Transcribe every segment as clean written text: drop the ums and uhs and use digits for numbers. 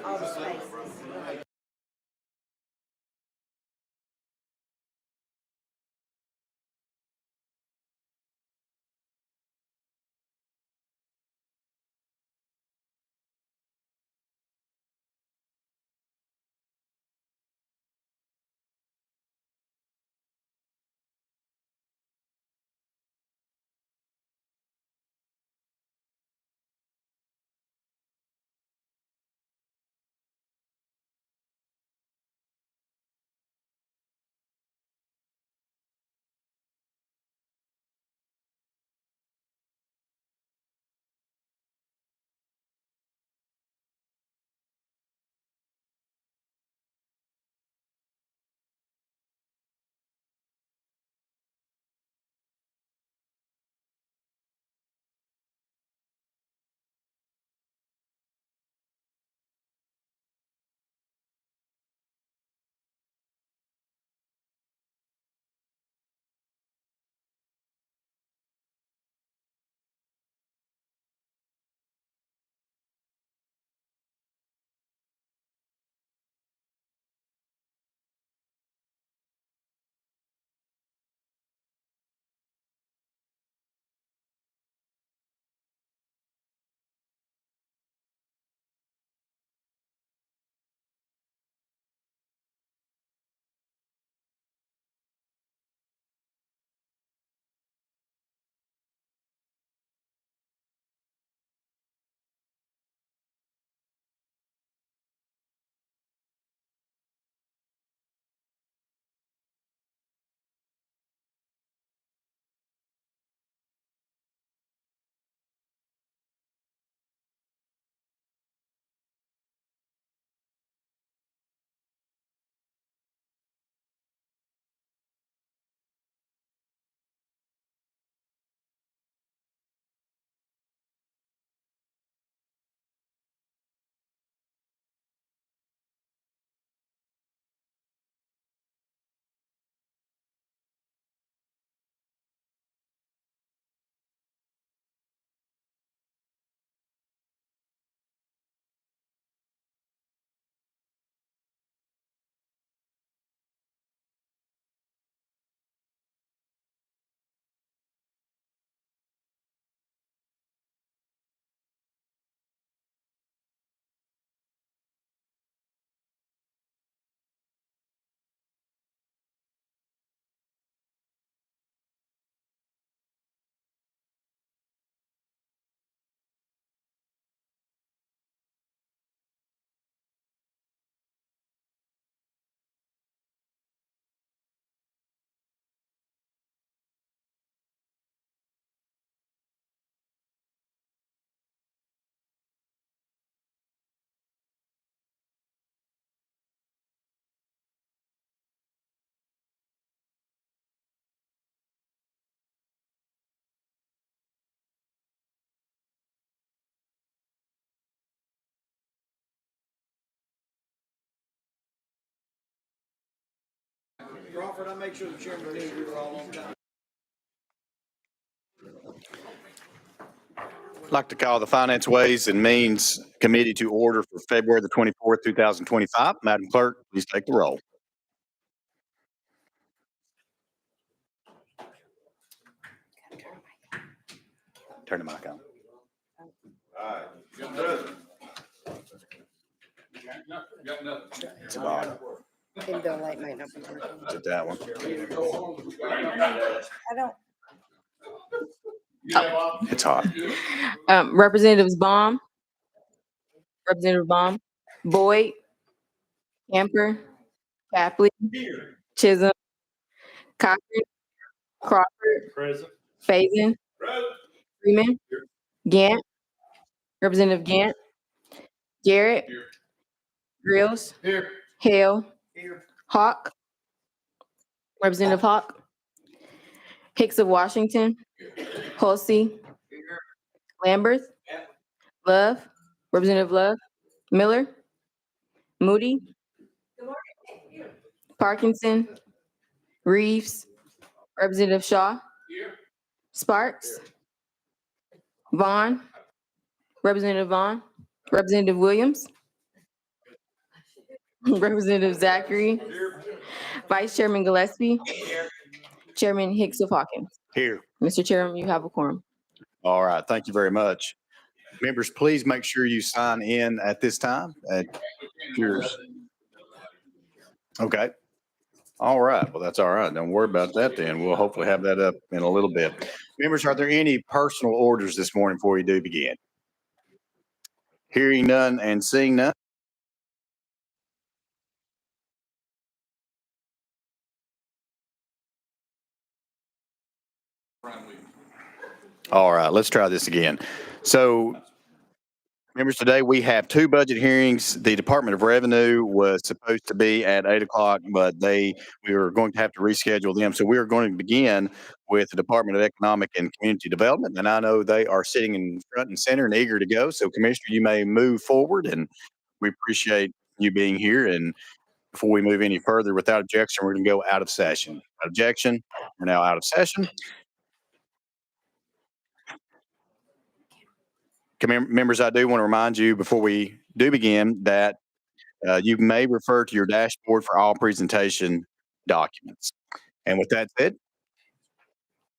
all the spaces. Crawford, I make sure the chairman knew we were all on time. I'd like to call the Finance, Ways and Means Committee to order for February the 24th, 2025. Madam Clerk, please take the roll. Turn the mic on. It's a bottom. Indoor light might not be working. Is it that one? I don't. It's hot. Representatives Baum, Representative Baum, Boyd, Camper, Tapley, Chisholm, Cochran, Crawford, Present. Faison, Freeman, Gant, Representative Gant, Garrett, Grills, Here. Hale, Here. Hawk, Representative Hawk, Hicks of Washington, Hulsey, Lamberth, Love, Representative Love, Miller, Moody, Parkinson, Reeves, Representative Shaw, Sparks, Vaughn, Representative Vaughn, Representative Williams, Representative Zachary. Vice Chairman Gillespie. Chairman Hicks of Hawkins. Here. Mr. Chairman, you have a quorum. All right, thank you very much. Members, please make sure you sign in at this time. Yours. Okay. All right, well, that's all right. Don't worry about that then. We'll hopefully have that up in a little bit. Members, are there any personal orders this morning before we do begin? Hearing none and seeing none. All right, let's try this again. So, members, today we have two budget hearings. The Department of Revenue was supposed to be at 8 o'clock, but we were going to have to reschedule them. So we are going to begin with the Department of Economic and Community Development. And I know they are sitting in front and center and eager to go. So Commissioner, you may move forward, and we appreciate you being here. And before we move any further, without objection, we're going to go out of session. Without objection, we're now out of session. Members, I do want to remind you before we do begin that you may refer to your dashboard for all presentation documents. And with that said,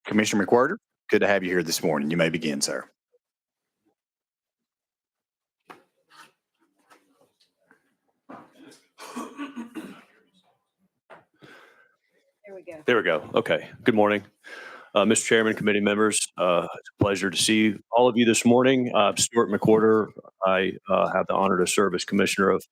Commissioner McWhorter, good to have you here this morning. You may begin, sir. There we go. There we go. Okay. Good morning, Mr. Chairman, committee members. It's a pleasure to see all of you this morning. Stuart McWhorter. I have the honor to serve as Commissioner of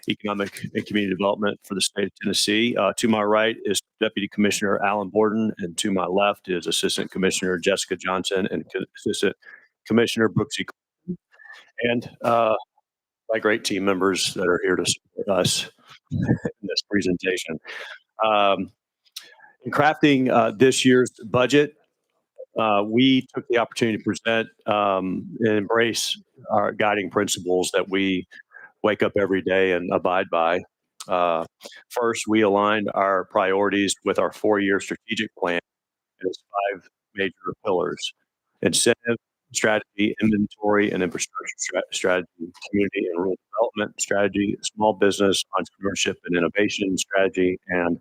Economic and Community Development for the state of Tennessee. To my right is Deputy Commissioner Alan Borden, and to my left is Assistant Commissioner Jessica Johnson and Assistant Commissioner Brooksy, and my great team members that are here to support us in this presentation. In crafting this year's budget, we took the opportunity to present and embrace our guiding principles that we wake up every day and abide by. First, we aligned our priorities with our 4-year strategic plan and its 5 major pillars: incentive, strategy, inventory and infrastructure strategy, community and rural development strategy, small business, entrepreneurship and innovation strategy, and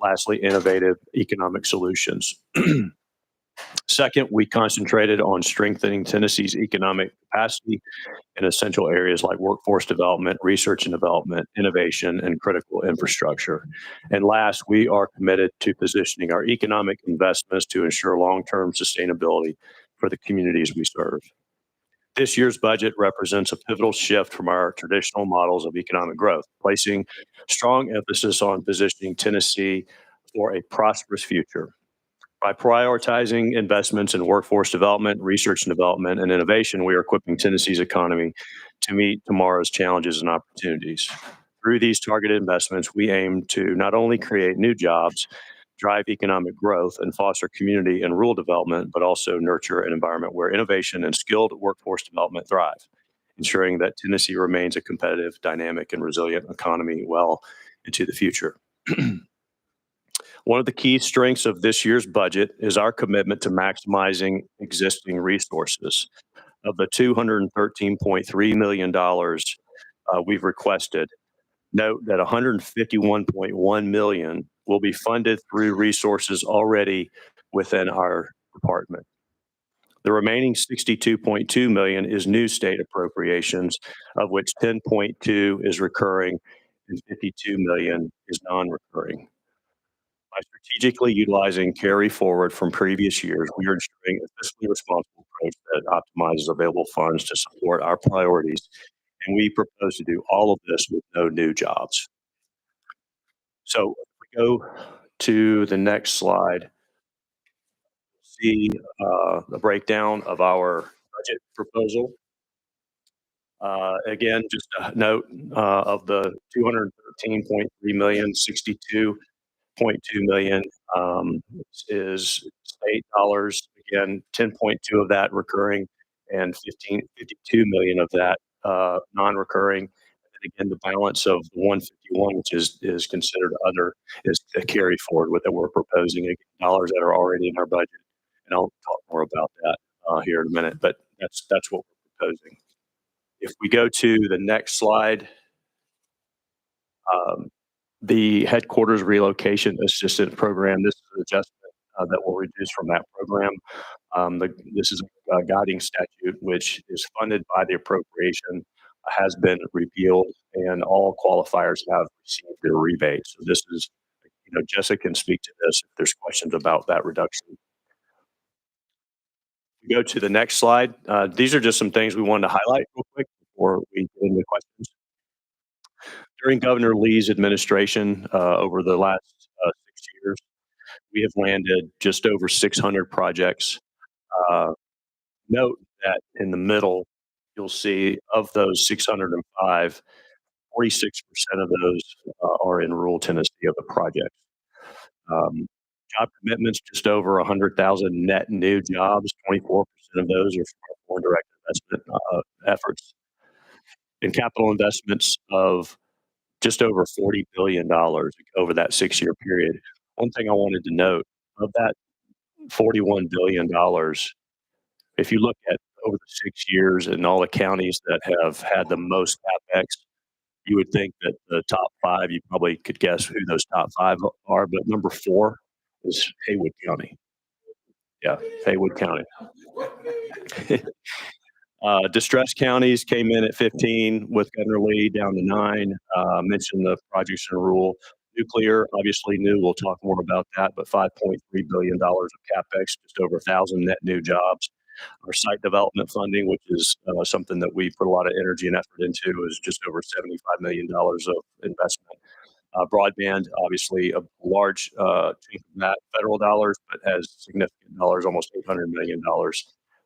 lastly, innovative economic solutions. Second, we concentrated on strengthening Tennessee's economic capacity in essential areas like workforce development, research and development, innovation, and critical infrastructure. And last, we are committed to positioning our economic investments to ensure long-term sustainability for the communities we serve. This year's budget represents a pivotal shift from our traditional models of economic growth, placing strong emphasis on positioning Tennessee for a prosperous future. By prioritizing investments in workforce development, research and development, and innovation, we are equipping Tennessee's economy to meet tomorrow's challenges and opportunities. Through these targeted investments, we aim to not only create new jobs, drive economic growth, and foster community and rural development, but also nurture an environment where innovation and skilled workforce development thrive, ensuring that Tennessee remains a competitive, dynamic, and resilient economy well into the future. One of the key strengths of this year's budget is our commitment to maximizing existing resources. Of the $213.3 million we've requested, note that $151.1 million will be funded through resources already within our department. The remaining $62.2 million is new state appropriations, of which $10.2 is recurring and $52 million is non-recurring. By strategically utilizing carry forward from previous years, we are ensuring a fiscally responsible approach that optimizes available funds to support our priorities, and we propose to do all of this with no new jobs. So if we go to the next slide, see the breakdown of our budget proposal. Again, just a note of the $213.3 million, $62.2 million is state dollars. Again, 10.2 of that recurring and 52 million of that non-recurring. And again, the balance of the 151, which is considered other, is the carry forward with that we're proposing, again, dollars that are already in our budget. And I'll talk more about that here in a minute, but that's what we're proposing. If we go to the next slide, The headquarters relocation assistance program, this is an adjustment that will reduce from that program. This is a guiding statute which is funded by the appropriation, has been repealed, and all qualifiers have received their rebate. So this is, Jessica can speak to this if there's questions about that reduction. We go to the next slide. These are just some things we wanted to highlight real quick before we get into questions. During Governor Lee's administration, over the last 6 years, we have landed just over 600 projects. Note that in the middle, you'll see of those 605, 46% of those are in rural Tennessee of the projects. Job commitments, just over 100,000 net new jobs. 24% of those are foreign direct investment efforts. And capital investments of just over $40 billion over that 6-year period. One thing I wanted to note, of that $41 billion, if you look at over the 6 years and all the counties that have had the most CapEx, you would think that the top 5, you probably could guess who those top 5 are, but number 4 is Haywood County. Yeah, Haywood County. Distressed counties came in at 15 with Governor Lee, down to 9. Mentioned the projects in rural. Nuclear, obviously new. We'll talk more about that, but $5.3 billion of CapEx, just over 1,000 net new jobs. Our site development funding, which is something that we put a lot of energy and effort into, is just over $75 million of investment. Broadband, obviously a large chunk of that federal dollars, but has significant dollars, almost $800 million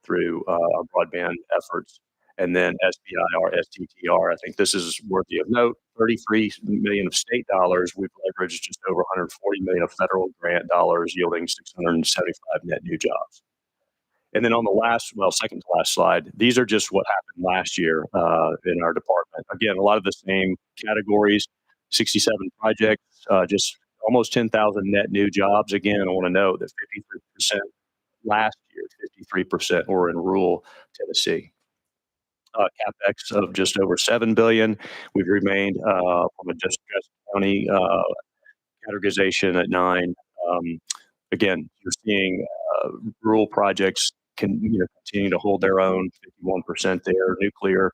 through our broadband efforts. And then SBIR, STTR, I think this is worthy of note, $33 million of state dollars. We've leveraged just over $140 million of federal grant dollars, yielding 675 net new jobs. And then on the second to last slide, these are just what happened last year in our department. Again, a lot of the same categories, 67 projects, just almost 10,000 net new jobs. Again, I want to note that 53% last year, 53% were in rural Tennessee. CapEx of just over $7 billion. We've remained from a distressed county categorization at 9. Again, you're seeing rural projects continue to hold their own, 51% there. Nuclear,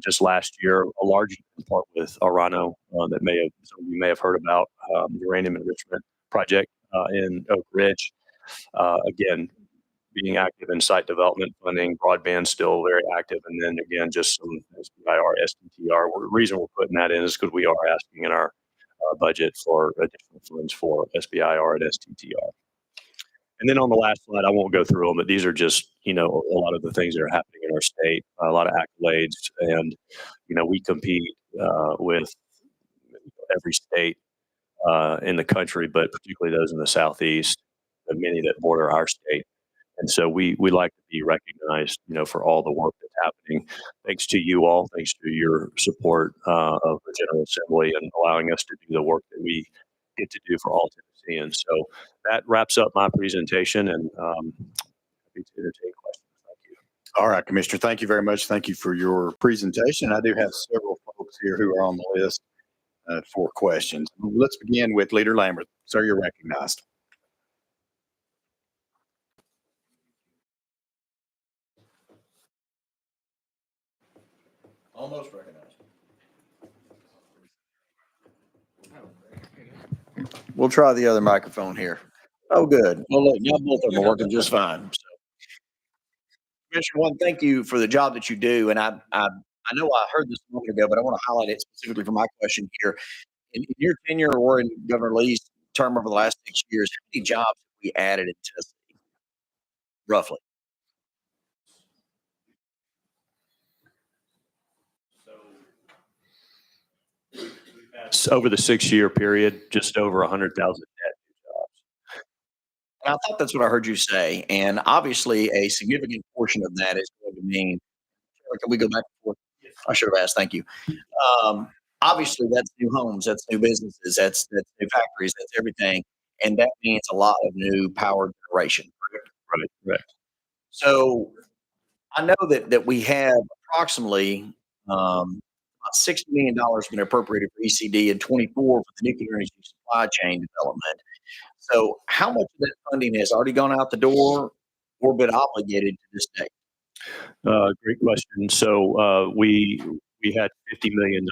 just last year, a large part with Orano that some of you may have heard about, uranium enrichment project in Oak Ridge. Again, being active in site development funding, broadband still very active, and then again, just some SBIR, STTR. The reason we're putting that in is because we are asking in our budget for additional funds for SBIR and STTR. And then on the last slide, I won't go through them, but these are just, a lot of the things that are happening in our state, a lot of accolades. And, we compete with every state in the country, but particularly those in the Southeast, the many that border our state. And so we like to be recognized, for all the work that's happening. Thanks to you all, thanks to your support of the General Assembly and allowing us to do the work that we get to do for all Tennesseans. So that wraps up my presentation, and happy to entertain questions. Thank you. All right, Commissioner, thank you very much. Thank you for your presentation. I do have several folks here who are on the list for questions. Let's begin with Leader Lambert. Sir, you're recognized. Almost recognized. We'll try the other microphone here. Oh, good. Well, look, now both of them are working just fine. So, Commissioner One, thank you for the job that you do. And I know I heard this a moment ago, but I want to highlight it specifically for my question here. In your tenure or in Governor Lee's term over the last 6 years, how many jobs have we added in Tennessee, roughly? So over the 6-year period, just over 100,000 net new jobs. And I thought that's what I heard you say. And obviously, a significant portion of that is going to mean, can we go back and forth? I should have asked. Thank you. Obviously, that's new homes, that's new businesses, that's new factories, that's everything. And that means a lot of new power generation. Right. So I know that we have approximately, about $60 million has been appropriated for ECD and 24 for the nuclear energy supply chain development. So how much of that funding has already gone out the door or been obligated to this date? Great question. So we had $50 million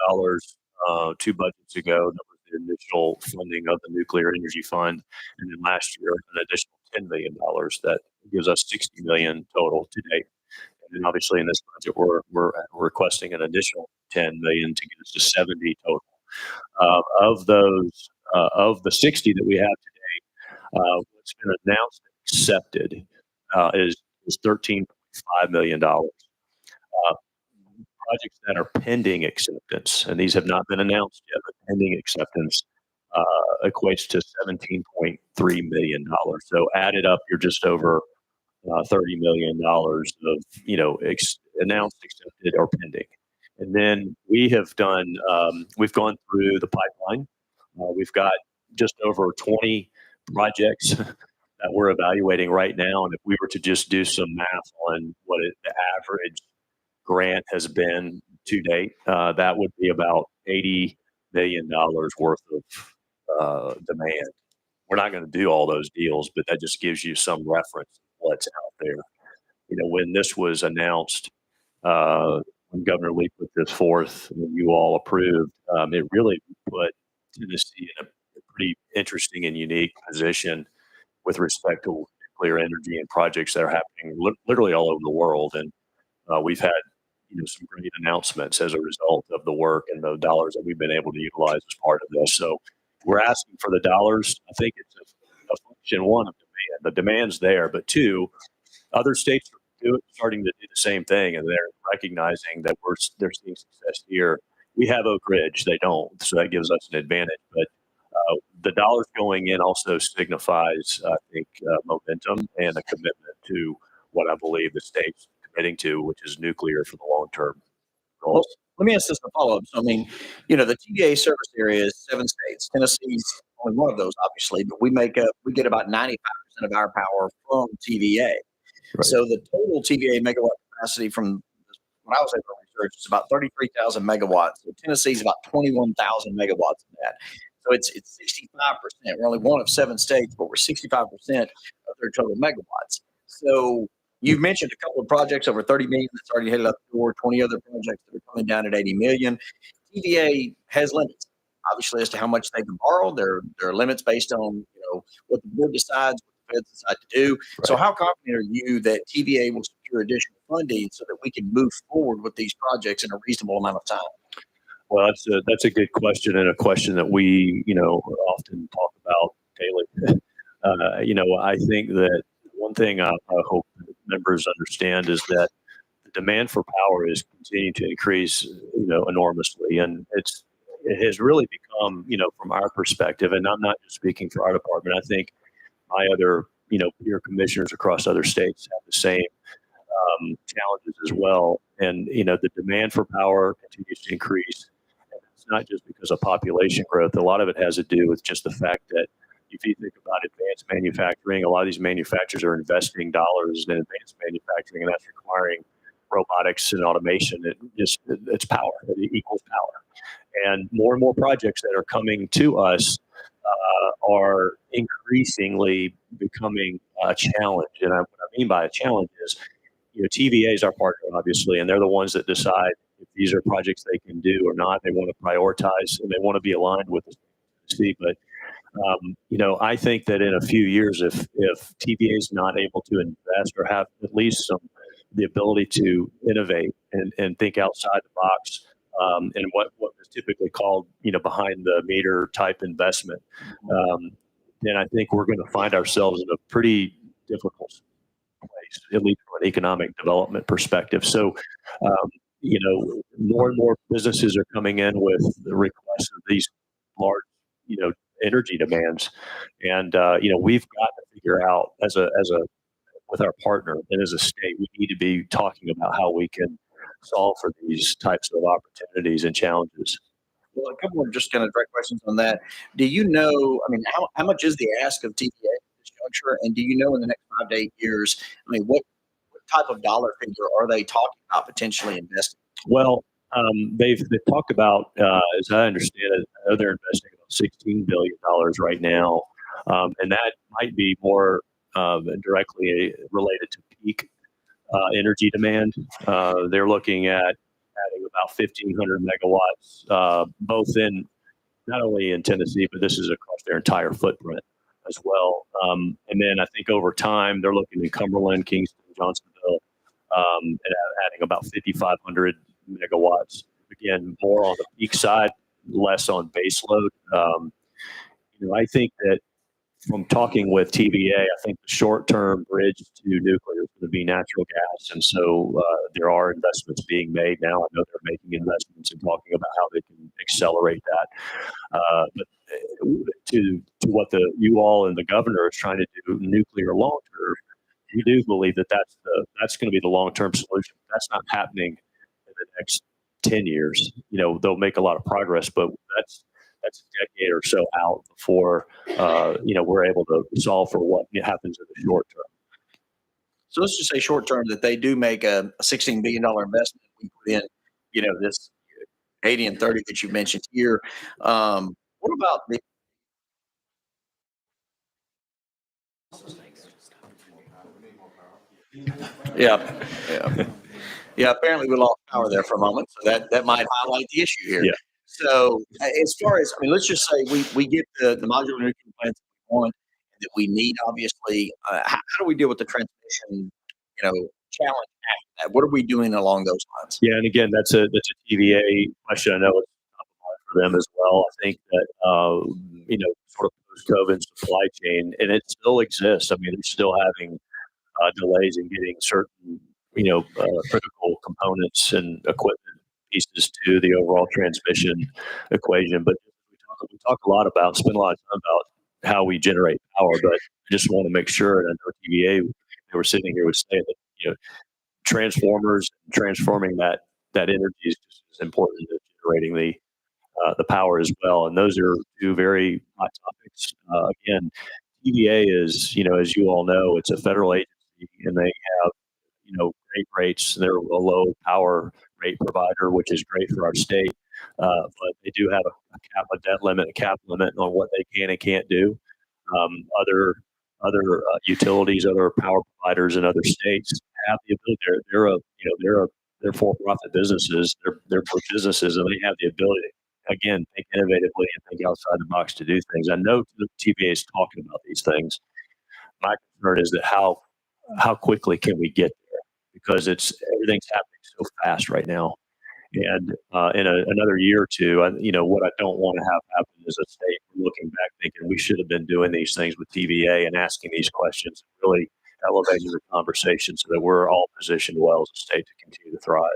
2 budgets ago. That was the initial funding of the nuclear energy fund, and then last year an additional $10 million. That gives us $60 million total to date. And then obviously in this budget, we're requesting an additional $10 million to get us to 70 total. Of those, of the 60 that we have today, what's been announced and accepted is $13.5 million. Projects that are pending acceptance, and these have not been announced yet, but pending acceptance equates to $17.3 million. So added up, you're just over $30 million of, announced, accepted, or pending. And then we have done, we've gone through the pipeline. We've got just over 20 projects that we're evaluating right now. And if we were to just do some math on what the average grant has been to date, that would be about $80 million worth of demand. We're not going to do all those deals, but that just gives you some reference of what's out there. When this was announced, when Governor Lee put this forth and you all approved, it really put Tennessee in a pretty interesting and unique position with respect to nuclear energy and projects that are happening literally all over the world. And we've had some great announcements as a result of the work and the dollars that we've been able to utilize as part of this. So we're asking for the dollars. I think it's a function, one, of demand. The demand's there, but two, other states are starting to do the same thing, and they're recognizing that they're seeing success here. We have Oak Ridge, they don't, so that gives us an advantage. But the dollars going in also signifies, I think, momentum and a commitment to what I believe the state's committing to, which is nuclear for the long-term goals. Let me ask this a follow-up. So, the TVA service area is 7 states. Tennessee's only one of those, obviously, but we get about 95% of our power from TVA. Right. So the total TVA megawatt capacity from when I was able to research is about 33,000 megawatts. So Tennessee's about 21,000 megawatts of that. So it's 65%. We're only one of 7 states, but we're 65% of their total megawatts. So you've mentioned a couple of projects over 30 million that's already headed out the door, 20 other projects that are coming down at 80 million. TVA has limits, obviously, as to how much they can borrow. There are limits based on what the board decides, what the feds decide to do. Right. So how confident are you that TVA will secure additional funding so that we can move forward with these projects in a reasonable amount of time? Well, that's a good question, and a question that we often talk about daily. I think that one thing I hope members understand is that the demand for power is continuing to increase, enormously, and it has really become, from our perspective, and I'm not just speaking for our department. I think my other, peer commissioners across other states have the same challenges as well. And the demand for power continues to increase. And it's not just because of population growth. A lot of it has to do with just the fact that if you think about advanced manufacturing, a lot of these manufacturers are investing dollars in advanced manufacturing, and that's requiring robotics and automation. It's power. It equals power. And more projects that are coming to us are increasingly becoming a challenge. And what I mean by a challenge is, TVA is our partner, obviously, and they're the ones that decide if these are projects they can do or not. They want to prioritize and they want to be aligned with the state. But I think that in a few years, if TVA is not able to invest or have at least the ability to innovate and think outside the box, and what is typically called, behind the meter type investment, then I think we're going to find ourselves in a pretty difficult place, at least from an economic development perspective. So, more and more businesses are coming in with the requests of these large, energy demands, and we've got to figure out with our partner and as a state, we need to be talking about how we can solve for these types of opportunities and challenges. Well, a couple of just kind of direct questions on that. Do you know, how much is the ask of TVA at this juncture? And do you know in the next 5 to 8 years, what type of dollar figure are they talking about potentially investing? Well, They've talked about, as I understand it, I know they're investing about $16 billion right now, and that might be more directly related to peak energy demand. They're looking at adding about 1,500 megawatts, both in not only in Tennessee, but this is across their entire footprint as well. And then I think over time, they're looking in Cumberland, Kingston, Johnsonville, and adding about 5,500 megawatts. Again, more on the peak side, less on base load. I think that from talking with TVA, I think the short-term bridge to nuclear is going to be natural gas, and so there are investments being made now. I know they're making investments and talking about how they can accelerate that. But to what you all and the governor is trying to do, nuclear long-term, we do believe that that's going to be the long-term solution. That's not happening in the next 10 years. They'll make a lot of progress, but that's a decade or so out before we're able to solve for what happens in the short term. So let's just say short term that they do make a $16 billion investment. We put in, this 80 and 30 that you mentioned here. What about the Yeah, apparently we lost power there for a moment, so that might highlight the issue here. Yeah. So as far as, let's just say we get the modular nuclear plants that we want and that we need, obviously. How do we deal with the transmission, challenge after that? What are we doing along those lines? Yeah, and again, that's a TVA question. I know it's top of mind for them as well. I think that sort of post-COVID supply chain, and it still exists. I mean, they're still having delays in getting certain critical components and equipment pieces to the overall transmission equation. But we talk a lot about, spend a lot of time about how we generate power, but I just want to make sure, and I know TVA, they were sitting here, would say that, transformers, transforming that energy is just as important as generating the power as well. And those are two very hot topics. Again, TVA is, as you all know, it's a federal agency, and they have, great rates. They're a low power rate provider, which is great for our state. But they do have a debt limit, a cap limit on what they can and can't do. Other utilities, other power providers in other states have the ability. They're for-profit businesses. They're businesses, and they have the ability to, again, think innovatively and think outside the box to do things. I know the TVA is talking about these things. My concern is that how quickly can we get there? Because everything's happening so fast right now. And in another year or two, what I don't want to have happen is a state looking back thinking we should have been doing these things with TVA and asking these questions, really elevating the conversation so that we're all positioned well as a state to continue to thrive.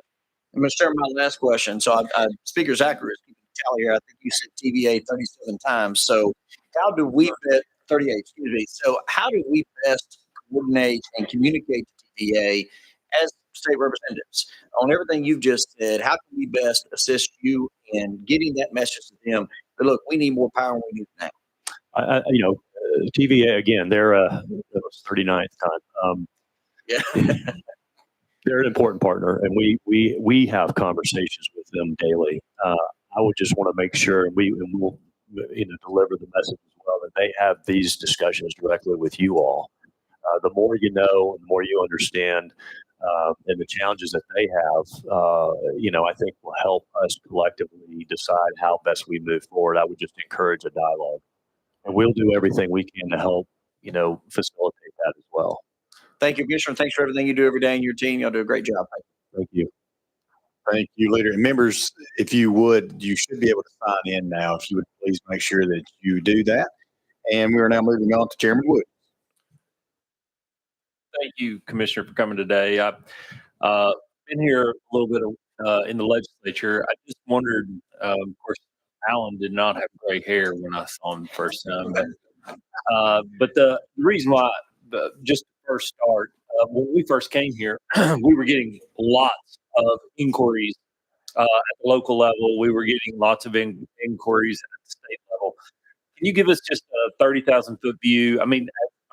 I'm going to share my last question. So Speaker Zachary is keeping tally here. I think you said TVA 37 times. So how do we 38, excuse me. So how do we best coordinate and communicate to TVA as state representatives on everything you've just said? How can we best assist you in getting that message to them that, look, we need more power and we need it now? TVA, again, they're that was 39th time. They're an important partner, and we have conversations with them daily. I would just want to make sure we'll deliver the message as well that they have these discussions directly with you all. The more you know, the more you understand, and the challenges that they have, I think will help us collectively decide how best we move forward. I would just encourage a dialogue, and we'll do everything we can to help, facilitate that as well. Thank you, Commissioner. Thanks for everything you do every day and your team. Y'all do a great job. Thank you. Thank you, Leader. And members, if you should be able to sign in now. If you would please make sure that you do that. And we are now moving on to Chairman Wood. Thank you, Commissioner, for coming today. I've been here a little bit in the legislature. I just wondered, of course, Alan did not have gray hair when I saw him the first time. But the reason why, just to first start, when we first came here, we were getting lots of inquiries at the local level. We were getting lots of inquiries at the state level. Can you give us just a 30,000 foot view? I mean,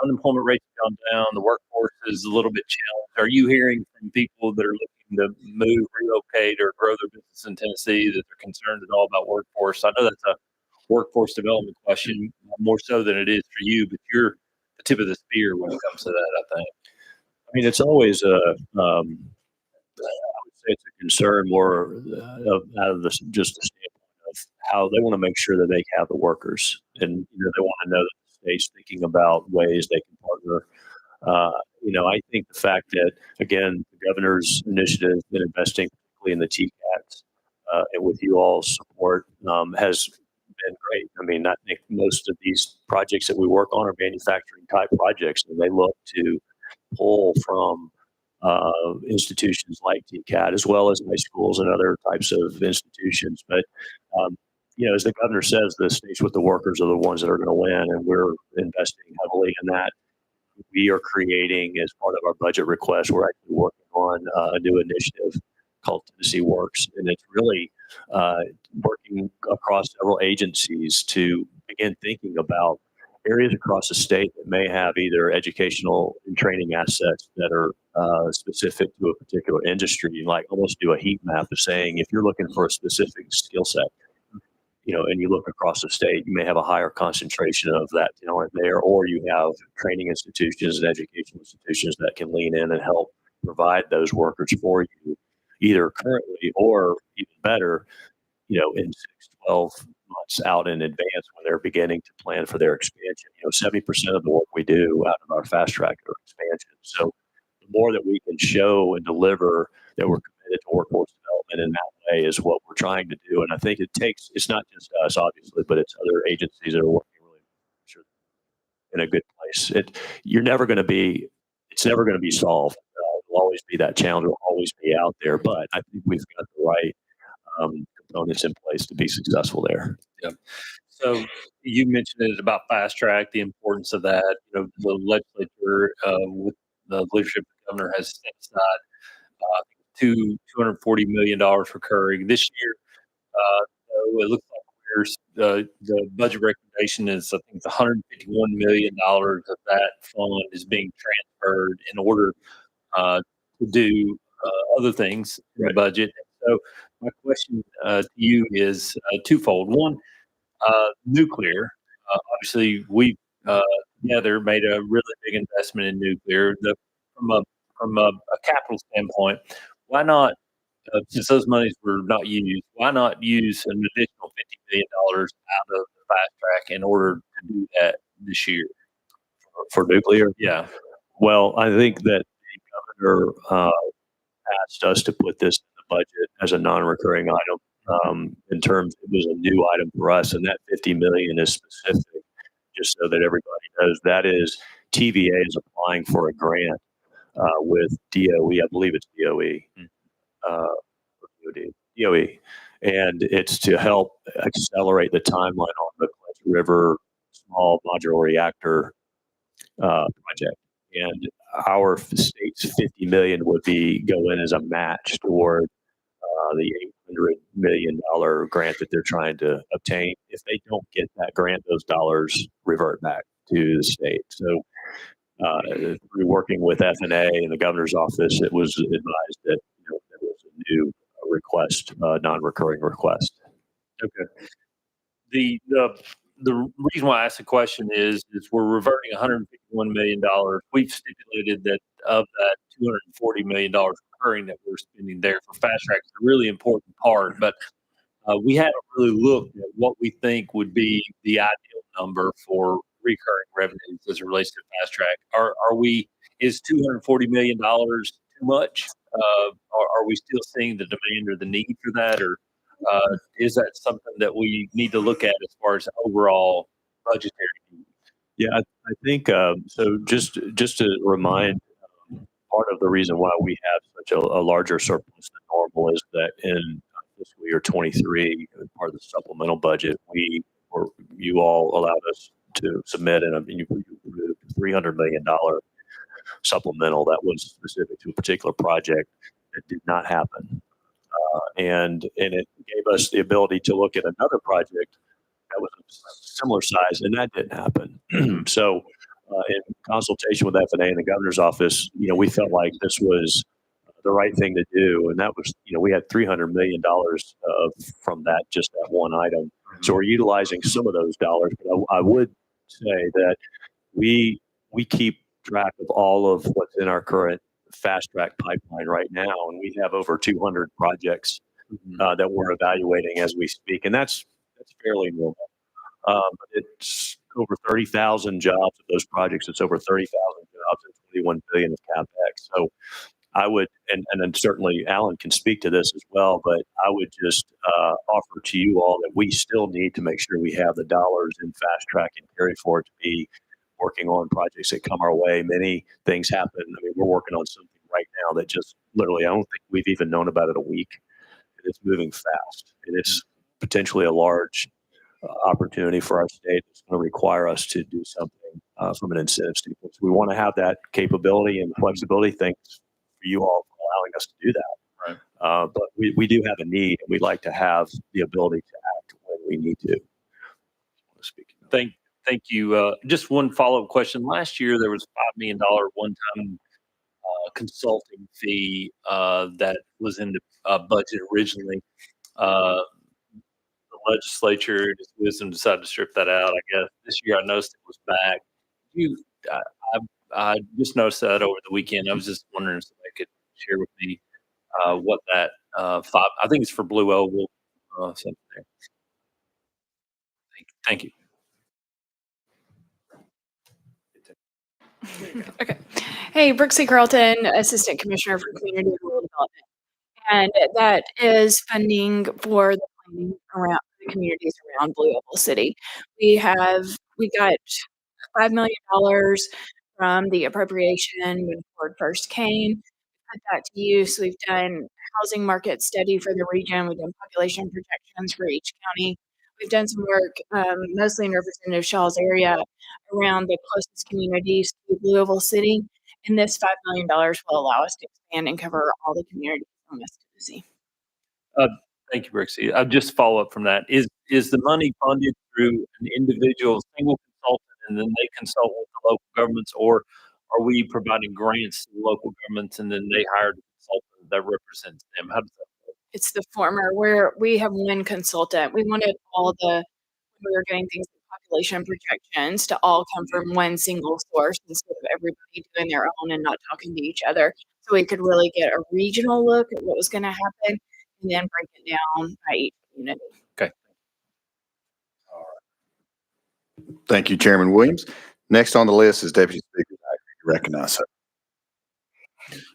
unemployment rates have gone down. The workforce is a little bit challenged. Are you hearing from people that are looking to move, relocate, or grow their business in Tennessee that they're concerned at all about workforce? I know that's a workforce development question more so than it is for you, but you're the tip of the spear when it comes to that, I think. I mean, it's always I would say it's a concern more out of this, just the standpoint of how they want to make sure that they have the workers, and they want to know that the state's thinking about ways they can partner. I think the fact that again the governor's initiative has been investing particularly in the TCATs and with you all's support has been great. I mean, I think most of these projects that we work on are manufacturing type projects, and they look to pull from institutions like TCAT as well as high schools and other types of institutions. But as the governor says, the states with the workers are the ones that are going to win, and we're investing heavily in that. We are creating, as part of our budget request, we're actually working on a new initiative called Tennessee Works, and it's really working across several agencies to begin thinking about areas across the state that may have either educational and training assets that are specific to a particular industry, like almost do a heat map of saying, if you're looking for a specific skill set, and you look across the state, you may have a higher concentration of that talent there, or you have training institutions and educational institutions that can lean in and help provide those workers for you, either currently or even better, in 6-12 months out in advance when they're beginning to plan for their expansion. 70% of the work we do out of our fast track are expansion. So the more that we can show and deliver that we're committed to workforce development in that way is what we're trying to do. And I think it's not just us, obviously, but it's other agencies that are working really sure in a good place. It's never going to be solved. It'll always be that challenge. Will always be out there, but I think we've got the right components in place to be successful there. Yeah. So you mentioned it about fast track, the importance of that. The legislature with the leadership of the governor has set aside $240 million recurring this year. So it looks like the budget recommendation is, I think it's $151 million of that fund is being transferred in order to do other things in the budget. So my question to you is twofold. One, nuclear. Obviously, we together made a really big investment in nuclear. From a capital standpoint, why not? Since those monies were not used, why not use an additional $50 million out of the fast track in order to do that this year For nuclear? Yeah. Well, I think that the governor asked us to put this in the budget as a non-recurring item. In terms, it was a new item for us, and that $50 million is specific. Just so that everybody knows, that is TVA is applying for a grant with DOE. I believe it's DOE. DOE, and it's to help accelerate the timeline on the Clinch River small modular reactor project. And our state's $50 million would go in as a match toward the $800 million grant that they're trying to obtain. If they don't get that grant, those dollars revert back to the state. So through working with FNA and the governor's office, it was advised that there was a new request, non-recurring request. Okay. The reason why I asked the question is we're reverting $151 million. We've stipulated that of that $240 million recurring that we're spending there for fast track is a really important part, but we haven't really looked at what we think would be the ideal number for recurring revenues as it relates to fast track. Is $240 million too much? Are we still seeing the demand or the need for that, or is that something that we need to look at as far as overall budgetary needs? Yeah, I think so. Just to remind, part of the reason why we have such a larger surplus than normal is that in fiscal year 23, part of the supplemental budget, you all allowed us to submit a $300 million supplemental that was specific to a particular project that did not happen. And it gave us the ability to look at another project that was a similar size, and that didn't happen. So in consultation with FNA and the governor's office, we felt like this was the right thing to do. And that was, we had $300 million from that, just that one item. So we're utilizing some of those dollars. But I would say that we keep track of all of what's in our current fast track pipeline right now. And we have over 200 projects that we're evaluating as we speak. And that's fairly normal. It's over 30,000 jobs of those projects. It's over 30,000 jobs and 21 billion of CapEx. So I would, and then certainly Alan can speak to this as well, but I would just offer to you all that we still need to make sure we have the dollars in fast track and carry forward to be working on projects that come our way. Many things happen. I mean, we're working on something right now that just literally, I don't think we've even known about it a week. It's moving fast, and it's potentially a large opportunity for our state. It's going to require us to do something from an incentive standpoint. So we want to have that capability and flexibility. Thanks for you all for allowing us to do that. Right. But we do have a need, and we'd like to have the ability to act when we need to. Thank you. Just one follow-up question. Last year, there was $5 million one-time consulting fee that was in the budget originally. The legislature, in its wisdom, decided to strip that out. I guess this year I noticed it was back. I just noticed that over the weekend. I was just wondering if somebody could share with me what that five. I think it's for Blue Oval. Something there. Thank you. Okay. Hey, Brooksy Carlton, Assistant Commissioner for Community and Rural Development. And that is funding for the planning around the communities around Blue Oval City. We got $5 million from the appropriation when Ford first came. Put that to use. We've done housing market study for the region. We've done population projections for each county. We've done some work, mostly in Representative Shaw's area, around the closest communities to Blue Oval City. And this $5 million will allow us to expand and cover all the communities in West Tennessee. Thank you, Brooksy. I'll just follow up from that. Is the money funded through an individual single consultant and then they consult with the local governments, or are we providing grants to the local governments and then they hire a consultant that represents them? How does that work? It's the former, where we have one consultant. We wanted when we were doing things like population projections to all come from one single source instead of everybody doing their own and not talking to each other. So we could really get a regional look at what was going to happen and then break it down by each community. Okay. All right. Thank you, Chairman Williams. Next on the list is Deputy Speaker. I recognize her.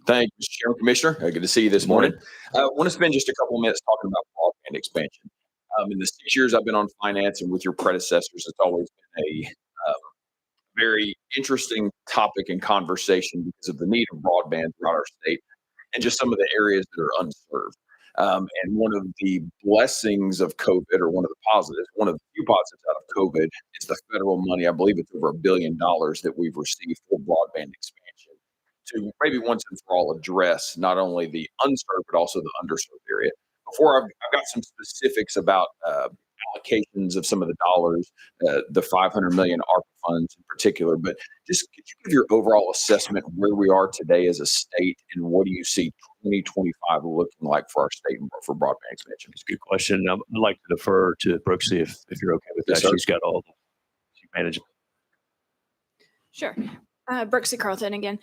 Thank you, Mr. Chairman, Commissioner. Good to see you this morning. I want to spend just a couple of minutes talking about broadband expansion. In the 6 years I've been on finance and with your predecessors, it's always been a very interesting topic and conversation because of the need of broadband throughout our state and just some of the areas that are unserved. And one of the blessings of COVID, or one of the positives, one of the few positives out of COVID, is the federal money. I believe it's over $1 billion that we've received for broadband expansion to maybe once and for all address not only the unserved, but also the underserved area. Before I've got some specifics about allocations of some of the dollars, the 500 million ARPA funds in particular, but just could you give your overall assessment where we are today as a state and what do you see 2025 looking like for our state and for broadband expansion? It's a good question. I'd like to defer to Brooksy if you're okay with that. Yes, sir. She's got all she manages. Sure. Brooksy Carlton again.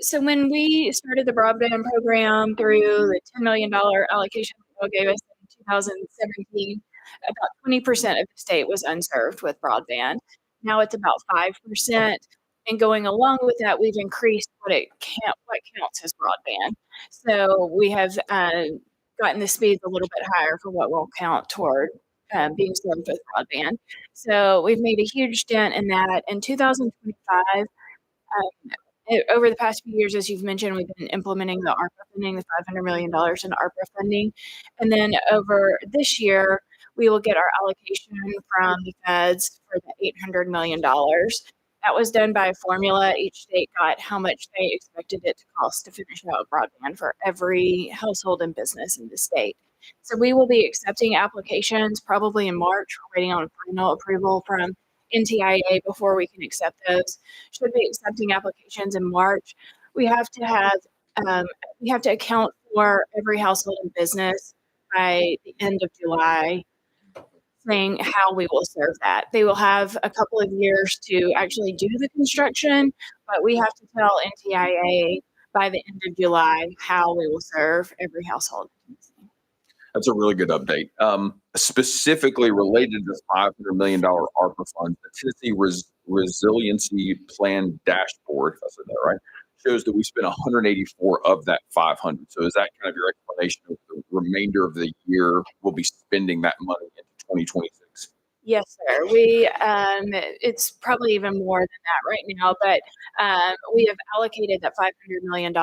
So when we started the broadband program through the $10 million allocation that gave us in 2017, about 20% of the state was unserved with broadband. Now it's about 5%. And going along with that, we've increased what counts as broadband. So we have gotten the speeds a little bit higher for what will count toward being served with broadband. So we've made a huge dent in that. In 2025, over the past few years, as you've mentioned, we've been implementing the ARPA funding, the $500 million in ARPA funding. And then over this year, we will get our allocation from the feds for the $800 million. That was done by a formula. Each state got how much they expected it to cost to finish out broadband for every household and business in the state. So we will be accepting applications probably in March. We're waiting on final approval from NTIA before we can accept those. Should be accepting applications in March. We have to have, we have to account for every household and business by the end of July, saying how we will serve that. They will have a couple of years to actually do the construction, but we have to tell NTIA by the end of July how we will serve every household. That's a really good update. Specifically related to $500 million ARPA funds, the Tennessee Resiliency Plan dashboard, if I said that right, shows that we spent 184 of that 500. So is that kind of your explanation of the remainder of the year we'll be spending that money into 2026? Yes, sir. We, it's probably even more than that right now, but we have allocated that $500 million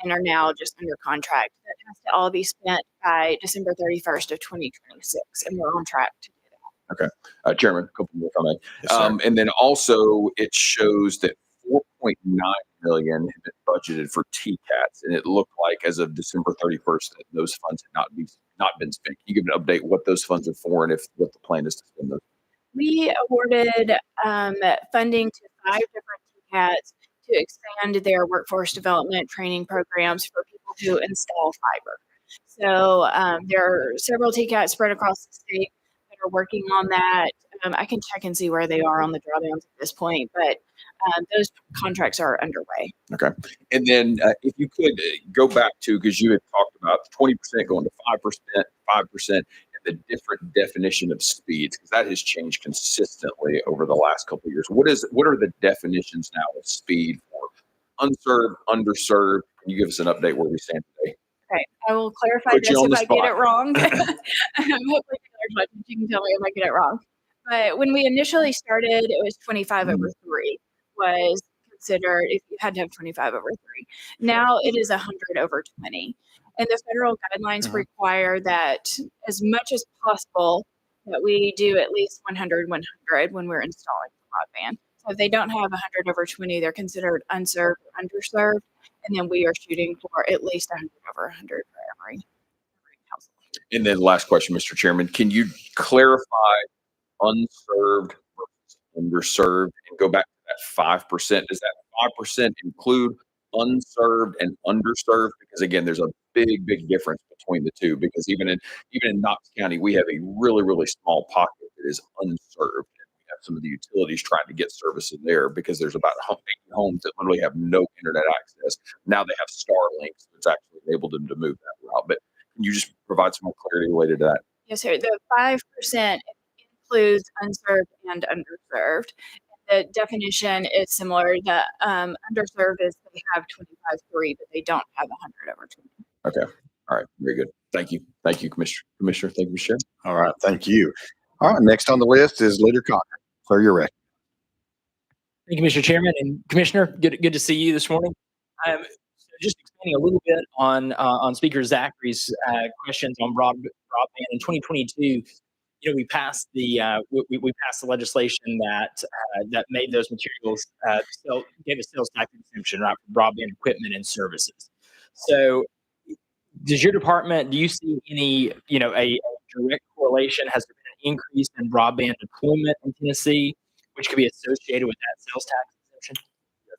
and are now just under contract. That has to all be spent by December 31st of 2026, and we're on track to do that. Chairman, a couple more comments. Yes, sir. And then also it shows that 4.9 million had been budgeted for TCATs, and it looked like as of December 31st that those funds had not been spent. Can you give an update what those funds are for and if what the plan is to spend those? We awarded funding to 5 different TCATs to expand their workforce development training programs for people who install fiber. So there are several TCATs spread across the state that are working on that. I can check and see where they are on the drawdowns at this point, but those contracts are underway. Okay. And then if you could go back to, because you had talked about 20% going to 5%, and the different definition of speeds, because that has changed consistently over the last couple of years. What are the definitions now of speed for unserved, underserved? Can you give us an update where we stand today? Okay, I will clarify Put this you on if the I get spot. it wrong. Hopefully, you can tell me if I get it wrong. But when we initially started, it was 25 over 3 was considered if you had to have 25 over 3. Now it is 100 over 20. And the federal guidelines require that as much as possible that we do at least 100 when we're installing broadband. So if they don't have 100 over 20, they're considered unserved or underserved. And then we are shooting for at least 100 over 100 for every household. And then last question, Mr. Chairman, can you clarify unserved versus underserved and go back to that 5%? Does that 5% include unserved and underserved? Because again, there's a big difference between the two, because even in Knox County, we have a really small pocket that is unserved. And we have some of the utilities trying to get service in there because there's about 80 homes that literally have no internet access. Now they have Starlink, so it's actually enabled them to move that route. But can you just provide some more clarity related to that? Yes, sir. The 5% includes unserved and underserved. The definition is similar. The underserved is they have 25-3, but they don't have 100 over 20. Okay. All right. Very good. Thank you. Thank you, Commissioner. Thank you, Mr. Chairman. All right, thank you. All right, next on the list is Leader Cochran. Sir, you're ready. Thank you, Mr. Chairman and Commissioner. Good to see you this morning. Just expanding a little bit on Speaker Zachary's questions on broadband in 2022. We passed the we passed the legislation that made those materials gave a sales tax exemption, right, for broadband equipment and services. So, do you see any a direct correlation? Has there been an increase in broadband deployment in Tennessee, which could be associated with that sales tax exemption?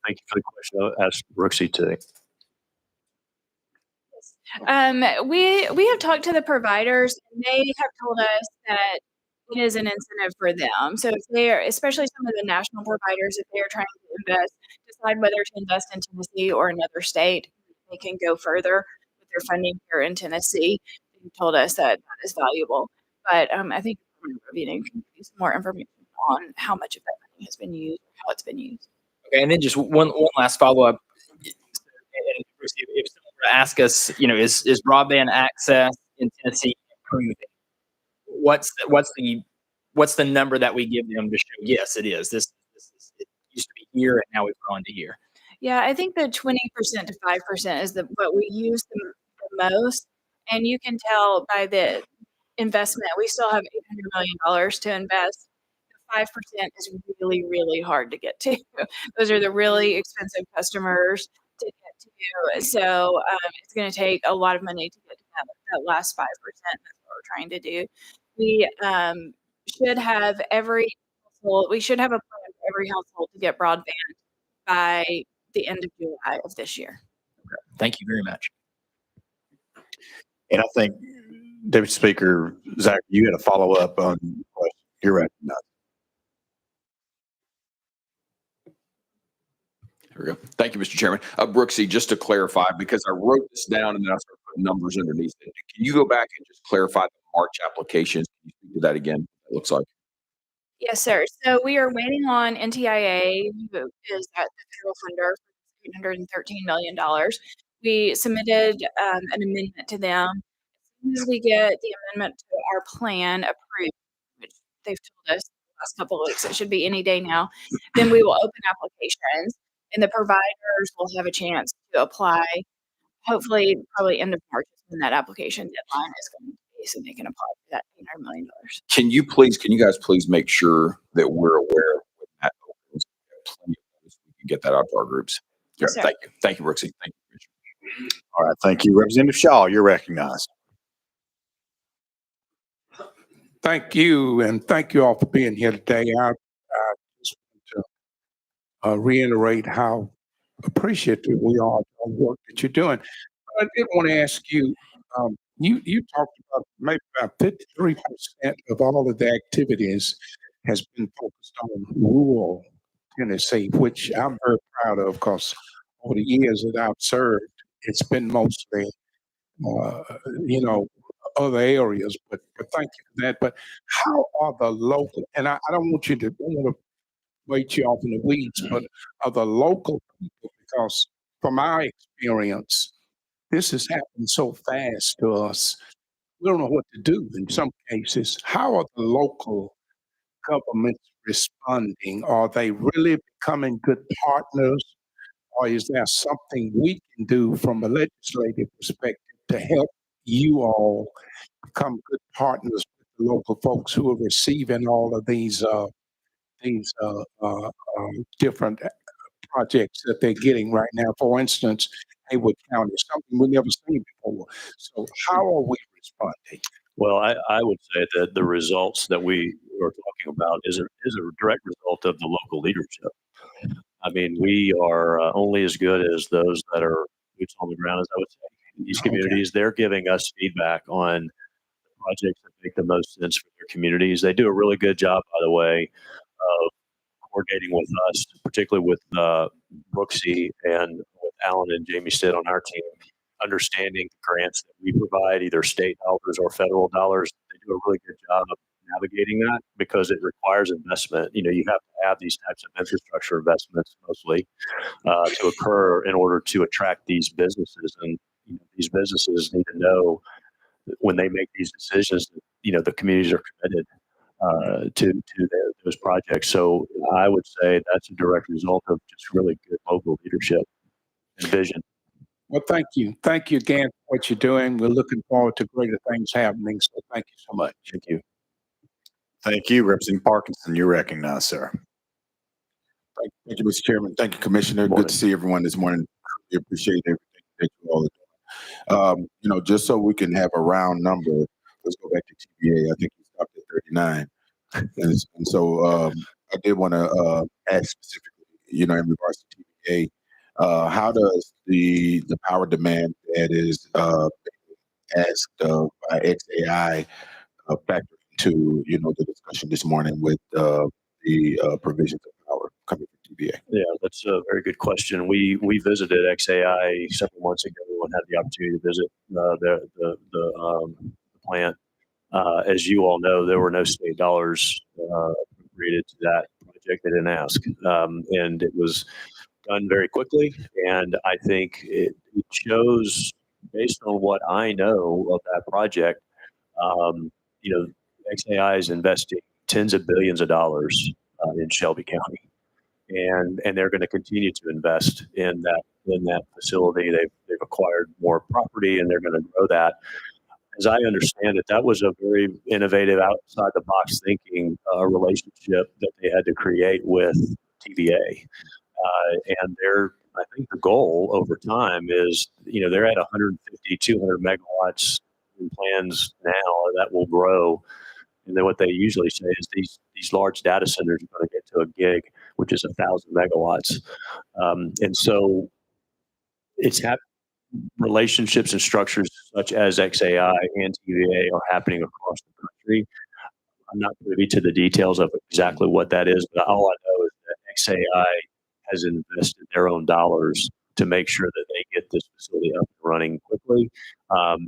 Thank you for the question. I'll ask Brooksy today. We have talked to the providers, and they have told us that it is an incentive for them. So if they are, especially some of the national providers, if they are trying to decide whether to invest in Tennessee or another state, they can go further with their funding here in Tennessee. They told us that that is valuable. But I think Department can give you some more information on how much of that money has been used, or how it's been used. Okay, and then just one last follow up. If someone were to ask us, is broadband access in Tennessee improving? What's the number that we give them to show? Yes, it is. It used to be here, and now we've gone to here. Yeah, I think the 20% to 5% is what we use the most, and you can tell by the investment. We still have $800 million to invest. The 5% is really hard to get to. Those are the really expensive customers to get to. So it's going to take a lot of money to get to that last 5%. That's what we're trying to do. We should have every household, we should have a plan for every household to get broadband by the end of July of this year. Thank you very much. And I think, Deputy Speaker, Zach, you had a follow-up on the question. You're right. No. Here we go. Thank you, Mr. Chairman. Brooksy, just to clarify, because I wrote this down and then I started putting numbers underneath it. Can you go back and just clarify the March applications? Can you speak to that again? It looks like. Yes, sir. So we are waiting on NTIA, who is the federal funder, for $813 million. We submitted an amendment to them. As soon as we get the amendment to our plan approved, which they've told us the last couple of weeks, it should be any day now, then we will open applications and the providers will have a chance to apply. Hopefully, probably end of March is when that application deadline is going to be, so they can apply for that $800 million. Can you guys please make sure that we're aware when that opens? We have plenty of notice. We can get that out to our groups. Yes, sir. Thank you. Thank you, Brooksy. Thank you, Commissioner. All right. Thank you. Representative Shaw, you're recognized. Thank you, and thank you all for being here today. I just want to reiterate how appreciative we are of the work that you're doing. I did want to ask you, you talked about maybe about 53% of all of the activities has been focused on rural Tennessee, which I'm very proud of because over the years that I've served, it's been mostly, other areas, but thank you for that. But how are the local, and I don't want to wait you off in the weeds, but are the local people, because from our experience, this has happened so fast to us, we don't know what to do in some cases. How are the local governments responding? Are they really becoming good partners? Or is there something we can do from a legislative perspective to help you all become good partners with the local folks who are receiving all of these different projects that they're getting right now? For instance, Haywood County, something we've never seen before. So how are we responding? Well, I would say that the results that we are talking about is a direct result of the local leadership. I mean, we are only as good as those that are boots on the ground, as I would say. In these communities, they're giving us feedback on the projects that make the most sense for their communities. They do a really good job, by the way, of coordinating with us, particularly with Brooksy and with Alan and Jamie Stitt on our team, understanding the grants that we provide, either state dollars or federal dollars. They do a really good job of navigating that because it requires investment. You have to have these types of infrastructure investments mostly to occur in order to attract these businesses. And these businesses need to know that when they make these decisions, the communities are committed to those projects. So I would say that's a direct result of just really good local leadership and vision. Well, thank you. Thank you again for what you're doing. We're looking forward to greater things happening. So thank you so much. Thank you. Thank you. Representative Parkinson, you're recognized, sir. Thank you, Mr. Chairman. Thank you, Commissioner. Good to see everyone this morning. We appreciate everything that you all are doing. Just so we can have a round number, let's go back to TBA. I think you stopped at 39. And so I did want to ask specifically, in regards to TBA, how does the power demand that is asked by XAI factor into, the discussion this morning with the provisions of power coming from TBA? Yeah, that's a very good question. We visited XAI several months ago and had the opportunity to visit the plant. As you all know, there were no state dollars related to that project. They didn't ask, and it was done very quickly. And I think it shows, based on what I know of that project, XAI is investing tens of billions of dollars in Shelby County, and they're going to continue to invest in that facility. They've acquired more property, and they're going to grow that. As I understand it, that was a very innovative, outside the box thinking relationship that they had to create with TVA. And I think the goal over time is, they're at 150, 200 megawatts in plans now that will grow And then what they usually say is these large data centers are going to get to a gig, which is 1,000 megawatts. And so it's relationships and structures such as XAI and TVA are happening across the country. I'm not privy to the details of exactly what that is, but all I know is that XAI has invested their own dollars to make sure that they get this facility up and running quickly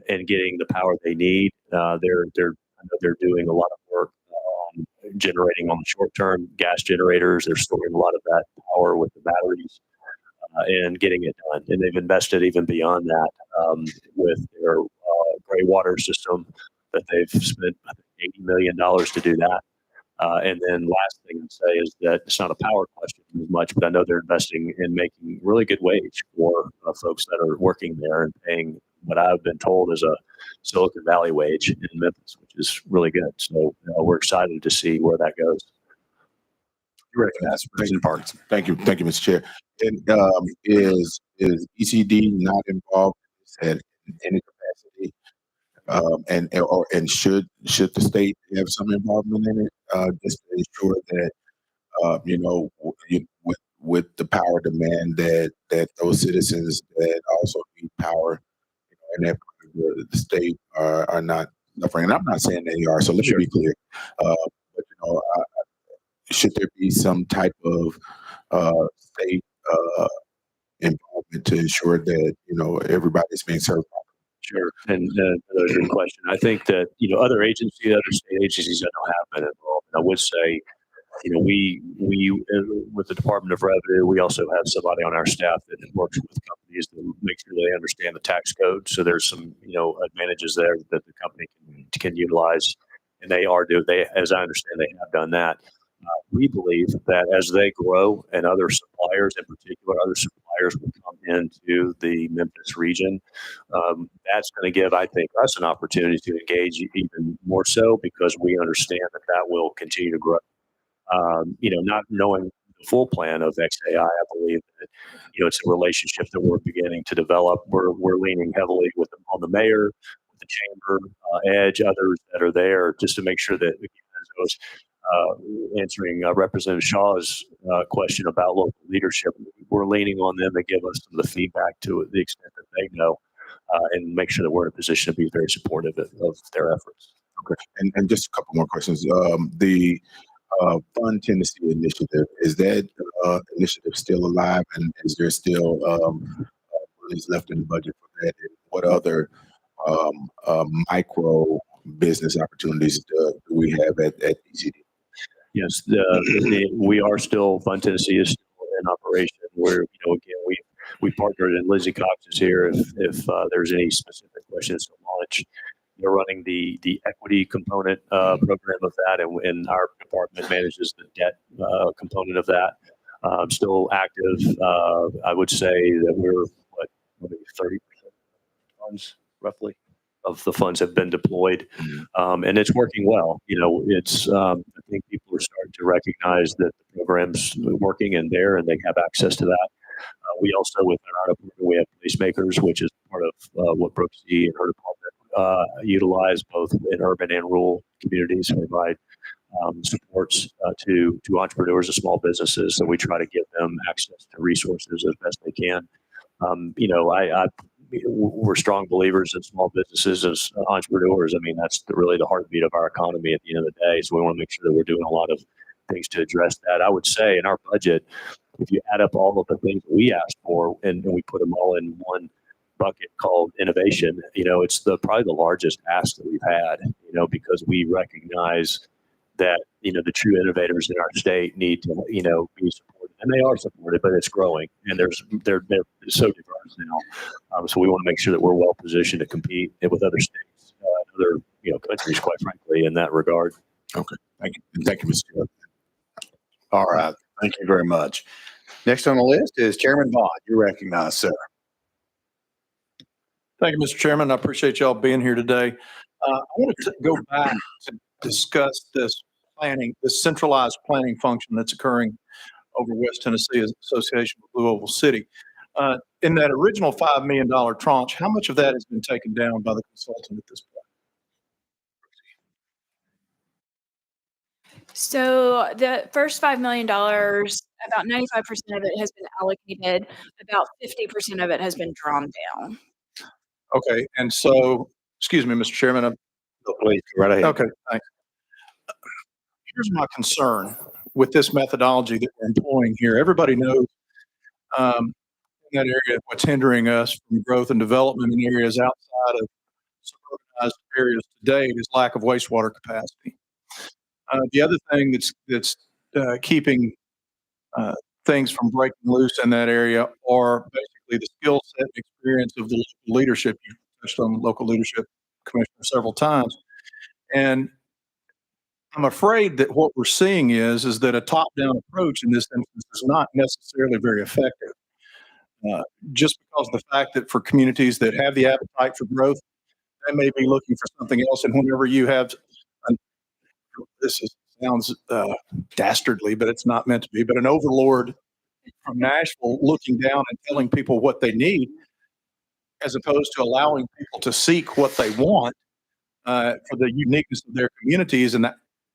and getting the power they need. I know they're doing a lot of work on generating on the short term gas generators. They're storing a lot of that power with the batteries and getting it done. And they've invested even beyond that with their gray water system that they've spent I think, $80 million to do that. And then last thing I'd say is that it's not a power question as much, but I know they're investing in making really good wage for folks that are working there and paying what I've been told is a Silicon Valley wage in Memphis, which is really good. So we're excited to see where that goes. You recognize President Parks. Thank you, Mr. Chair. And is ECD not involved in any capacity? And should the state have some involvement in it, just to ensure that with the power demand that those citizens that also need power in that part of the state are not suffering. And I'm not saying they are. So let me be clear. But should there be some type of state involvement to ensure that everybody's being served properly? Sure, and that's a good question. I think that other agencies, other state agencies, I know have been involved. And I would say, we with the Department of Revenue, we also have somebody on our staff that works with companies to make sure they understand the tax code. So there's some advantages there that the company can utilize, and they, as I understand, they have done that. We believe that as they grow and other suppliers, in particular, other suppliers will come into the Memphis region, that's going to give, I think, us an opportunity to engage even more so because we understand that will continue to grow. Not knowing the full plan of XAI, I believe that it's a relationship that we're beginning to develop. We're leaning heavily on the mayor, with the chamber, Edge, others that are there, just to make sure that those. Answering Representative Shaw's question about local leadership, we're leaning on them to give us some of the feedback to the extent that they know and make sure that we're in a position to be very supportive of their efforts. Okay. And just a couple more questions. The Fund Tennessee initiative, is that initiative still alive, and is there still monies left in the budget for that? And what other micro business opportunities do we have at ECD? Yes, we are still, Fund Tennessee is still in operation. Where again, we partnered, and Lizzie Cox is here if there's any specific questions to launch. They're running the equity component program of that, and our department manages the debt component of that. Still active. I would say that we're maybe 30% funds roughly of the funds have been deployed, and it's working well. I think people are starting to recognize that the program's working and they have access to that. We also, within our department, we have placemakers, which is part of what Brooke C. and her department utilize both in urban and rural communities to provide supports to entrepreneurs and small businesses. So we try to give them access to resources as best they can. We're strong believers in small businesses as entrepreneurs. I mean, that's really the heartbeat of our economy at the end of the day. So we want to make sure that we're doing a lot of things to address that. I would say in our budget, if you add up all of the things we asked for and we put them all in one bucket called innovation, it's probably the largest ask that we've had, because we recognize that, the true innovators in our state need to, be supported. And they are supported, but it's growing, and they're so diverse now. So we want to make sure that we're well positioned to compete with other states, other countries, quite frankly, in that regard. Okay, thank you, Mr. Chair. All right, thank you very much. Next on the list is Chairman Vaughn. You're recognized, sir. Thank you, Mr. Chairman. I appreciate y'all being here today. I want to go back to discuss this centralized planning function that's occurring over West Tennessee Association with Blue Oval City. In that original $5 million tranche, how much of that has been taken down by the consultant at this point? So the first $5 million, about 95% of it has been allocated. About 50% of it has been drawn down. Okay, and so, excuse me, Mr. Chairman. Please, go right ahead. Okay, thanks. Here's my concern with this methodology that we're employing here. Everybody knows in that area what's hindering us from growth and development in areas outside of suburbanized areas today is lack of wastewater capacity. The other thing that's keeping things from breaking loose in that area are basically the skill set and experience of the local leadership. You touched on local leadership, Commissioner, several times. And I'm afraid that what we're seeing is that a top-down approach in this instance is not necessarily very effective. Just because of the fact that for communities that have the appetite for growth, they may be looking for something else. And whenever you have, sounds dastardly, but it's not meant to be, but an overlord from Nashville looking down and telling people what they need, as opposed to allowing people to seek what they want for the uniqueness of their communities and the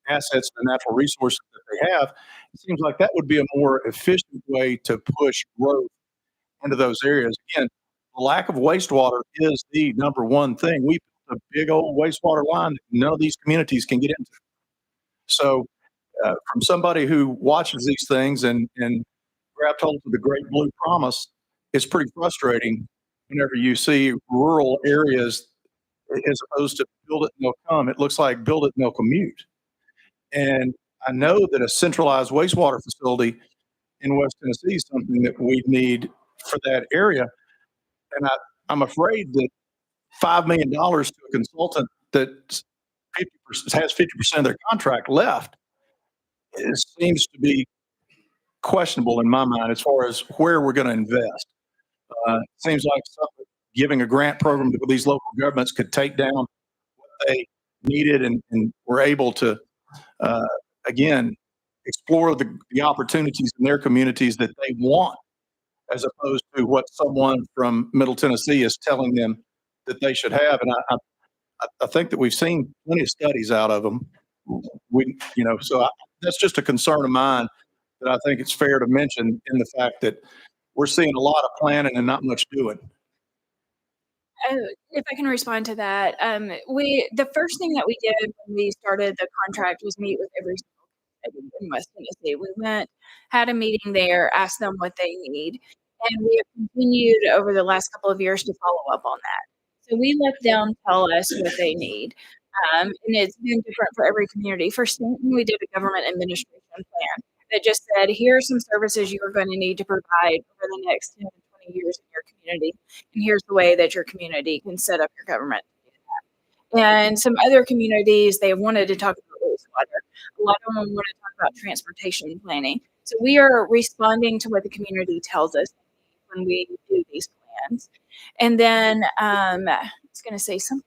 assets and the natural resources that they have, it seems like that would be a more efficient way to push growth into those areas. Again, the lack of wastewater is the number one thing. We built a big old wastewater line that none of these communities can get into. So from somebody who watches these things and grabbed hold of the great blue promise, it's pretty frustrating whenever you see rural areas as opposed to build it and they'll come. It looks like build it and they'll commute. And I know that a centralized wastewater facility in West Tennessee is something that we need for that area. And I'm afraid that $5 million to a consultant that has 50% of their contract left, it seems to be questionable in my mind as far as where we're going to invest. It seems like giving a grant program to these local governments could take down what they needed and were able to, again, explore the opportunities in their communities that they want, as opposed to what someone from Middle Tennessee is telling them that they should have. And I think that we've seen plenty of studies out of them. That's just a concern of mine that I think it's fair to mention in the fact that we're seeing a lot of planning and not much doing. If I can respond to that, the first thing that we did when we started the contract was meet with every single community in West Tennessee. We went, had a meeting there, asked them what they need, and we have continued over the last couple of years to follow up on that. So we let them tell us what they need. And it's been different for every community. For Stanton, we did a government administration plan that just said, here are some services you're going to need to provide over the next 10 to 20 years in your community. And here's the way that your community can set up your government to do that. And some other communities, they wanted to talk about wastewater. A lot of them want to talk about transportation planning. So we are responding to what the community tells us when we do these plans. And then I was going to say something.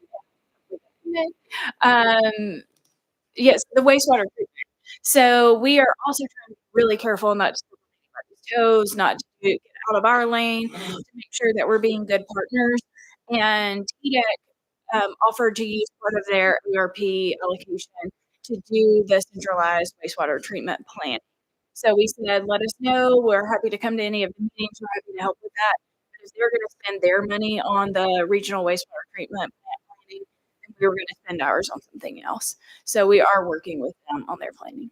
Yes, the wastewater treatment. So we are also trying to be really careful not to step on anybody's toes, not to get out of our lane, to make sure that we're being good partners. And TDEC offered to use part of their ERP allocation to do the centralized wastewater treatment plan. So we said, let us know. We're happy to come to any of the meetings. We're happy to help with that. But if they're going to spend their money on the regional wastewater treatment plant planning, then we were going to spend ours on something else. So we are working with them on their planning.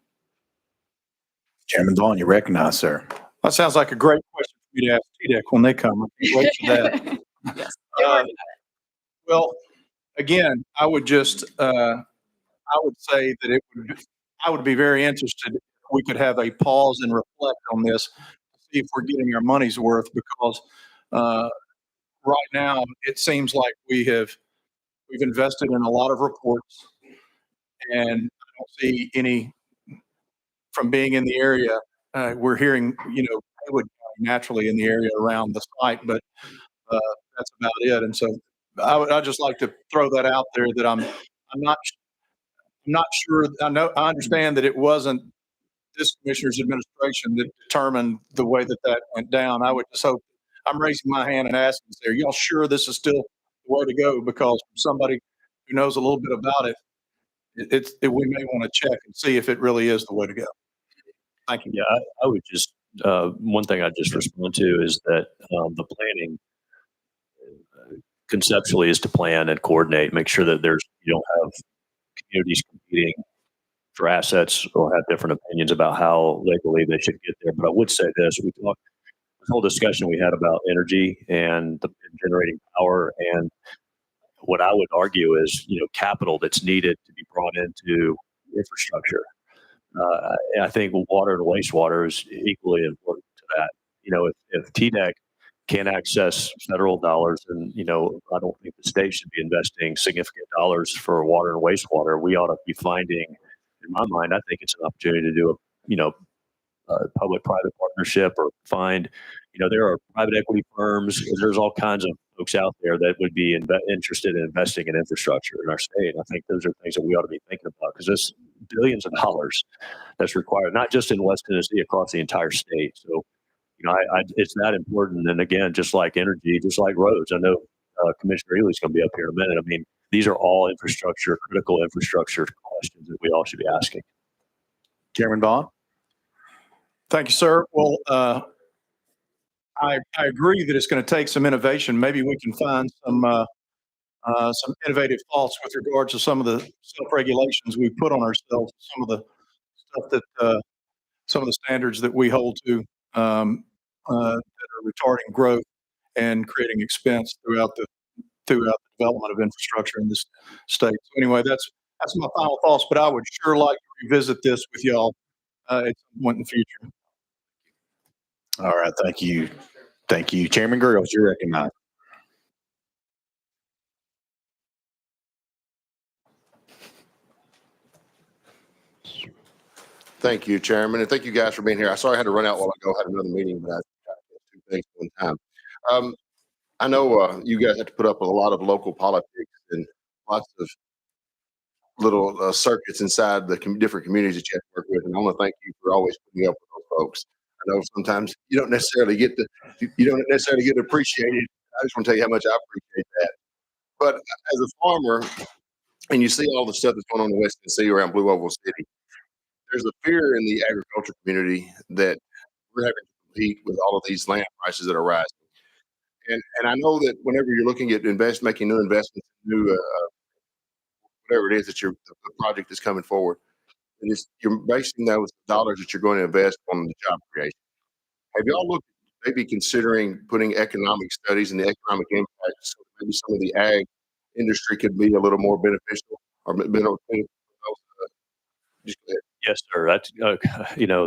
Chairman Vaughn, you recognize, sir. That sounds like a great question for me to ask TDEC when they come. I can't wait for that. Yes. Well, again, I would just, I would say that I would be very interested if we could have a pause and reflect on this, see if we're getting our money's worth, because right now it seems like we've invested in a lot of reports, and I don't see any from being in the area. We're hearing, Haywood County naturally in the area around the site, but that's about it. And so I'd just like to throw that out there that I'm not sure. I understand that it wasn't this commissioner's administration that determined the way that went down. I would just hope. I'm raising my hand and asking, are y'all sure this is still the way to go? Because somebody who knows a little bit about it, we may want to check and see if it really is the way to go. Thank you. Yeah, I would just, one thing I'd just respond to is that the planning conceptually is to plan and coordinate, make sure that you don't have communities competing for assets or have different opinions about how legally they should get there. But I would say this, this whole discussion we had about energy and generating power, and what I would argue is, capital that's needed to be brought into infrastructure. I think water and wastewater is equally important to that. If TDEC can't access federal dollars, and I don't think the state should be investing significant dollars for water and wastewater. We ought to be finding, in my mind, I think it's an opportunity to do a public-private partnership, or find, there are private equity firms. There's all kinds of folks out there that would be interested in investing in infrastructure in our state. And I think those are things that we ought to be thinking about, because there's billions of dollars that's required, not just in West Tennessee, across the entire state. So, it's that important. And again, just like energy, just like roads, I know Commissioner Ely's going to be up here in a minute. I mean, these are all critical infrastructure questions that we all should be asking. Chairman Vaughn? Thank you, sir. Well, I agree that it's going to take some innovation. Maybe we can find some innovative thoughts with regards to some of the self-regulations we put on ourselves, some of the stuff that some of the standards that we hold to that are retarding growth and creating expense throughout the development of infrastructure in this state. So anyway, that's my final thoughts. But I would sure like to revisit this with y'all at some point in the future. All right. Thank you. Thank you. Chairman Grills, you're recognized. Thank you, Chairman, and thank you guys for being here. I sorry I had to run out while I go. I had another meeting, but I tried to get two things at one time. I know you guys have to put up with a lot of local politics and lots of little circuits inside the different communities that you have to work with, and I want to thank you for always putting up with those folks. I know sometimes you don't necessarily get appreciated. I just want to tell you how much I appreciate that. But as a farmer, and you see all the stuff that's going on in West Tennessee around Blue Oval City, there's a fear in the agriculture community that we're having to compete with all of these land prices that are rising. And I know that whenever you're looking at making new investments, whatever it is that the project is coming forward, and you're basing those dollars that you're going to invest on the job creation. Have y'all looked at maybe considering putting economic studies and the economic impact, so maybe some of the ag industry could be a little more beneficial or just go ahead. Yes, sir.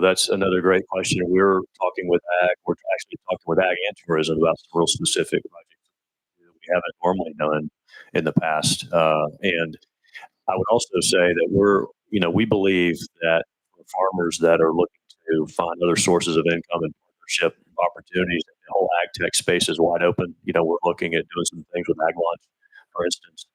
That's another great question. We're talking with ag. We're actually talking with ag and tourism about some real specific projects that we haven't normally done in the past. And I would also say that we believe that for farmers that are looking to find other sources of income and partnership opportunities, the whole ag tech space is wide open. We're looking at doing some things with Ag Launch, for instance.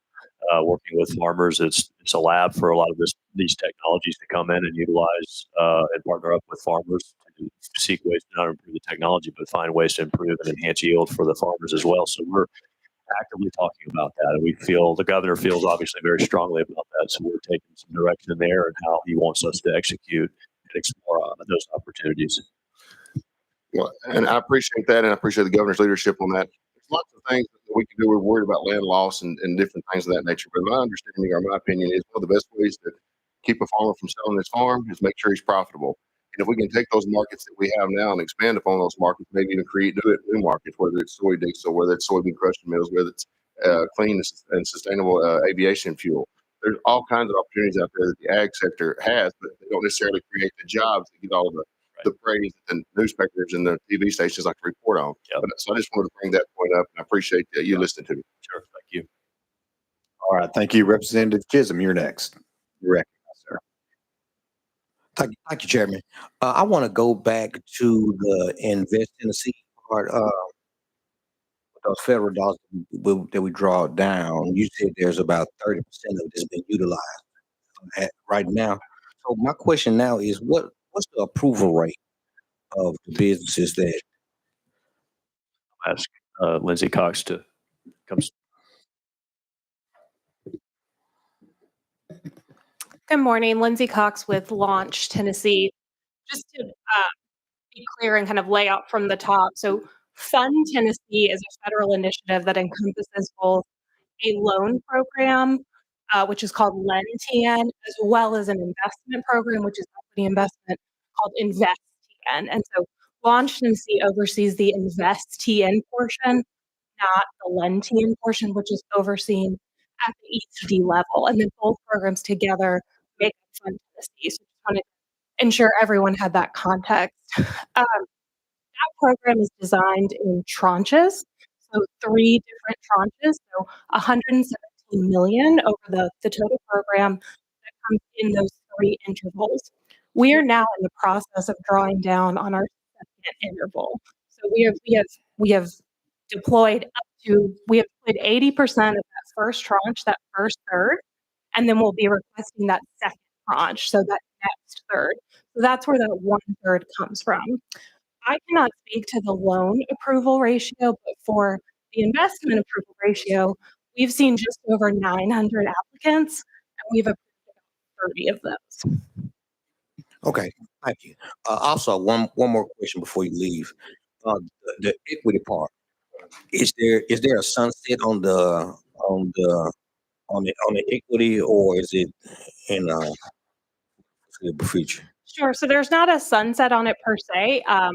Working with farmers, it's a lab for a lot of these technologies to come in and utilize and partner up with farmers to seek ways to not improve the technology, but find ways to improve and enhance yield for the farmers as well. So we're actively talking about that, and the governor feels obviously very strongly about that. So we're taking some direction there and how he wants us to execute and explore those opportunities. Well, and I appreciate that, and I appreciate the governor's leadership on that. There's lots of things that we can do. We're worried about land loss and different things of that nature. But my understanding, or my opinion, is one of the best ways to keep a farmer from selling his farm is make sure he's profitable. And if we can take those markets that we have now and expand upon those markets, maybe even create new markets, whether it's soy diesel, whether it's soybean crushing mills, whether it's clean and sustainable aviation fuel. There's all kinds of opportunities out there that the ag sector has, but they don't necessarily create the jobs that get all of the praise that the newspapers and the TV stations like to report on. Yep. So I just wanted to bring that point up, and I appreciate you listening to me. Sure. Thank you. All right. Thank you. Representative Chisholm, you're next. You're recognized, sir. Thank you, Chairman. I want to go back to the Invest Tennessee part. Those federal dollars that we draw down. You said there's about 30% of it that's been utilized right now. So my question now is, what's the approval rate of the businesses that? Ask Lindsay Cox to come. Good morning, Lindsay Cox with Launch Tennessee. Just to be clear and kind of lay out from the top. So Fund Tennessee is a federal initiative that encompasses both a loan program, which is called LendTN, as well as an investment program, which is equity investment called InvestTN. And so Launch Tennessee oversees the InvestTN portion, not the LendTN portion, which is overseen at the ECD level. And then both programs together make up Fund Tennessee. So just wanted to ensure everyone had that context. That program is designed in tranches, so 3 different tranches, so 117 million over the total program that comes in those 3 intervals. We are now in the process of drawing down on our second interval. So we have deployed 80% of that first tranche, that first third, and then we'll be requesting that second tranche, so that next third. So that's where that 1/3 comes from. I cannot speak to the loan approval ratio, but for the investment approval ratio, we've seen just over 900 applicants, and we've approved about 30 of those. Okay, thank you. Also, one more question before you leave. The equity part, is there a sunset on the equity, or is it in the future? Sure. So there's not a sunset on it per se. Our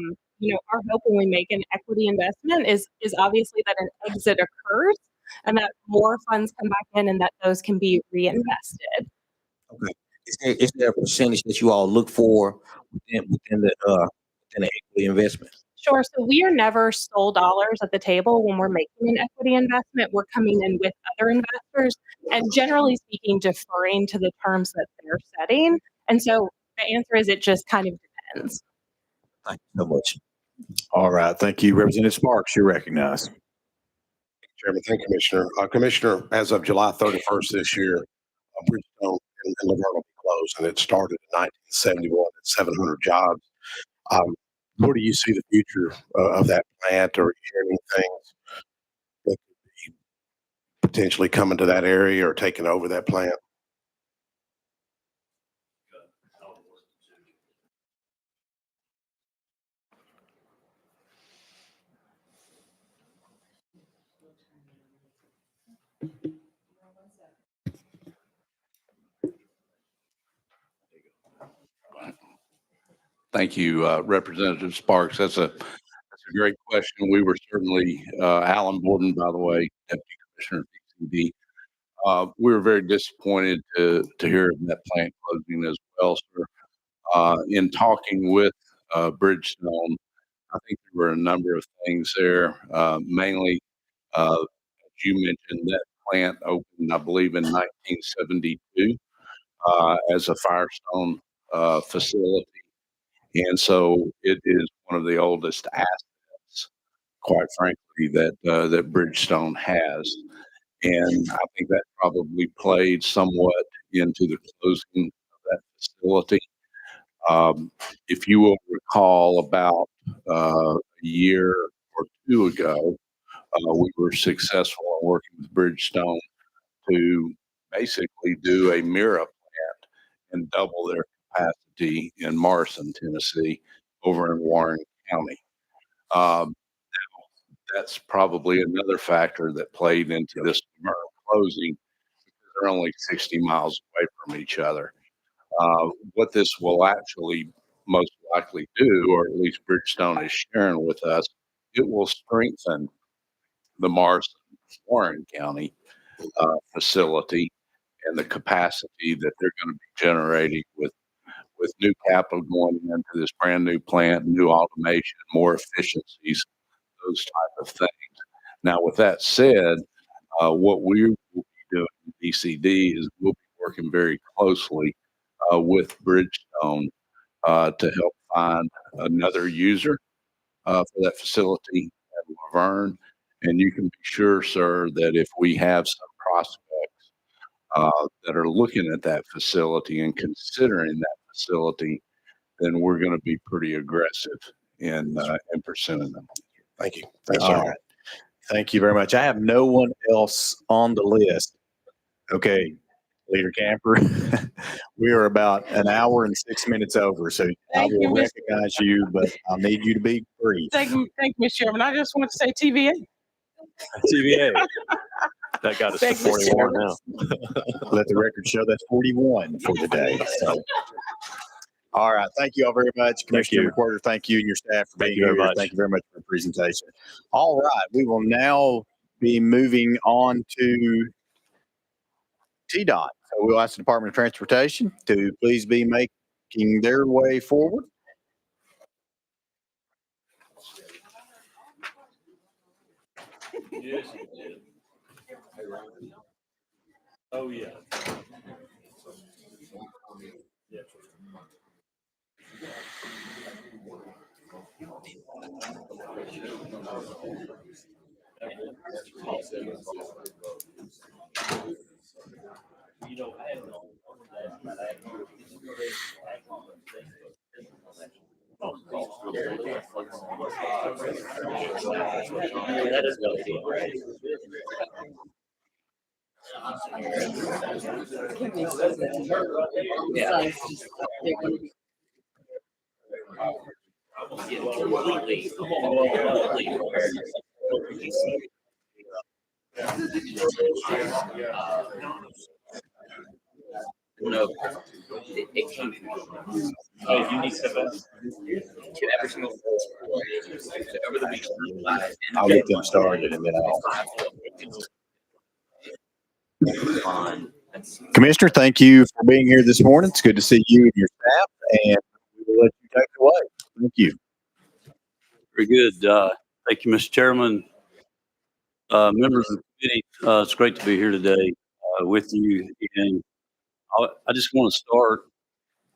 hope when we make an equity investment is obviously that an exit occurs and that more funds come back in and that those can be reinvested. Okay. Is there a percentage that you all look for within the equity investment? Sure. So we are never sole dollars at the table when we're making an equity investment. We're coming in with other investors and generally speaking, deferring to the terms that they're setting. And so the answer is it just kind of depends. Thank you so much. All right. Thank you. Representative Sparks, you're recognized. Chairman, thank you, Commissioner. Commissioner, as of July 31st this year, Bridgestone in Laverne will be closed, and it started in 1971 at 700 jobs. Where do you see the future of that plant, or hear anything that could be potentially coming to that area or taking over that plant? Thank you, Representative Sparks. That's a great question. We were certainly, Alan Borden, by the way, Deputy Commissioner of PCD. We were very disappointed to hear of that plant closing as well, sir. In talking with Bridgestone, I think there were a number of things there. Mainly, as you mentioned, that plant opened, I believe, in 1972 as a Firestone facility. And so it is one of the oldest assets, quite frankly, that Bridgestone has. And I think that probably played somewhat into the closing of that facility. If you will recall, about a year or 2 ago, we were successful in working with Bridgestone to basically do a mirror plant and double their capacity in Morrison, Tennessee, over in Warren County. Now, that's probably another factor that played into this closing, because they're only 60 miles away from each other. What this will actually most likely do, or at least Bridgestone is sharing with us, it will strengthen the Morrison, Warren County facility and the capacity that they're going to be generating with new capital going into this brand new plant, new automation, more efficiencies, those type of things. Now, with that said, what we will be doing in BCD is we'll be working very closely with Bridgestone to help find another user for that facility at Laverne. And you can be sure, sir, that if we have some prospects that are looking at that facility and considering that facility, then we're going to be pretty aggressive in pursuing them. Thank you. Thanks, all right. Thank you very much. I have no one else on the list. Okay, Leader Camper. We are about an hour and 6 minutes over, so I Thank you, will Mr. recognize you, but I'll need you to be brief. Thank you, Mr. Chairman. I just want to say TVA. TVA. That got us to Thank you, Mr. 41 Chairman. now. Let the record show that's 41 for today. So, all right. Thank you all very much. Commissioner you. McWhorter, thank you and your staff for Thank being you very here. much. Thank you very much for the presentation. All right. We will now be moving on to TDOT. So we'll ask the Department of Transportation to please be making their way forward. Yes, you did. Oh, yeah. Yes. That is No, it came from. Oh, you need to. Every single. Over the week. I'll get them started and then Commissioner, thank you for being here this morning. It's good to see you and your staff, and we will let you take it away. Thank you. Very good. Thank you, Mr. Chairman. Members of the committee, it's great to be here today with you. And I just want to start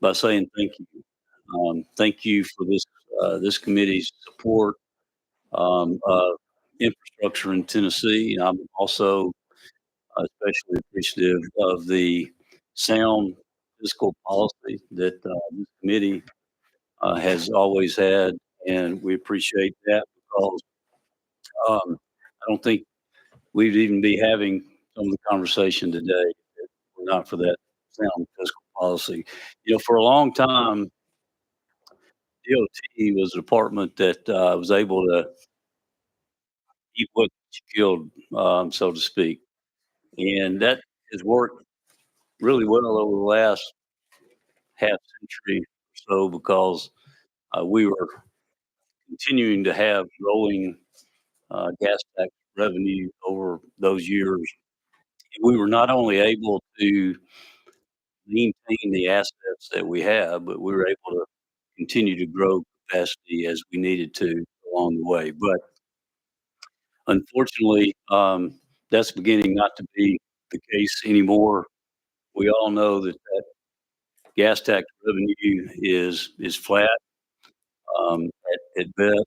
by saying thank you. Thank you for this committee's support of infrastructure in Tennessee. I'm also especially appreciative of the sound fiscal policy that this committee has always had, and we appreciate that because I don't think we'd even be having some of the conversation today if it were not for that sound fiscal policy. You know, for a long time, DOT was a department that was able to eat what you killed, so to speak. And that has worked really well over the last half century or so because we were continuing to have growing gas tax revenue over those years. We were not only able to maintain the assets that we have, but we were able to continue to grow capacity as we needed to along the way. But unfortunately, that's beginning not to be the case anymore. We all know that gas tax revenue is flat at best,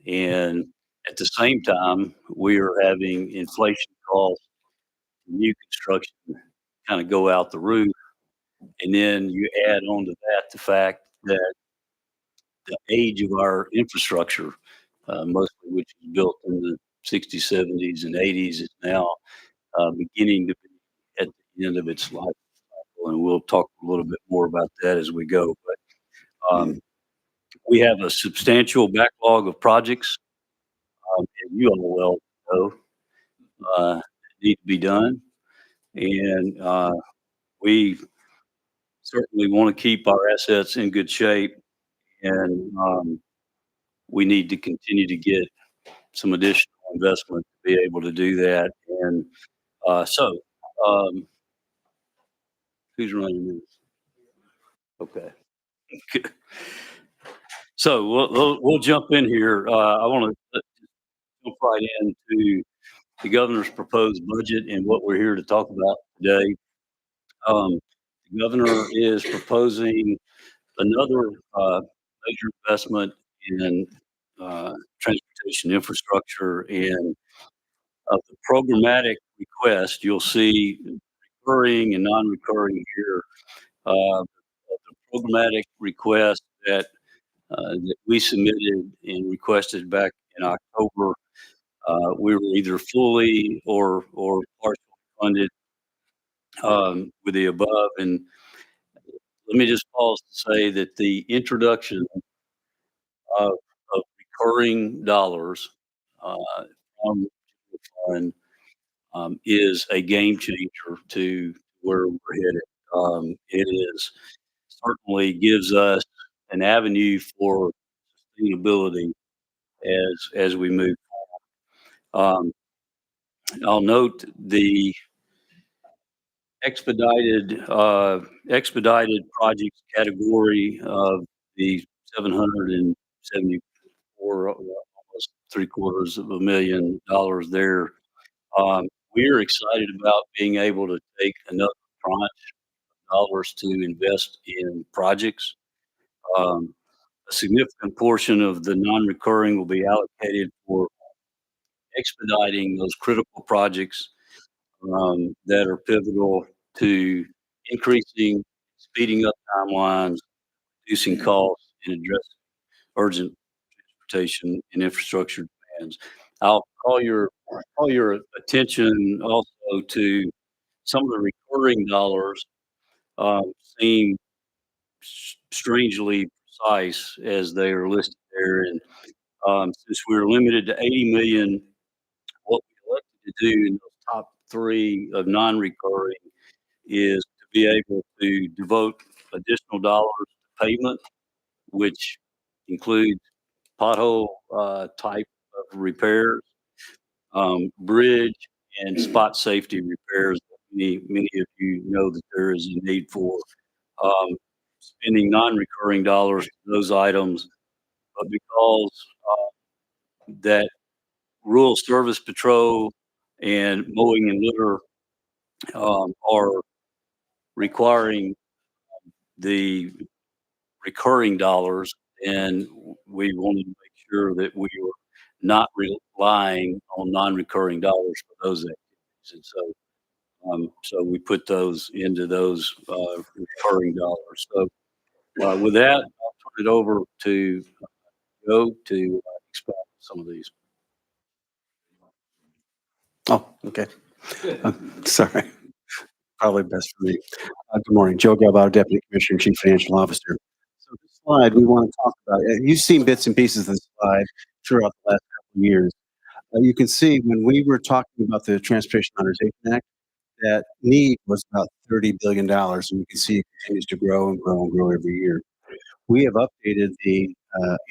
and at the same time, we are having inflation costs, new construction kind of go out the roof, and then you add on to that the fact that the age of our infrastructure, mostly which was built in the 60s, 70s, and 80s, is now beginning to be at the end of its life cycle, and we'll talk a little bit more about that as we go. But we have a substantial backlog of projects, and you all well know need to be done, and we certainly want to keep our assets in good shape, and we need to continue to get some additional investment to be able to do that. And so, who's running this? Okay. So we'll jump in here. I want to jump right into the governor's proposed budget and what we're here to talk about today. The governor is proposing another major investment in transportation infrastructure, and of the programmatic request, you'll see recurring and non-recurring here. The programmatic request that we submitted and requested back in October, we were either fully or partially funded with the above, and let me just pause to say that the introduction of recurring dollars from the fund is a game changer to where we're headed. It is certainly gives us an avenue for sustainability as we move forward. I'll note the expedited projects category of the 774, almost $750,000 there. We're excited about being able to take another tranche of dollars to invest in projects. A significant portion of the non-recurring will be allocated for expediting those critical projects that are pivotal to increasing, speeding up timelines, reducing costs, and addressing urgent transportation and infrastructure demands. I'll call your attention also to some of the recurring dollars seem strangely precise as they are listed there. And since we're limited to 80 million, what we elected to do in those top three of non-recurring is to be able to devote additional dollars to pavement, which includes pothole type of repairs, bridge and spot safety repairs. Many of you know that there is a need for spending non-recurring dollars for those items, but because that Rural Service Patrol and mowing and litter are requiring the recurring dollars, and we wanted to make sure that we were not relying on non-recurring dollars for those activities. And so we put those into those recurring dollars. So with that, I'll turn it over to Joe to explain some of these. Oh, okay. Sorry. Probably best for me. Good morning. Joe Galbauer, Deputy Commissioner and Chief Financial Officer. So this slide we want to talk about, you've seen bits and pieces of this slide throughout the last couple of years. You can see when we were talking about the Transportation Modernization Act, that need was about $30 billion. And you can see it continues to grow and grow and grow every year. We have updated the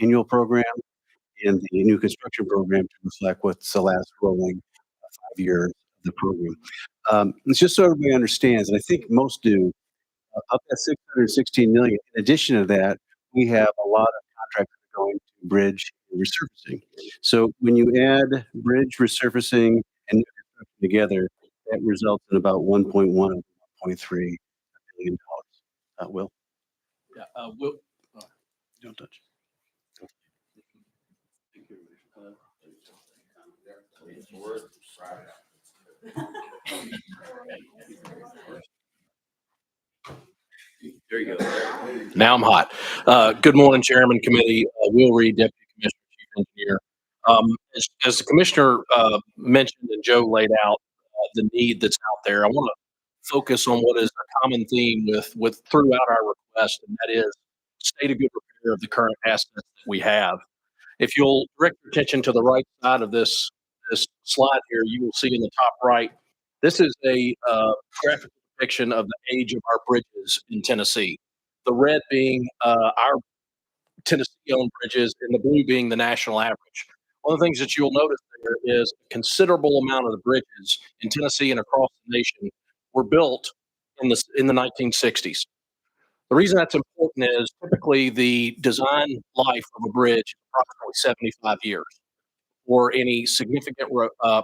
annual program and the new construction program to reflect what's the last rolling 5 years of the program. It's just so everybody understands, and I think most do, up at 616 million. In addition to that, we have a lot of contracts going to bridge and resurfacing. So when you add bridge resurfacing and new construction together, that results in about 1.1 or 1.3 billion dollars. Will? Yeah, Will. Don't touch. There you go. Now I'm hot. Good morning, Chairman, Committee. Will Reed, Deputy Commissioner, Chief Engineer. As the Commissioner mentioned and Joe laid out the need that's out there, I want to focus on what is a common theme with throughout our request, and that is state of good repair of the current assets that we have. If you'll direct your attention to the right side of this slide here, you will see in the top right, this is a graphical depiction of the age of our bridges in Tennessee. The red being our Tennessee-owned bridges and the blue being the national average. One of the things that you'll notice there is a considerable amount of the bridges in Tennessee and across the nation were built in the 1960s. The reason that's important is typically the design life of a bridge is approximately 75 years or any significant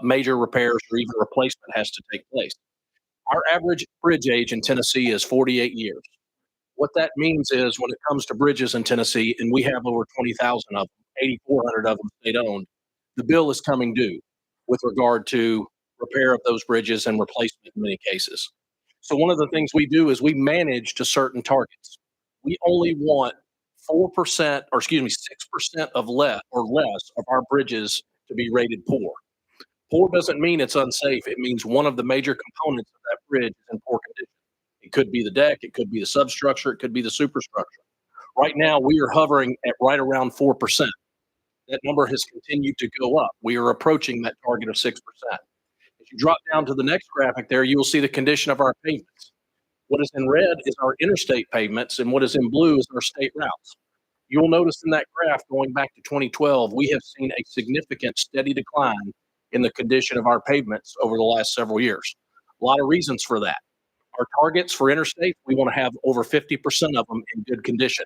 major repairs or even replacement has to take place. Our average bridge age in Tennessee is 48 years. What that means is when it comes to bridges in Tennessee, and we have over 20,000 of them, 8,400 of them state-owned, the bill is coming due with regard to repair of those bridges and replacement in many cases. So one of the things we do is we manage to certain targets. We only want 6% of less of our bridges to be rated poor. Poor doesn't mean it's unsafe. It means one of the major components of that bridge is in poor condition. It could be the deck, it could be the substructure, it could be the superstructure. Right now, we are hovering at right around 4%. That number has continued to go up. We are approaching that target of 6%. If you drop down to the next graphic there, you will see the condition of our pavements. What is in red is our interstate pavements, and what is in blue is our state routes. You'll notice in that graph going back to 2012, we have seen a significant steady decline in the condition of our pavements over the last several years. A lot of reasons for that. Our targets for interstate, we want to have over 50% of them in good condition.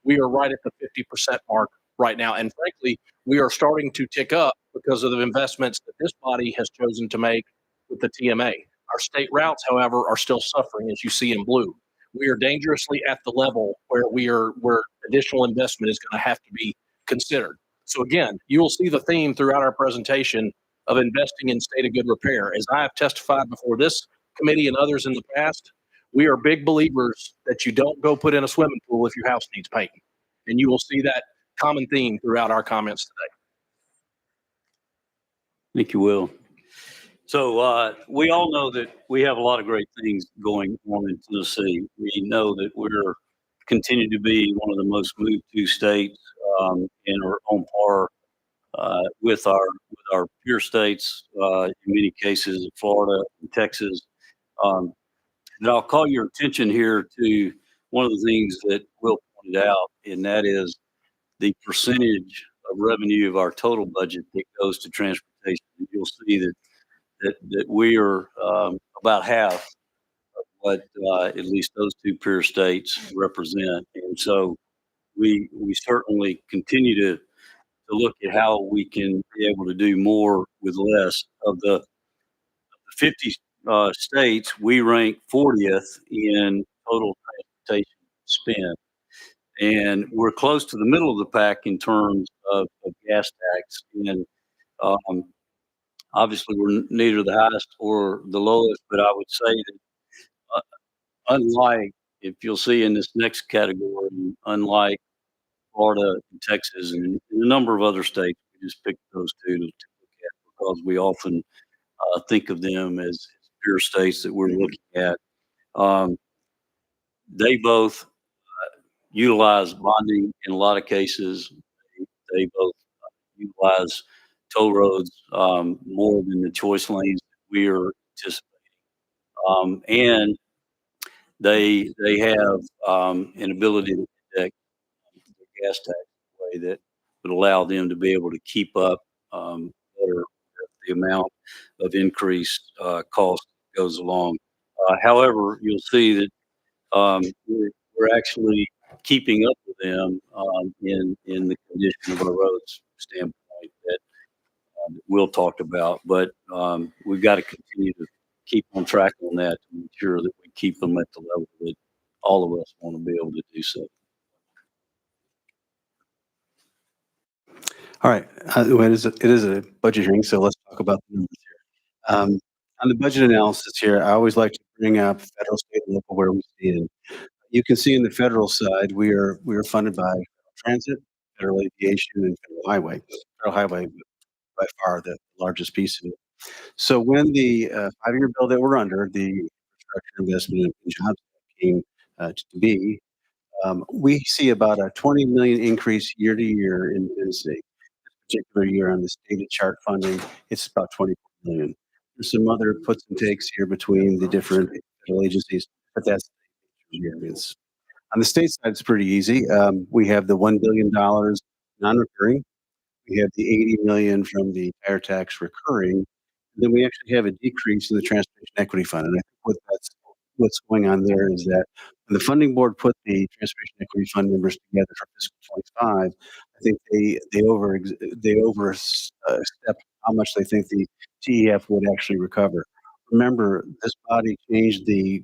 We are right at the 50% mark right now. And frankly, we are starting to tick up because of the investments that this body has chosen to make with the TMA. Our state routes, however, are still suffering, as you see in blue. We are dangerously at the level where additional investment is going to have to be considered. So again, you will see the theme throughout our presentation of investing in state of good repair. As I have testified before this committee and others in the past, we are big believers that you don't go put in a swimming pool if your house needs painting. And you will see that common theme throughout our comments today. Thank you, Will. So we all know that we have a lot of great things going on in Tennessee. We know that we're continue to be one of the most moved to states and are on par with our peer states, in many cases, Florida and Texas. And I'll call your attention here to one of the things that Will pointed out, and that is the percentage of revenue of our total budget that goes to transportation. You'll see that we are about half of what at least those two peer states represent. And so we certainly continue to look at how we can be able to do more with less. Of the 50 states, we rank 40th in total transportation spend. And we're close to the middle of the pack in terms of gas tax. And obviously, we're neither the highest or the lowest, but I would say that unlike, if you'll see in this next category, unlike Florida and Texas and a number of other states, we just picked those two to look at because we often think of them as peer states that we're looking at. They both utilize bonding in a lot of cases. They both utilize toll roads more than the choice lanes that we are anticipating. And they have an ability to protect the gas tax in a way that would allow them to be able to keep up better the amount of increased cost that goes along. However, you'll see that we're actually keeping up with them in the condition of our roads standpoint that Will talked about. But we've got to continue to keep on track on that to make sure that we keep them at the level that all of us want to be able to do so. All right. It is a budget hearing, so let's talk about the numbers here. On the budget analysis here, I always like to bring up federal, state, and local where we stand. You can see in the federal side, we are funded by federal transit, federal aviation, and federal highway. Federal highway by far the largest piece of it. So when the 5-year bill that we're under, the Infrastructure Investment and Jobs Act came to be, we see about a 20 million increase year to year in Tennessee. This particular year on the stated chart funding, it's about 24 million. There's some other puts and takes here between the different federal agencies, but that's the areas. On the state side, it's pretty easy. We have the $1 billion non-recurring. We have the 80 million from the tire tax recurring. And then we actually have a decrease in the Transportation Equity Fund. And I think what's going on there is that when the funding board put the Transportation Equity Fund numbers together for fiscal 25, I think they overstepped how much they think the TEF would actually recover. Remember, this body changed the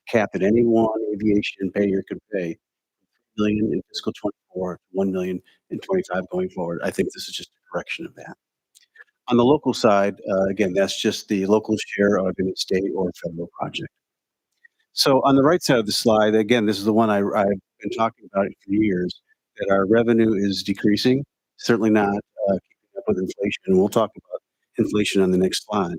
cap at any one aviation payer could pay $3 million in fiscal 24, $1 million in 25 going forward. I think this is just a correction of that. On the local side, again, that's just the local share of any state or federal project. So on the right side of the slide, again, this is the one I've been talking about for years, that our revenue is decreasing, certainly not keeping up with inflation. And we'll talk about inflation on the next slide.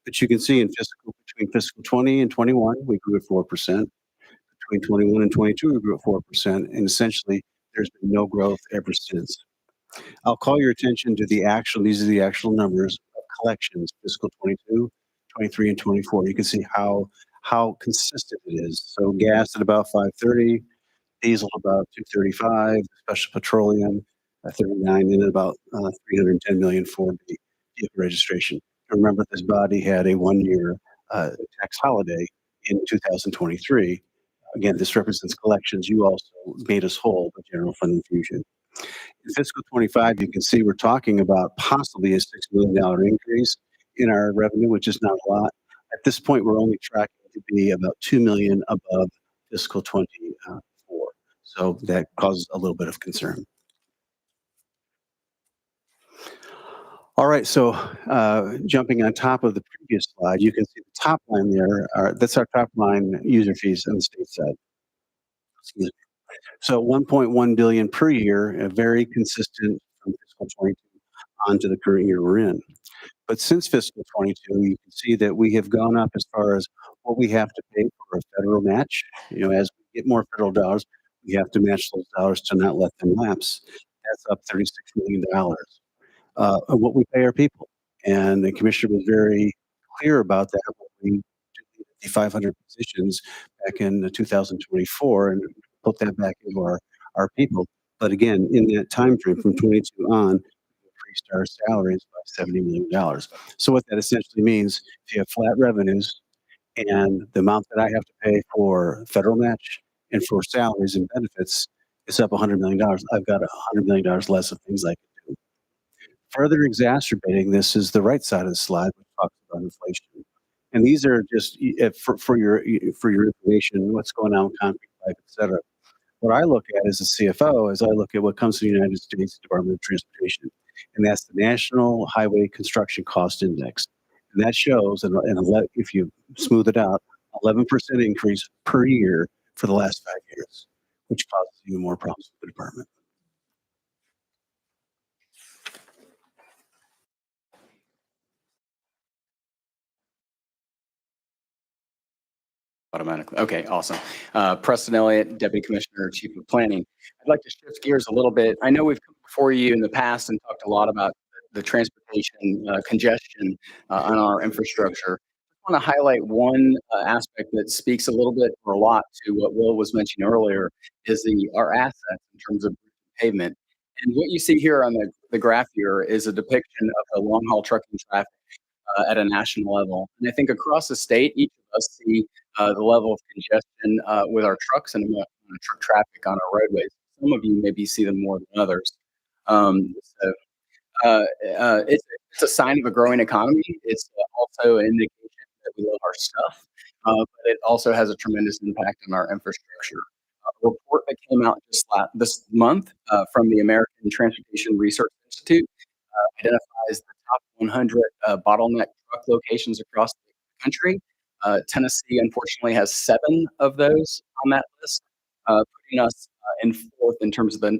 But you can see in fiscal Between fiscal 20 and 21, we grew at 4%. Between 21 and 22, we grew at 4%. And essentially, there's been no growth ever since. I'll call your attention to these are the actual numbers of collections, fiscal 22, 23, and 24. You can see how consistent it is. So gas at about 530, diesel about 235, special petroleum 39, and about 310 million for the vehicle registration. Remember, this body had a one-year tax holiday in 2023. Again, this represents collections. You also made us whole with general fund infusion. In fiscal 25, you can see we're talking about possibly a $6 million increase in our revenue, which is not a lot. At this point, we're only tracking to be about $2 million above fiscal 24. So that causes a little bit of concern. All right, so jumping on top of the previous slide, you can see the top line there. That's our top line user fees on the state side. Excuse me. So 1.1 billion per year, very consistent from fiscal 22 on to the current year we're in. But since fiscal 22, you can see that we have gone up as far as what we have to pay for a federal match. You know, as we get more federal dollars, we have to match those dollars to not let them lapse. That's up $36 million. What we pay our people. And the commissioner was very clear about that when we did the 500 positions back in 2024 and put that back into our people. But again, in that time frame from 22 on, we increased our salaries by $70 million. So what that essentially means, if you have flat revenues and the amount that I have to pay for federal match and for salaries and benefits is up $100 million, I've got $100 million less of things I can do. Further exacerbating this is the right side of the slide, which talks about inflation. And these are just for your information, what's going on with concrete pipe, et cetera. What I look at as a CFO is I look at what comes from the United States Department of Transportation, and that's the National Highway Construction Cost Index. And that shows, and if you smooth it out, 11% increase per year for the last 5 years, which causes even more problems with the department. Automatically. Okay, awesome. Preston Elliott, Deputy Commissioner, Chief of Planning. I'd like to shift gears a little bit. I know we've come before you in the past and talked a lot about the transportation congestion on our infrastructure. I want to highlight one aspect that speaks a little bit or a lot to what Will was mentioning earlier is our assets in terms of pavement. And what you see here on the graph here is a depiction of the long haul trucking traffic at a national level. And I think across the state, each of us see the level of congestion with our trucks and truck traffic on our roadways. Some of you maybe see them more than others. It's a sign of a growing economy. It's also an indication that we love our stuff, but it also has a tremendous impact on our infrastructure. A report that came out just this month from the American Transportation Research Institute identifies the top 100 bottleneck truck locations across the country. Tennessee, unfortunately, has 7 of those on that list, putting us in 4th in terms of the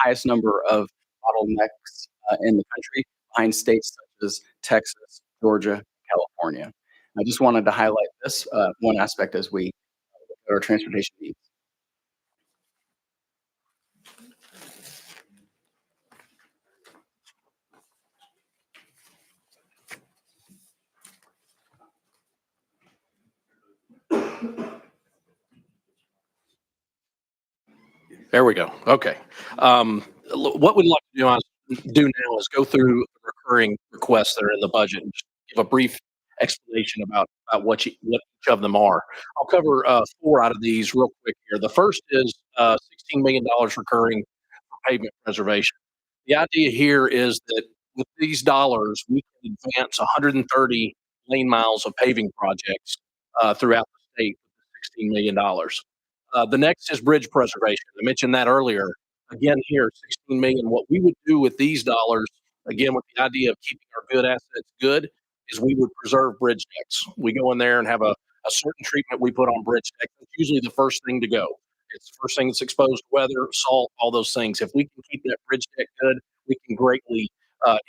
highest number of bottlenecks in the country, behind states such as Texas, Georgia, California. I just wanted to highlight this one aspect as we look at our transportation needs. There we go. Okay. What we'd like to do now is go through the recurring requests that are in the budget and just give a brief explanation about what each of them are. I'll cover 4 out of these real quick here. The first is $16 million recurring for pavement preservation. The idea here is that with these dollars, we can advance 130 lane miles of paving projects throughout the state with $16 million. The next is bridge preservation. I mentioned that earlier. Again, here, $16 million. What we would do with these dollars, again, with the idea of keeping our good assets good, is we would preserve bridge decks. We go in there and have a certain treatment we put on bridge decks. It's usually the first thing to go. It's the first thing that's exposed to weather, salt, all those things. If we can keep that bridge deck good, we can greatly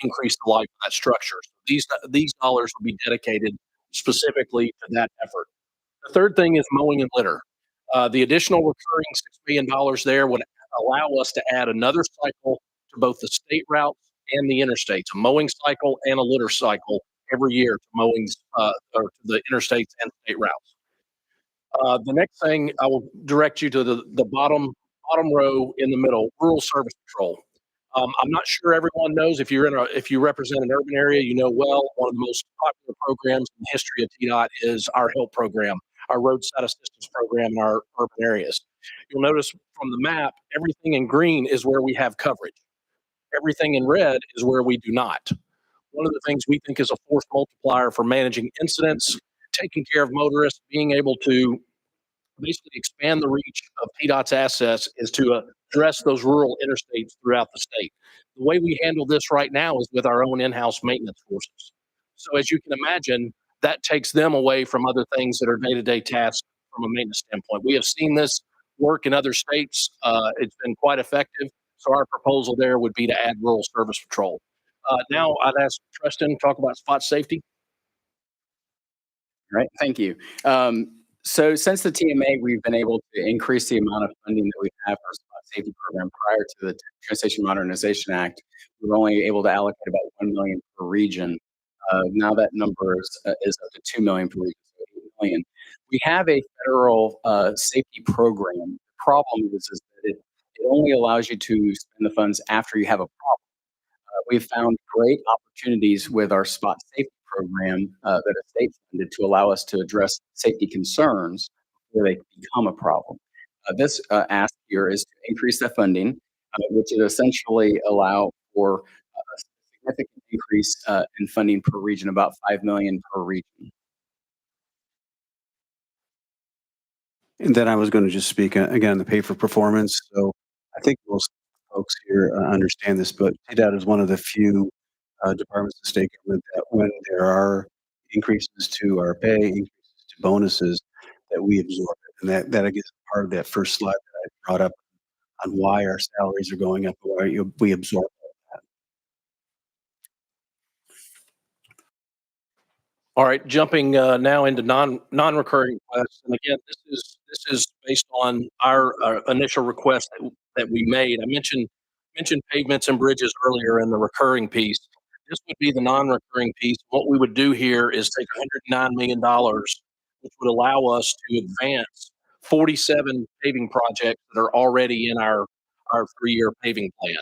increase the life of that structure. So these dollars will be dedicated specifically to that effort. The third thing is mowing and litter. The additional recurring $6 million there would allow us to add another cycle to both the state routes and the interstates, a mowing cycle and a litter cycle every year to mowings or to the interstates and state routes. The next thing I will direct you to the bottom row in the middle, rural service patrol. I'm not sure everyone knows if if you represent an urban area, you know well, one of the most popular programs in the history of TDOT is our HELP program, our roadside assistance program in our urban areas. You'll notice from the map, everything in green is where we have coverage. Everything in red is where we do not. One of the things we think is a force multiplier for managing incidents, taking care of motorists, being able to basically expand the reach of TDOT's assets is to address those rural interstates throughout the state. The way we handle this right now is with our own in-house maintenance forces. So as you can imagine, that takes them away from other things that are day-to-day tasks from a maintenance standpoint. We have seen this work in other states. It's been quite effective. So our proposal there would be to add rural service patrol. Now I'd ask Preston to talk about spot safety. All right, thank you. So since the TMA, we've been able to increase the amount of funding that we have for our spot safety program. Prior to the Transportation Modernization Act, we were only able to allocate about 1 million per region. Now that number is up to 2 million per region, so 8 million. We have a federal safety program. The problem is that it only allows you to spend the funds after you have a problem. We've found great opportunities with our spot safety program that are state funded to allow us to address safety concerns before they become a problem. This ask here is to increase that funding, which would essentially allow for a significant increase in funding per region, about 5 million per region. And then I was going to just speak again on the pay for performance. So I think most folks here understand this, but TDOT is one of the few departments of state government that when there are increases to our pay, increases to bonuses, that we absorb it. And that again is part of that first slide that I brought up on why our salaries are going up, and why we absorb that. All right, jumping now into non-recurring requests, and again, this is based on our initial request that we made. I mentioned pavements and bridges earlier in the recurring piece. This would be the non-recurring piece. What we would do here is take $109 million, which would allow us to advance 47 paving projects that are already in our 3-year paving plan.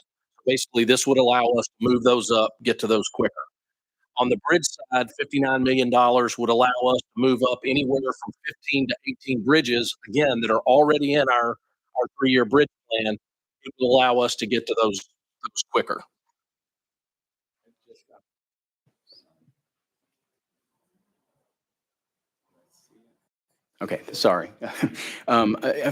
Basically, this would allow us to move those up, get to those quicker. On the bridge side, $59 million would allow us to move up anywhere from 15 to 18 bridges, again, that are already in our 3-year bridge plan. It will allow us to get to those quicker. Okay, sorry.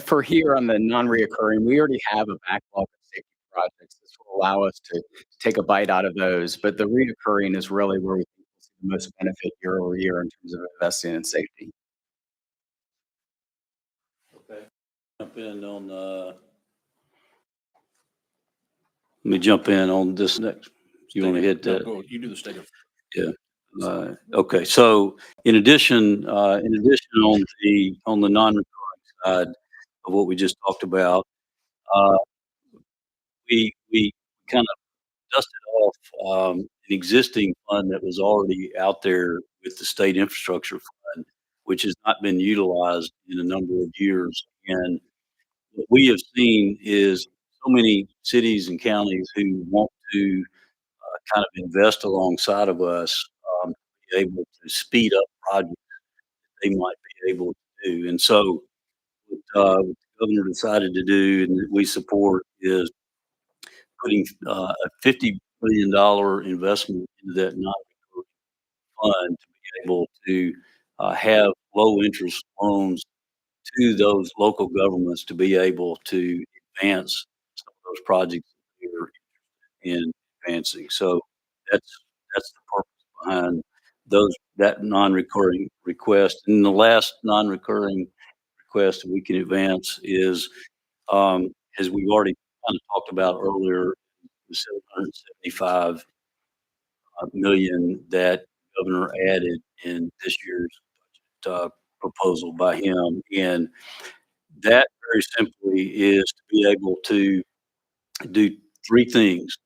For here on the non-reoccurring, we already have a backlog of safety projects. This will allow us to take a bite out of those, but the reoccurring is really where we think we'll see the most benefit year over year in terms of investing in safety. Okay. Jump in on let me jump in on this next. You want to hit that? No, you do the state of. Yeah. Okay. So in addition on the non-recurring side of what we just talked about, we kind of dusted off an existing fund that was already out there with the state infrastructure fund, which has not been utilized in a number of years. And what we have seen is so many cities and counties who want to kind of invest alongside of us, be able to speed up projects that they might be able to do. And so what the governor decided to do, and that we support, is putting a $50 billion investment into that non-recurring fund to be able to have low interest loans to those local governments to be able to advance some of those projects that they're in advancing. So that's the purpose behind that non-recurring request. And the last non-recurring request that we can advance is, as we've already kind of talked about earlier, the $775 million that the governor added in this year's proposal by him. And that very simply is to be able to do three things: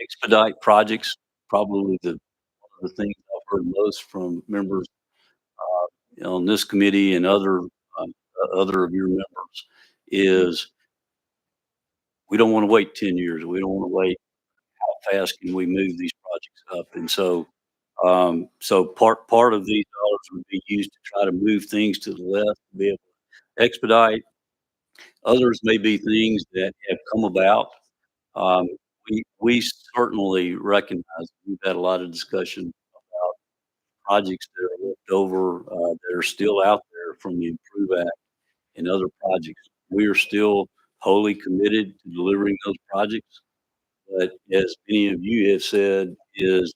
expedite projects, probably one of the things I've heard most from members on this committee and other of your members is we don't want to wait 10 years. We don't want to wait. How fast can we move these projects up? And so, so part of these dollars would be used to try to move things to the left, to be able to expedite. Others may be things that have come about. Um, we certainly recognize we've had a lot of discussion about projects that are left over that are still out there from the Improve Act and other projects. We are still wholly committed to delivering those projects. But as many of you have said, is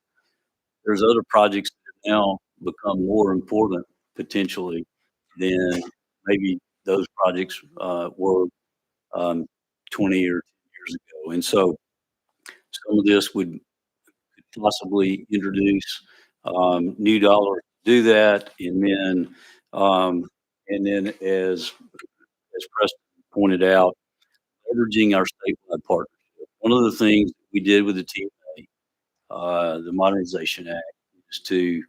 there's other projects that have now become more important potentially than maybe those projects were 20 or 10 years ago. And so some of this could possibly introduce new dollars to do that. And then as Preston pointed out, leveraging our statewide partnership. One of the things we did with the TMA, the Modernization Act, is to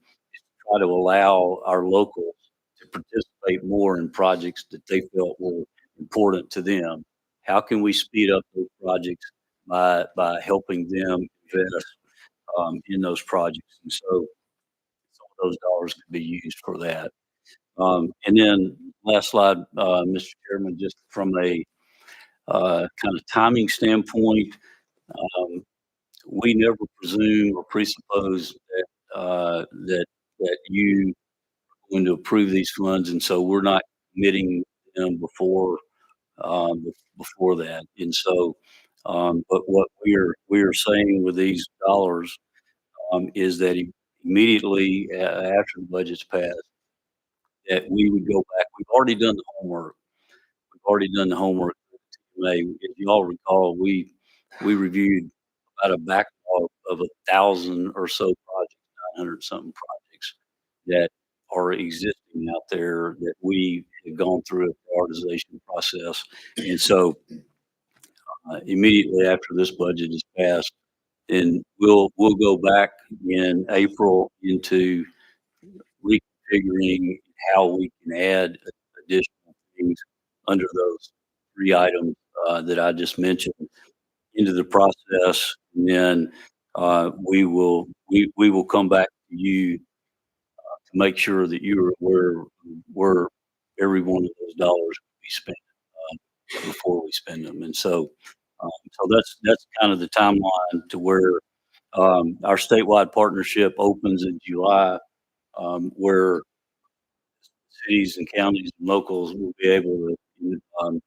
try to allow our locals to participate more in projects that they felt were important to them. How can we speed up those projects by helping them invest in those projects? And so some of those dollars could be used for that. And then last slide, Mr. Chairman, just from a kind of timing standpoint, we never presume or presuppose that you are going to approve these funds, and so we're not committing them before that. And so, but what we are saying with these dollars is that immediately after the budget's passed, that we would go back. We've already done the homework. We've already done the homework. As you all recall, we reviewed about a backlog of 1,000 or so projects, 900 something projects that are existing out there that we have gone through a prioritization process. And so immediately after this budget is passed, then we'll go back in April into reconfiguring how we can add additional things under those three items that I just mentioned into the process. And then we will come back to you to make sure that you're aware where every one of those dollars will be spent before we spend them. And so that's kind of the timeline to where our statewide partnership opens in July, where cities and counties and locals will be able to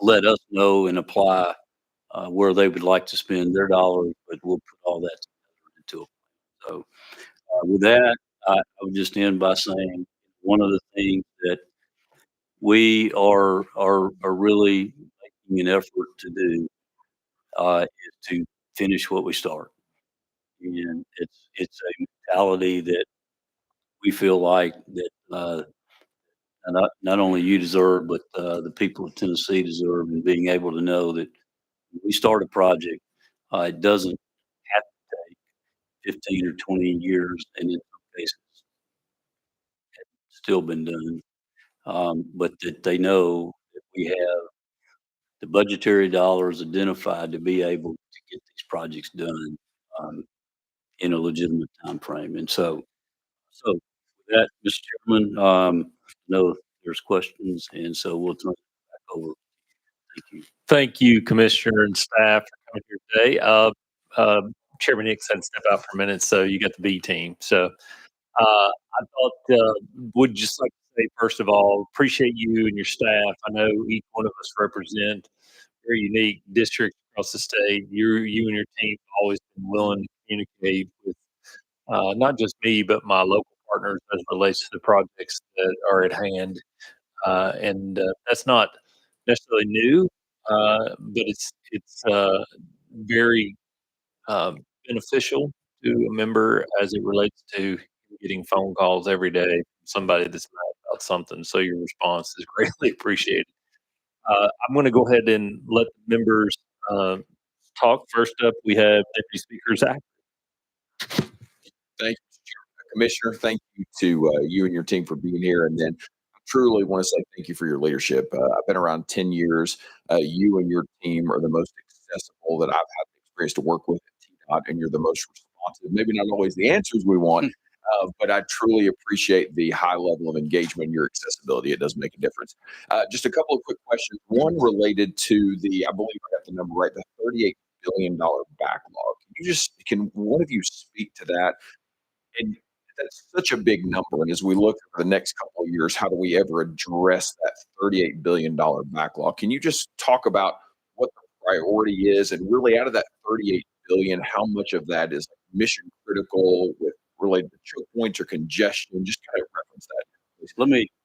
let us know and apply where they would like to spend their dollars, but we'll put all that together into a plan. So with that, I would just end by saying one of the things that we are really making an effort to do is to finish what we start. And it's a mentality that we feel like that not only you deserve, but the people of Tennessee deserve, and being able to know that when we start a project, it doesn't have to take 15 or 20 years, and in some cases, it's still been done. But that they know that we have the budgetary dollars identified to be able to get these projects done in a legitimate time frame. And so with that, Mr. Chairman, I know there's questions, and so we'll turn it back over. Thank you. Thank you, Commissioner and staff, for coming here today. Chairman Hicks had to step out for a minute, so you got the B team. So I thought would just like to say, first of all, appreciate you and your staff. I know each one of us represent very unique districts across the state. You and your team have always been willing to communicate with not just me, but my local partners as it relates to the projects that are at hand. And that's not necessarily new, but it's very beneficial to a member as it relates to getting phone calls every day from somebody that's mad about something. So your response is greatly appreciated. I'm going to go ahead and let the members talk. First up, we have Deputy Speaker Zach. Thank you, Mr. Chairman. Commissioner, thank you to you and your team for being here. And then I truly want to say thank you for your leadership. I've been around 10 years. You and your team are the most accessible that I've had the experience to work with at TDOT, and you're the most responsive. Maybe not always the answers we want, but I truly appreciate the high level of engagement and your accessibility. It does make a difference. Just a couple of quick questions. One related to I believe I got the number right, the $38 billion backlog. Can one of you speak to that? And that's such a big number. And as we look for the next couple of years, how do we ever address that $38 billion backlog? Can you just talk about what the priority is, and really out of that $38 billion, how much of that is mission critical with related to choke points or congestion? Just kind of reference that. Please.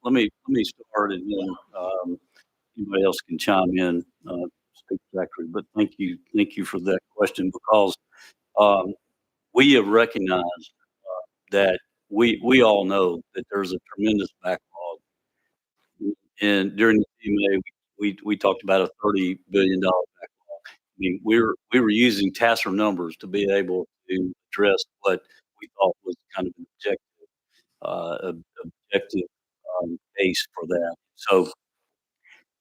Let me start, and then anybody else can chime in. Speak Zachary, but thank you for that question, because we have recognized that we all know that there's a tremendous backlog, and during the CMA we talked about a $30 billion backlog. I mean, we were using TASER numbers to be able to address what we thought was kind of an objective base for that. So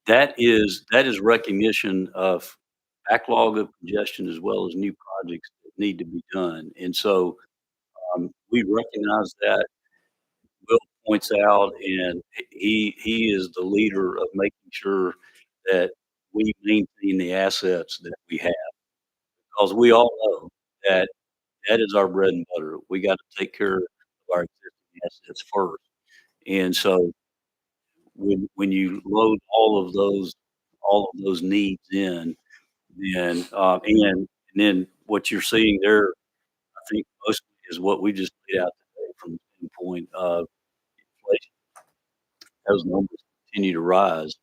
that is recognition of backlog of congestion as well as new projects that need to be done. And so we recognize that. Will points out, and he is the leader of making sure that we maintain the assets that we have, because we all know that that is our bread and butter. We got to take care of our existing assets first. And so when you load all of those needs in, then and then what you're seeing there, I think mostly is what we just laid out today from the standpoint of inflation. Those numbers continue to rise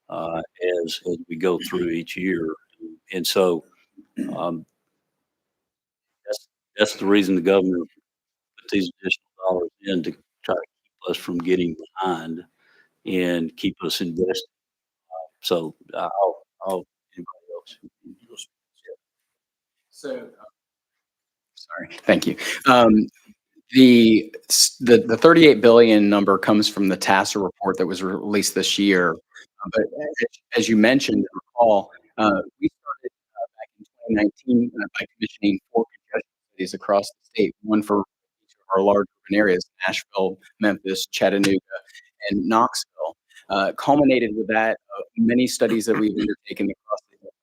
as we go through each year, and so that's the reason the governor put these additional dollars in, to try to keep us from getting behind and keep us invested. So I'll anybody else. So, sorry, thank you. The 38 billion number comes from the TASER report that was released this year. But as you mentioned, recall, we started back in 2019 by commissioning 4 congestion studies across the state, one for each of our large urban areas: Nashville, Memphis, Chattanooga, and Knoxville. Culminated with that, many studies that we've undertaken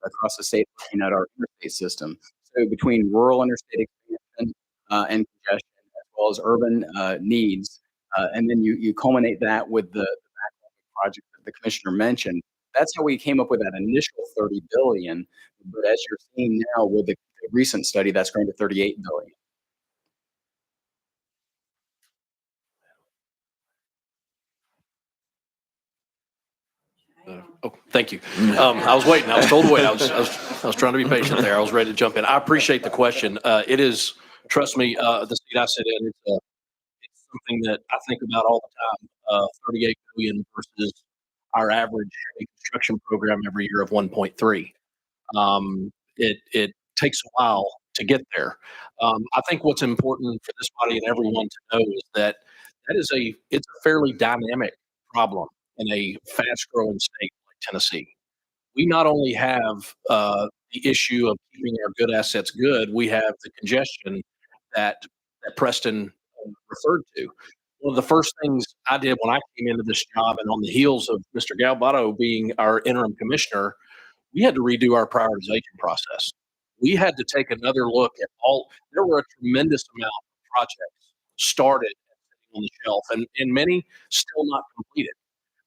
across the state, looking at our interstate system. So between rural interstate expansion and congestion, as well as urban needs, and then you culminate that with the backlog project that the commissioner mentioned. That's how we came up with that initial 30 billion. But as you're seeing now with the recent study, that's going to 38 billion. Thank you. I was waiting. I was told to wait. I was trying to be patient there. I was ready to jump in. I appreciate the question. It is, trust me, the seat I sit in, it's something that I think about all the time. 38 billion versus our average construction program every year of 1.3. It takes a while to get there. I think what's important for this body and everyone to know is that it's a fairly dynamic problem in a fast-growing state like Tennessee. We not only have the issue of keeping our good assets good, we have the congestion that Preston referred to. One of the first things I did when I came into this job, and on the heels of Mr. Galbato being our interim commissioner, we had to redo our prioritization process. We had to take another look at there were a tremendous amount of projects started on the shelf, and many still not completed.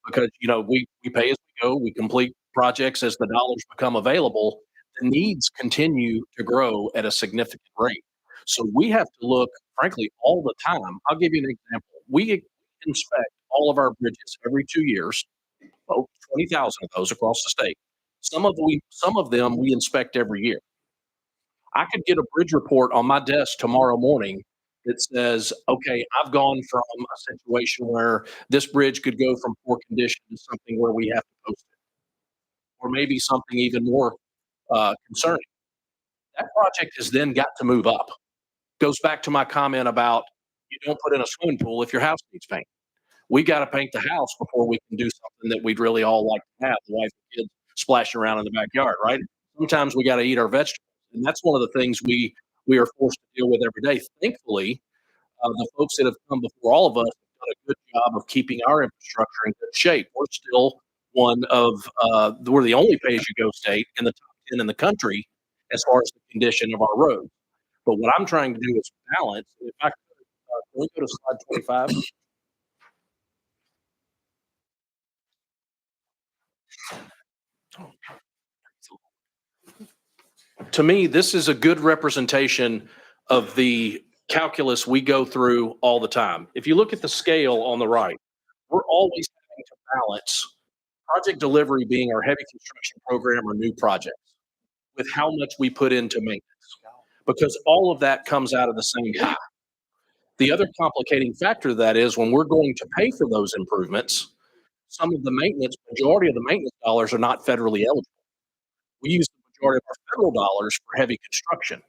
Because, we pay as we go, we complete projects as the dollars become available. The needs continue to grow at a significant rate. So we have to look, frankly, all the time. I'll give you an example. We inspect all of our bridges every 2 years, 20,000 of those across the state. Some of them we inspect every year. I could get a bridge report on my desk tomorrow morning that says, okay, I've gone from a situation where this bridge could go from poor condition to something where we have to post it, or maybe something even more concerning. That project has then got to move up. Goes back to my comment about you don't put in a swimming pool if your house needs paint. We got to paint the house before we can do something that we'd really all like to have, the wife and kids splashing around in the backyard, right? Sometimes we got to eat our vegetables. And that's one of the things we are forced to deal with every day. Thankfully, the folks that have come before all of us have done a good job of keeping our infrastructure in good shape. We're still we're the only pay-as-you-go state in the top 10 in the country as far as the condition of our roads. But what I'm trying to do is balance. If I could, can we go to slide 25? To me, this is a good representation of the calculus we go through all the time. If you look at the scale on the right, we're always having to balance project delivery being our heavy construction program or new projects with how much we put into maintenance, because all of that comes out of the same pie. The other complicating factor of that is when we're going to pay for those improvements, some of the majority of the maintenance dollars are not federally eligible. We use the majority of our federal dollars for heavy construction.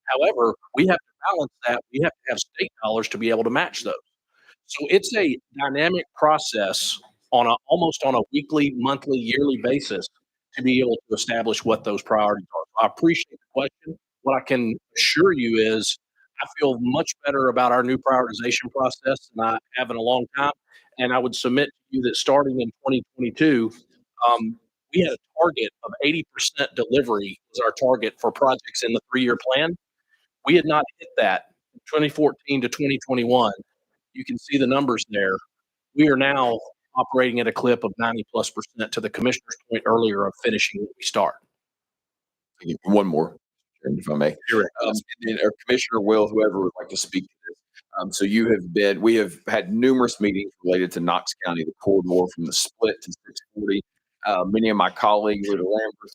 However, we have to balance that. We have to have state dollars to be able to match those. So it's a dynamic process almost on a weekly, monthly, yearly basis to be able to establish what those priorities are. I appreciate the question. What I can assure you is I feel much better about our new prioritization process than I have in a long time. And I would submit to you that starting in 2022, we had a target of 80% delivery was our target for projects in the 3-year plan. We had not hit that from 2014 to 2021. You can see the numbers there. We are now operating at a clip of 90+% to the commissioner's point earlier of finishing what we start. One more, if I may. And our Commissioner Will, whoever would like to speak to this. So we have had numerous meetings related to Knox County, the corridor from the split to 640. Many of my colleagues, Rita Lambert,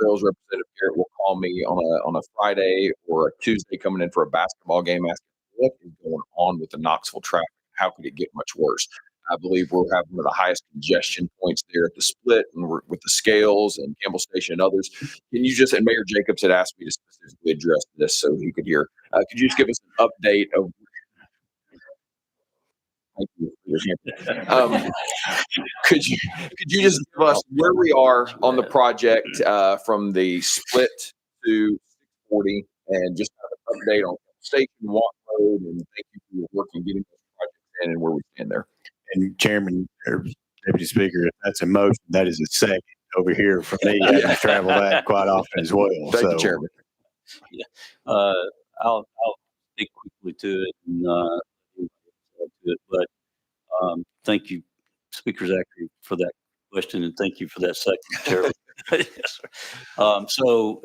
Girls, Representative Garrett will call me on a Friday or a Tuesday coming in for a basketball game asking what is going on with the Knoxville traffic. How could it get much worse? I believe we're having one of the highest congestion points there at the split and we're with the scales and Campbell Station and others. Can you and Mayor Jacobs had asked me to specifically address this so he could hear. Could you just give us an update of Thank you. Could you just give us where we are on the project from the split to 640 and just an update on Station Walk Road, and thank you for your work in getting those projects in and where we stand there. And Chairman or Deputy Speaker, if that's a motion, that is a second over here for me. I have to travel that quite often as well. Thank you, Chairman. Yeah. I'll stick quickly to it and to it, but thank you, Speaker Zachary, for that question, and thank you for that second, Chairman. Yes, sir. So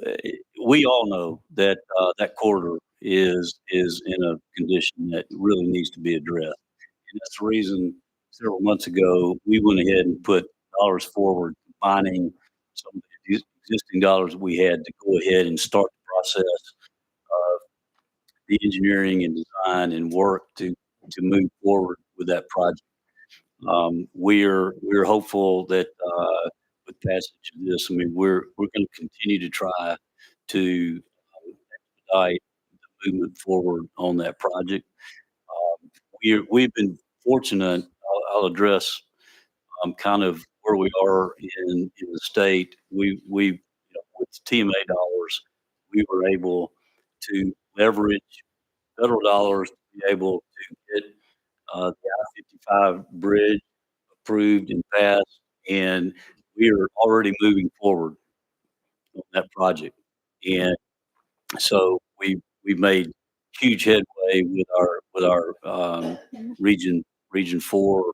we all know that that corridor is in a condition that really needs to be addressed, and that's the reason several months ago we went ahead and put dollars forward, combining some of the existing dollars we had to go ahead and start the process of the engineering and design and work to move forward with that project. We're hopeful that with passage of this, I mean, we're going to continue to try to expedite the movement forward on that project. We've been fortunate. I'll address kind of where we are in the state. We with TMA dollars, we were able to leverage federal dollars to be able to get the I-55 bridge approved and passed, and we are already moving forward on that project. And so we've made huge headway with our region 4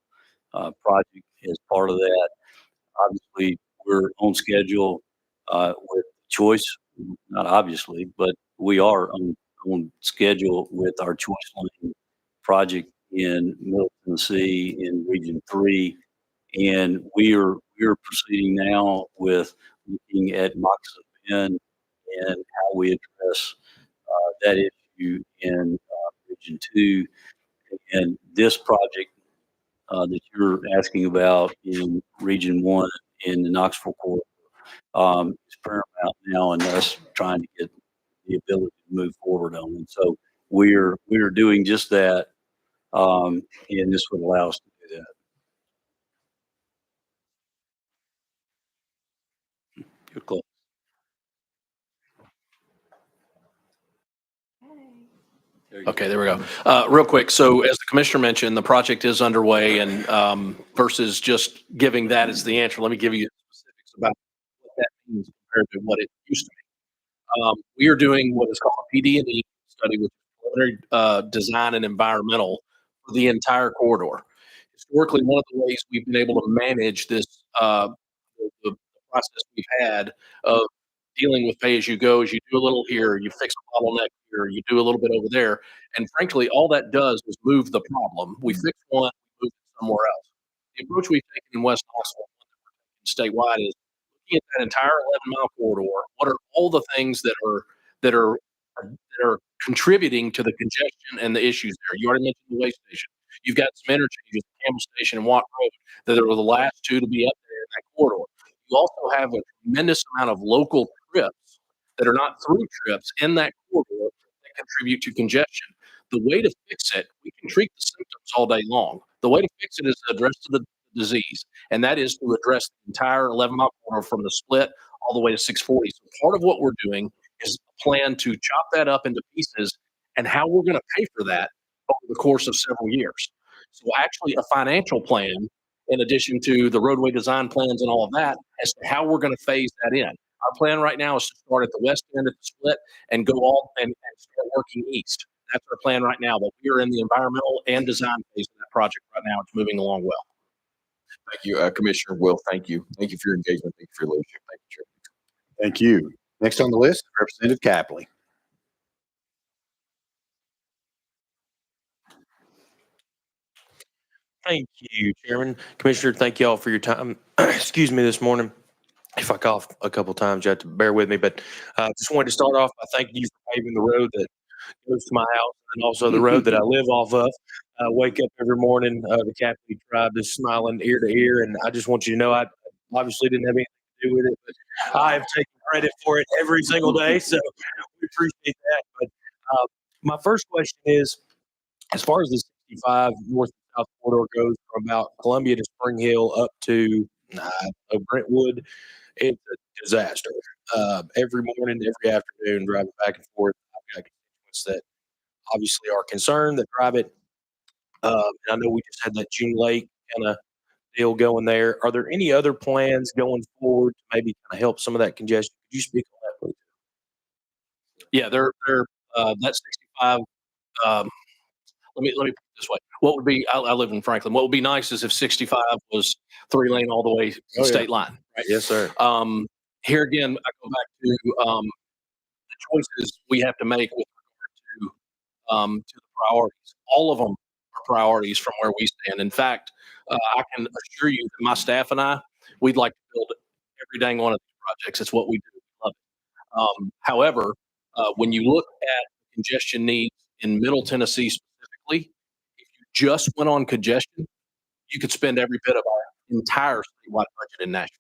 project as part of that. Obviously, we're on schedule with choice. Not obviously, but we are on schedule with our choice lane project in Middle Tennessee in Region 3, and we are proceeding now with looking at Moccasin Bend and how we address that issue in Region 2. And this project that you're asking about in Region 1 in the Knoxville corridor is paramount now in us trying to get the ability to move forward on. And so we're doing just that, and this would allow us to do that. You're close. Okay, there we go. Real quick. So as the commissioner mentioned, the project is underway, and versus just giving that as the answer, let me give you specifics about what that means compared to what it used to be. We are doing what is called a PD&E study, which is preliminary design and environmental for the entire corridor. Historically, one of the ways we've been able to manage this, the process we've had of dealing with pay as you go, as you do a little here, you fix a bottleneck here, you do a little bit over there. And frankly, all that does is move the problem. We fix one, move it somewhere else. The approach we've taken in West Knoxville statewide is looking at that entire 11-mile corridor. What are all the things that are contributing to the congestion and the issues there? You already mentioned the way station. You've got some interchanges, Campbell Station and Watt Road, that are the last two to be up there in that corridor. You also have a tremendous amount of local trips that are not through trips in that corridor that contribute to congestion. The way to fix it, we can treat the symptoms all day long. The way to fix it is to address the disease, and that is to address the entire 11-mile corridor from the split all the way to 640. So part of what we're doing is a plan to chop that up into pieces and how we're going to pay for that over the course of several years. So actually a financial plan, in addition to the roadway design plans and all of that, as to how we're going to phase that in. Our plan right now is to start at the west end of the split and go all and start working east. That's our plan right now, but we are in the environmental and design phase of that project right now. It's moving along well. Thank you, Commissioner Will. Thank you. Thank you for your engagement. Thank you for your leadership. Thank you, Chair. Thank you. Next on the list, Representative Capley. Thank you, Chairman. Commissioner, thank you all for your time. Excuse me this morning. If I cough a couple times, you have to bear with me. But just wanted to start off by thanking you for paving the road that goes to my house and also the road that I live off of. I wake up every morning, the Capley tribe is smiling ear to ear. And I just want you to know I obviously didn't have anything to do with it, but I have taken credit for it every single day. So we appreciate that. But my first question is, as far as the 65 north and south corridor goes from about Columbia to Spring Hill up to Brentwood, it's a disaster. Every morning, every afternoon, driving back and forth, I've got constituents that obviously are concerned that drive it. And I know we just had that June Lake kind of deal going there. Are there any other plans going forward to maybe kind of help some of that congestion? Could you speak on that, please? Yeah, they're that 65. Let me put it this way. What would be, I live in Franklin. What would be nice is if 65 was 3-lane all the way to the state line. Right? Yes, sir. Here again, I go back to the choices we have to make with regard to the priorities. All of them are priorities from where we stand. In fact, I can assure you that my staff and we'd like to build every dang one of these projects. It's what we do. We love it. However, when you look at congestion needs in Middle Tennessee specifically, if you just went on congestion, you could spend every bit of our entire statewide budget in Nashville.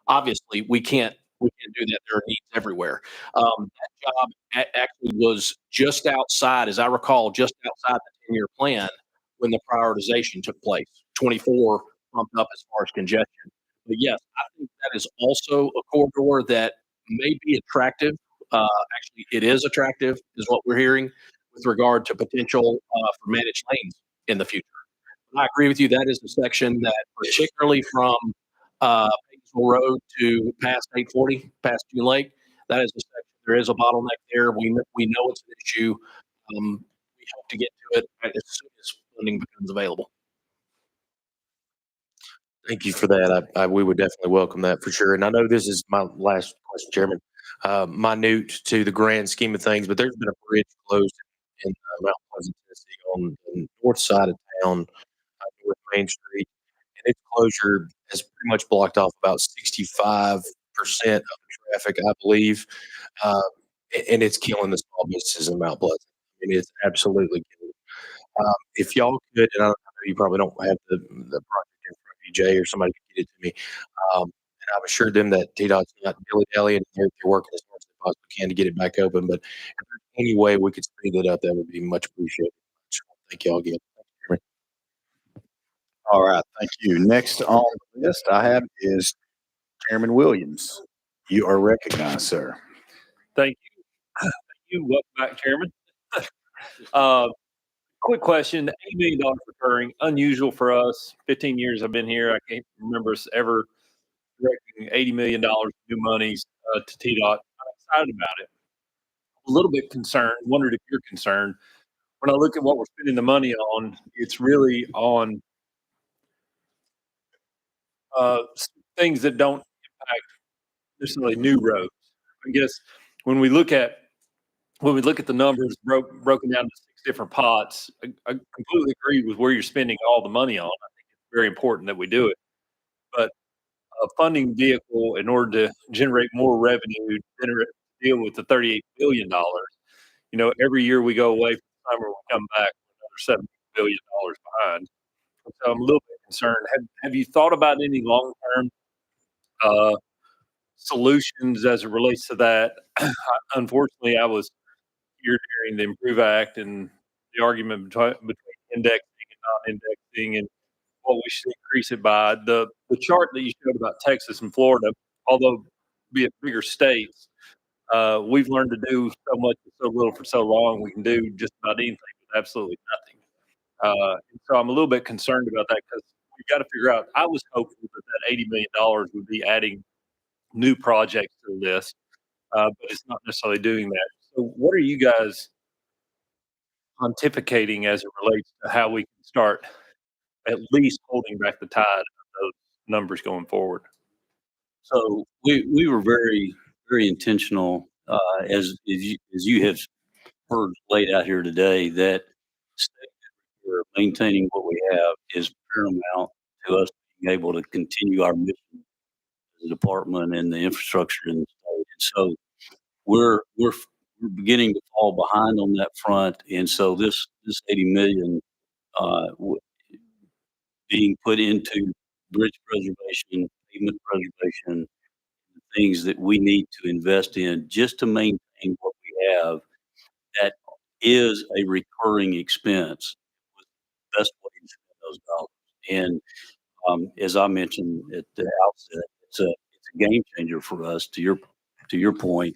Obviously, we can't do that. There are needs everywhere. That job actually was just outside, as I recall, just outside the 10-year plan when the prioritization took place. 24 bumped up as far as congestion. But yes, I think that is also a corridor that may be attractive. Actually, it is attractive, is what we're hearing with regard to potential for managed lanes in the future. I agree with you. That is the section that, particularly from Painesville Road to past 840, past June Lake, that is the section. There is a bottleneck there. We know it's an issue. We hope to get to it as soon as funding becomes available. Thank you for that. We would definitely welcome that for sure. And I know this is my last question, Chairman. Minute to the grand scheme of things, but there's been a bridge closed in Mount Pleasant, Tennessee, on the north side of town, North Main Street, and its closure has pretty much blocked off about 65 of the traffic, I believe. Um, and it's killing the small businesses in Mount Pleasant. I mean, it's absolutely killing. If y'all could, and I know you probably don't have the project in front of you, Jay, or somebody could get it to me. And I've assured them that TDOT's not dilly-dally and they're working as hard as they possibly can to get it back open. But if there's any way we could speed that up, that would be much appreciated. Thank y'all again. All right, thank you. Next on the list I have is Chairman Williams. You are recognized, sir. Thank you. Thank you. Welcome back, Chairman. Quick question. $80 million recurring, unusual for us. 15 years I've been here. I can't remember us ever directing $80 million new monies to TDOT. I'm excited about it. A little bit concerned. Wondered if you're concerned. When I look at what we're spending the money on, it's really on things that don't impact necessarily new roads. I guess when we look at the numbers broken down to 6 different pots, I completely agree with where you're spending all the money on. I think it's very important that we do it. But a funding vehicle in order to generate more revenue, deal with the $38 billion, every year we go away from the summer, we come back with another $70 billion behind. So I'm a little bit concerned. Have you thought about any long-term solutions as it relates to that? Unfortunately, I was here during the Improve Act and the argument between indexing and non-indexing and what we should increase it by. The chart that you showed about Texas and Florida, although be it bigger states, we've learned to do so much with so little for so long. We can do just about anything with absolutely nothing. And so I'm a little bit concerned about that because we've got to figure out. I was hopeful that $80 million would be adding new projects to the list, but it's not necessarily doing that. So what are you guys pontificating as it relates to how we can start at least holding back the tide of those numbers going forward? So we were very, very intentional, as you have heard laid out here today, that we're maintaining what we have is paramount to us being able to continue our mission as a department and the infrastructure in the state. And so we're beginning to fall behind on that front. And so this 80 million being put into bridge preservation, pavement preservation, things that we need to invest in just to maintain what we have, that is a recurring expense. Best way to spend those dollars. And as I mentioned at the outset, it's a game changer for us. To your point,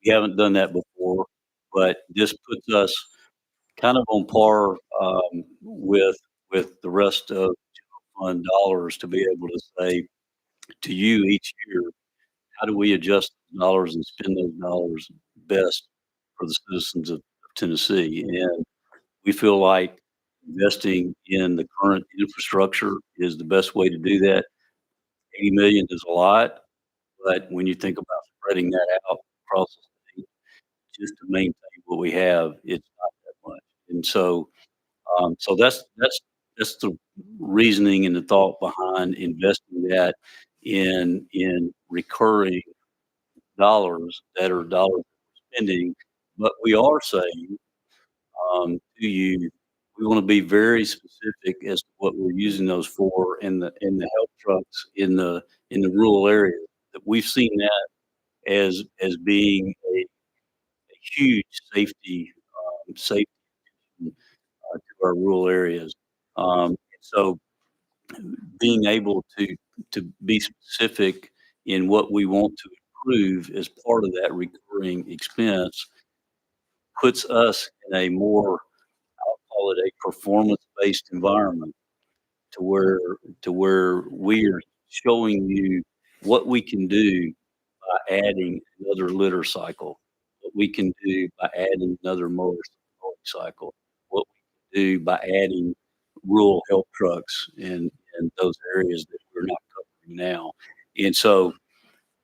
we haven't done that before, but this puts us kind of on par with the rest of general fund dollars to be able to say to you each year, how do we adjust those dollars and spend those dollars best for the citizens of Tennessee? And we feel like investing in the current infrastructure is the best way to do that. 80 million is a lot, but when you think about spreading that out across the state, just to maintain what we have, it's not that much. And so, so that's the reasoning and the thought behind investing that in recurring dollars that are dollars spending. But we are saying to you, we want to be very specific as to what we're using those for in the help trucks in the rural areas. That we've seen that as being a huge safety to our rural areas. So being able to be specific in what we want to improve as part of that recurring expense puts us in a more, I'll call it a performance-based environment to where we are showing you what we can do by adding another litter cycle, what we can do by adding another mower cycle, what we can do by adding rural help trucks in those areas that we're not covering now. And so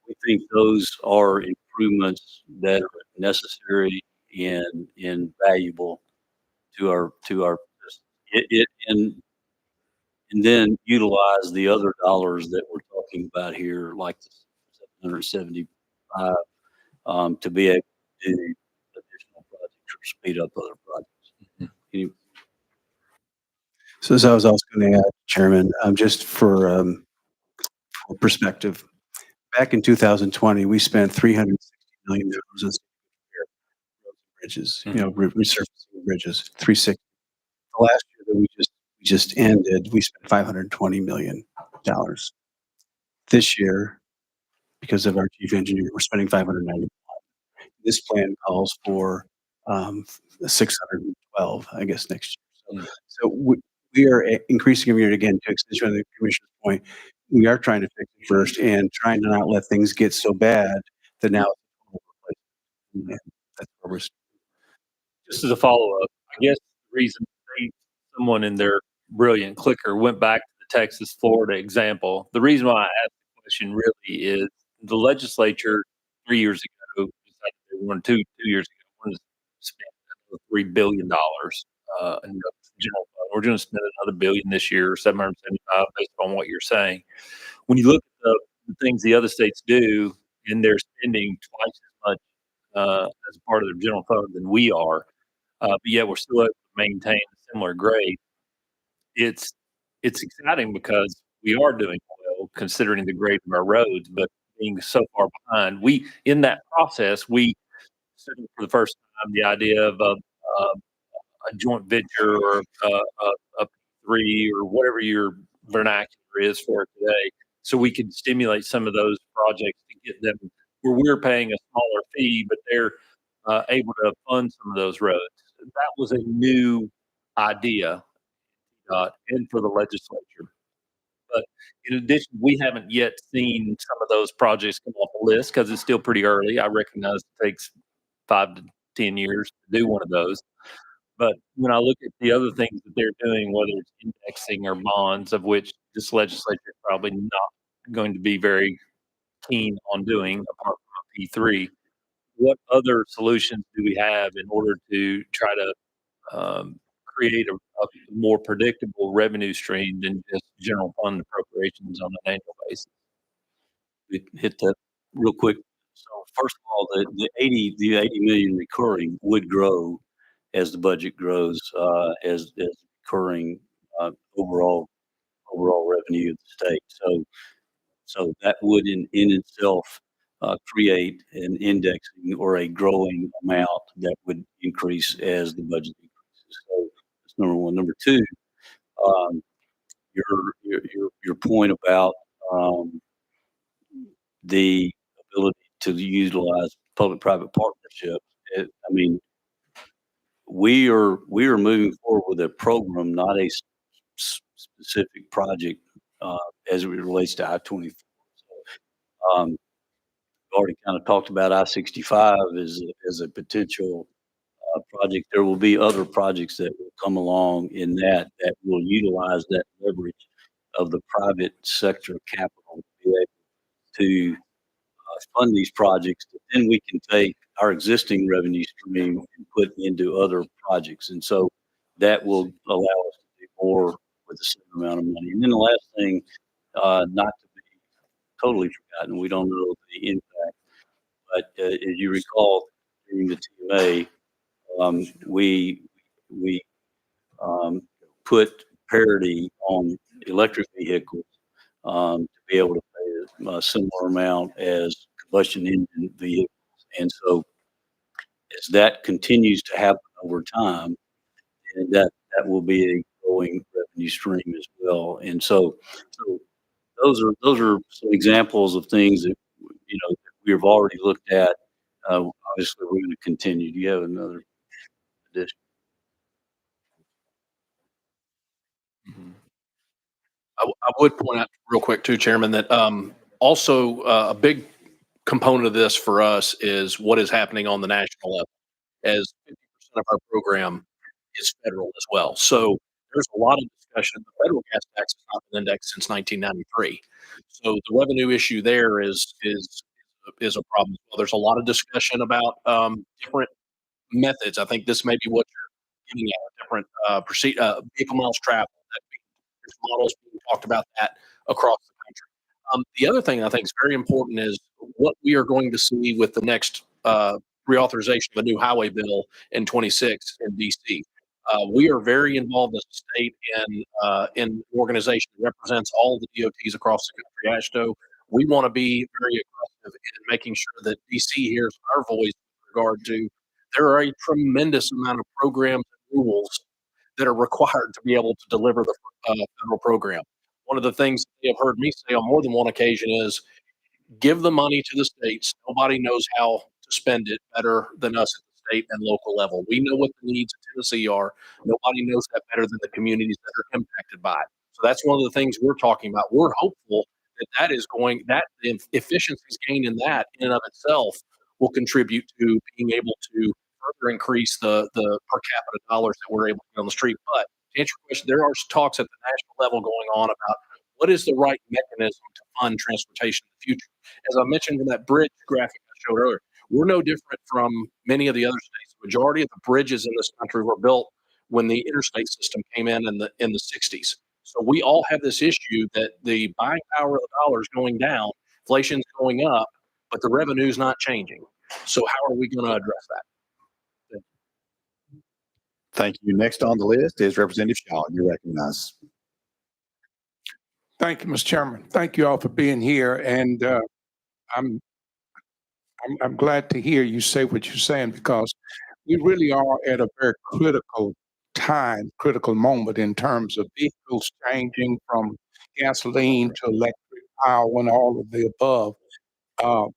we think those are improvements that are necessary and valuable to our and then utilize the other dollars that we're talking about here, like the $675 to be able to do additional projects or speed up other projects. So as I was also going to add, Chairman, just for perspective, back in 2020, we spent $360 million on bridges, resurfacing bridges, 360. The last year that we just ended, we spent $520 million. This year, because of our chief engineer, we're spending 590. This plan calls for 612, I guess, next year. So we are increasing every year. Again, to extend the commissioner's point, we are trying to fix it first and trying to not let things get so bad that now it's a total replacement. That's where we're. Just as a follow-up, I guess the reason someone in their brilliant clicker went back to the Texas, Florida example, the reason why I asked the question really is the legislature 3 years ago decided they wanted 2 years ago wanted to spend $3 billion in the general fund. We're going to spend another billion this year, 775, based on what you're saying. When you look at the things the other states do, and they're spending twice as much as part of their general fund than we are, but yet we're still able to maintain a similar grade. It's exciting because we are doing well considering the grade of our roads, but being so far behind, in that process, we considered for the first time the idea of a joint venture or a P3 or whatever your vernacular is for it today, so we could stimulate some of those projects to get them where we're paying a smaller fee, but they're able to fund some of those roads. That was a new idea, and for the legislature. But in addition, we haven't yet seen some of those projects come off the list because it's still pretty early. I recognize it takes 5 to 10 years to do one of those. But when I look at the other things that they're doing, whether it's indexing or bonds, of which this legislature is probably not going to be very keen on doing, apart from a P3, what other solutions do we have in order to try to create a more predictable revenue stream than just general fund appropriations on an annual basis? We hit that real quick. So first of all, the 80 million recurring would grow as the budget grows, as recurring overall revenue of the state. So that would in itself create an indexing or a growing amount that would increase as the budget increases. So that's number one. Number two, your point about the ability to utilize public-private partnerships. I mean, we are moving forward with a program, not a specific project as it relates to I-24. So, we've already kind of talked about I-65 as a potential project. There will be other projects that will come along in that will utilize that leverage of the private sector capital to be able to fund these projects. Then we can take our existing revenue stream and put into other projects. And so that will allow us to do more with the same amount of money. And then the last thing, not to be totally forgotten, we don't know the impact, but as you recall, during the TMA, we put parity on electric vehicles to be able to pay a similar amount as combustion engine vehicles. And so as that continues to happen over time, and that will be a growing revenue stream as well. And so those are some examples of things that that we have already looked at. Obviously, we're going to continue. Do you have another addition? I would point out real quick too, Chairman, that also a big component of this for us is what is happening on the national level, as 50% of our program is federal as well. So there's a lot of discussion. The federal gas tax has not been indexed since 1993. So the revenue issue there is a problem. Well, there's a lot of discussion about different methods. I think this may be what you're getting at, different vehicle miles traveled. There's models being talked about that across the country. The other thing I think is very important is what we are going to see with the next reauthorization of a new highway bill in 26 in DC. We are very involved as a state in an organization that represents all the DOTs across the country, ASHTO. We want to be very aggressive in making sure that DC hears our voice with regard to there are a tremendous amount of programs and rules that are required to be able to deliver the federal program. One of the things they have heard me say on more than one occasion is give the money to the states. Nobody knows how to spend it better than us at the state and local level. We know what the needs in Tennessee are. Nobody knows that better than the communities that are impacted by it. So that's one of the things we're talking about. We're hopeful that the efficiencies gained in that in and of itself will contribute to being able to further increase the per capita dollars that we're able to get on the street. But to answer your question, there are talks at the national level going on about what is the right mechanism to fund transportation in the future. As I mentioned in that bridge graphic I showed earlier, we're no different from many of the other states. The majority of the bridges in this country were built when the interstate system came in the 60s. So we all have this issue that the buying power of the dollar is going down, inflation's going up, but the revenue is not changing. So how are we going to address that? Thank you. Next on the list is Representative Shaw. You're recognized. Thank you, Mr. Chairman. Thank you all for being here. And I'm glad to hear you say what you're saying, because we really are at a very critical time, critical moment in terms of vehicles changing from gasoline to electric power and all of the above. But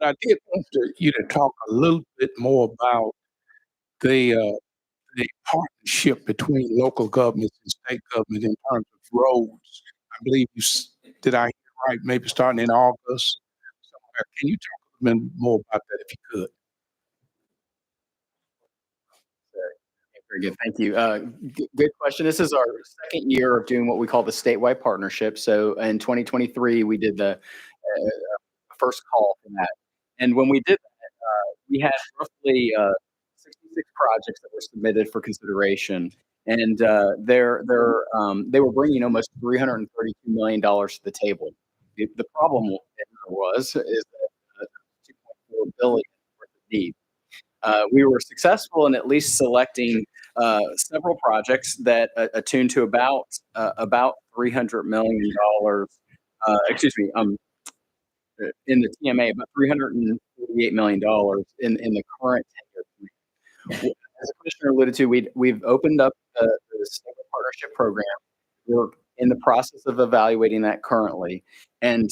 I did want you to talk a little bit more about the partnership between local governments and state government in terms of roads. I believe did I hear right? Maybe starting in August somewhere. Can you talk a little bit more about that if you could? Very good. Thank you. Good question. This is our second year of doing what we call the statewide partnership. So in 2023, we did the first call for that. And when we did that, we had roughly 66 projects that were submitted for consideration. And they were bringing almost $332 million to the table. The problem is that 2.4 billion worth of need. We were successful in at least selecting several projects that attune to about $300 million. In the TMA, about $348 million in the current 10-year plan. As the commissioner alluded to, we've opened up the state partnership program. We're in the process of evaluating that currently, and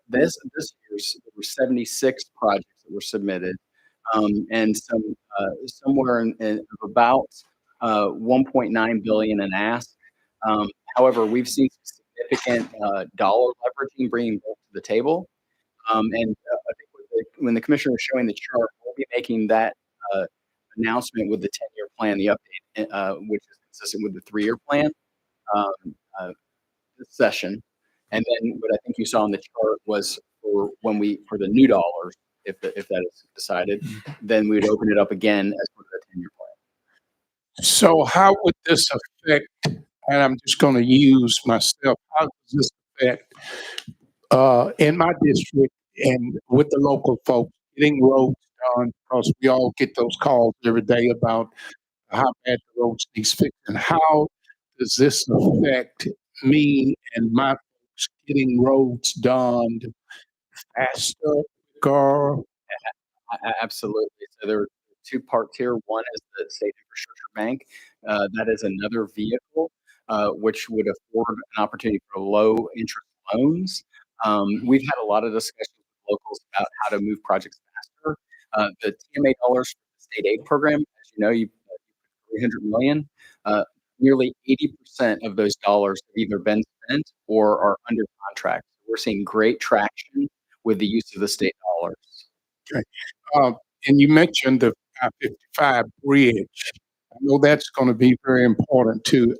this year's there were 76 projects that were submitted. And somewhere in about 1.9 billion in ask. However, we've seen significant dollar leveraging bringing both to the table. And I think when the commissioner was showing the chart, we'll be making that announcement with the 10-year plan, the update, which is consistent with the 3-year plan this session. And then what I think you saw on the chart was for the new dollars. If that is decided, then we would open it up again as part of the 10-year plan. So how would this affect, and I'm just going to use myself, how does this affect in my district and with the local folks getting roads done? Because we all get those calls every day about how bad the roads needs fixed. And how does this affect me and my folks getting roads done faster? Absolutely. So there are two parts here. One is the State Infrastructure Bank. That is another vehicle which would afford an opportunity for low interest loans. We've had a lot of discussions with locals about how to move projects faster. The TMA dollars for the state aid program, as you know, you put $300 million. Nearly 80% of those dollars have either been spent or are under contract. We're seeing great traction with the use of the state dollars. Okay. And you mentioned the I-55 bridge. I know that's going to be very important too.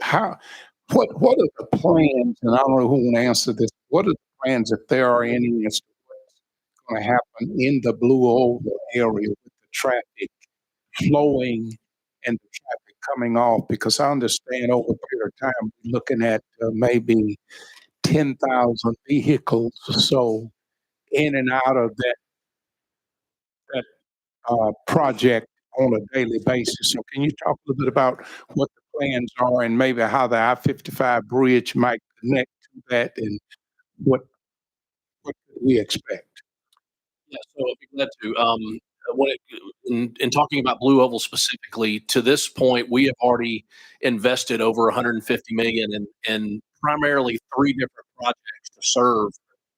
What are the plans? And I don't know who will answer this. What are the plans, if there are any, as to what's going to happen in the Blue Oval area with the traffic flowing and the traffic coming off? Because I understand over a period of time, we're looking at maybe 10,000 vehicles or so in and out of that project on a daily basis. So can you talk a little bit about what the plans are and maybe how the I-55 bridge might connect to that and what could we expect? Yeah, so I'd be glad to. In talking about Blue Oval specifically, to this point, we have already invested over 150 million in primarily three different projects to serve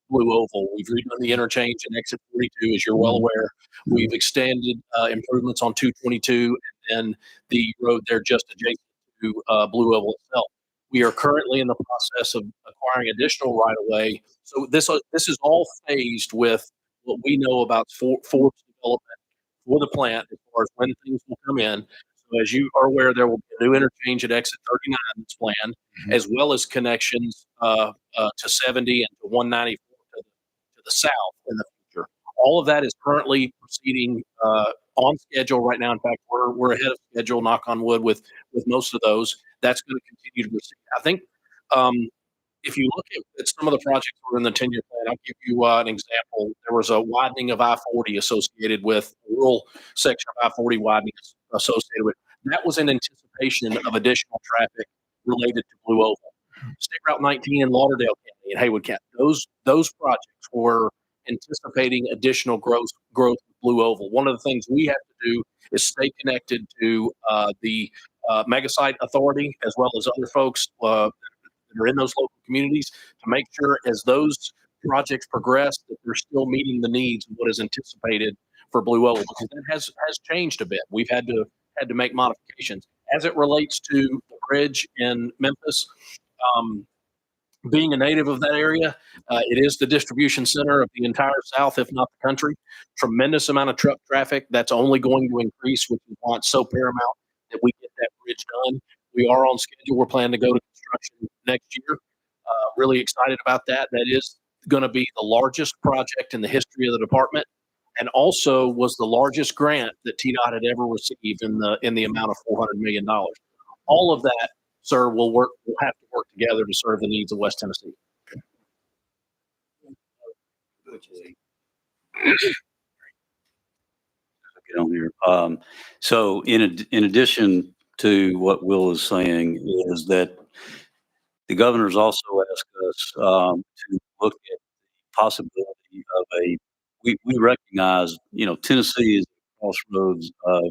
Blue Oval. We've redone the interchange in exit 42, as you're well aware. We've extended improvements on 222 and the road there just adjacent to Blue Oval itself. We are currently in the process of acquiring additional right of way. So this is all phased with what we know about Ford's development for the plant as far as when things will come in. So as you are aware, there will be a new interchange at exit 39 that's planned, as well as connections to 70 and to 194 to the south in the future. All of that is currently proceeding on schedule right now. In fact, we're ahead of schedule, knock on wood, with most of those. That's going to continue to proceed. I think if you look at some of the projects that were in the 10-year plan, I'll give you an example. There was a widening of I-40 associated with a rural section of I-40 widening associated with. That was in anticipation of additional traffic related to Blue Oval. State Route 19 in Lauderdale County and Haywood County. Those projects were anticipating additional growth with Blue Oval. One of the things we have to do is stay connected to the Mega Site Authority as well as other folks that are in those local communities to make sure as those projects progress that they're still meeting the needs of what is anticipated for Blue Oval, because that has changed a bit. We've had to make modifications as it relates to the bridge in Memphis. Being a native of that area, it is the distribution center of the entire South, if not the country. Tremendous amount of truck traffic that's only going to increase, which is why it's so paramount that we get that bridge done. We are on schedule. We're planning to go to construction next year. Really excited about that. That is going to be the largest project in the history of the department, and also was the largest grant that TDOT had ever received in the amount of $400 million. All of that, sir, will have to work together to serve the needs of West Tennessee. Get on here. So in addition to what Will is saying is that the governor's also asked us to look at the possibility of we recognize, Tennessee is a crossroads of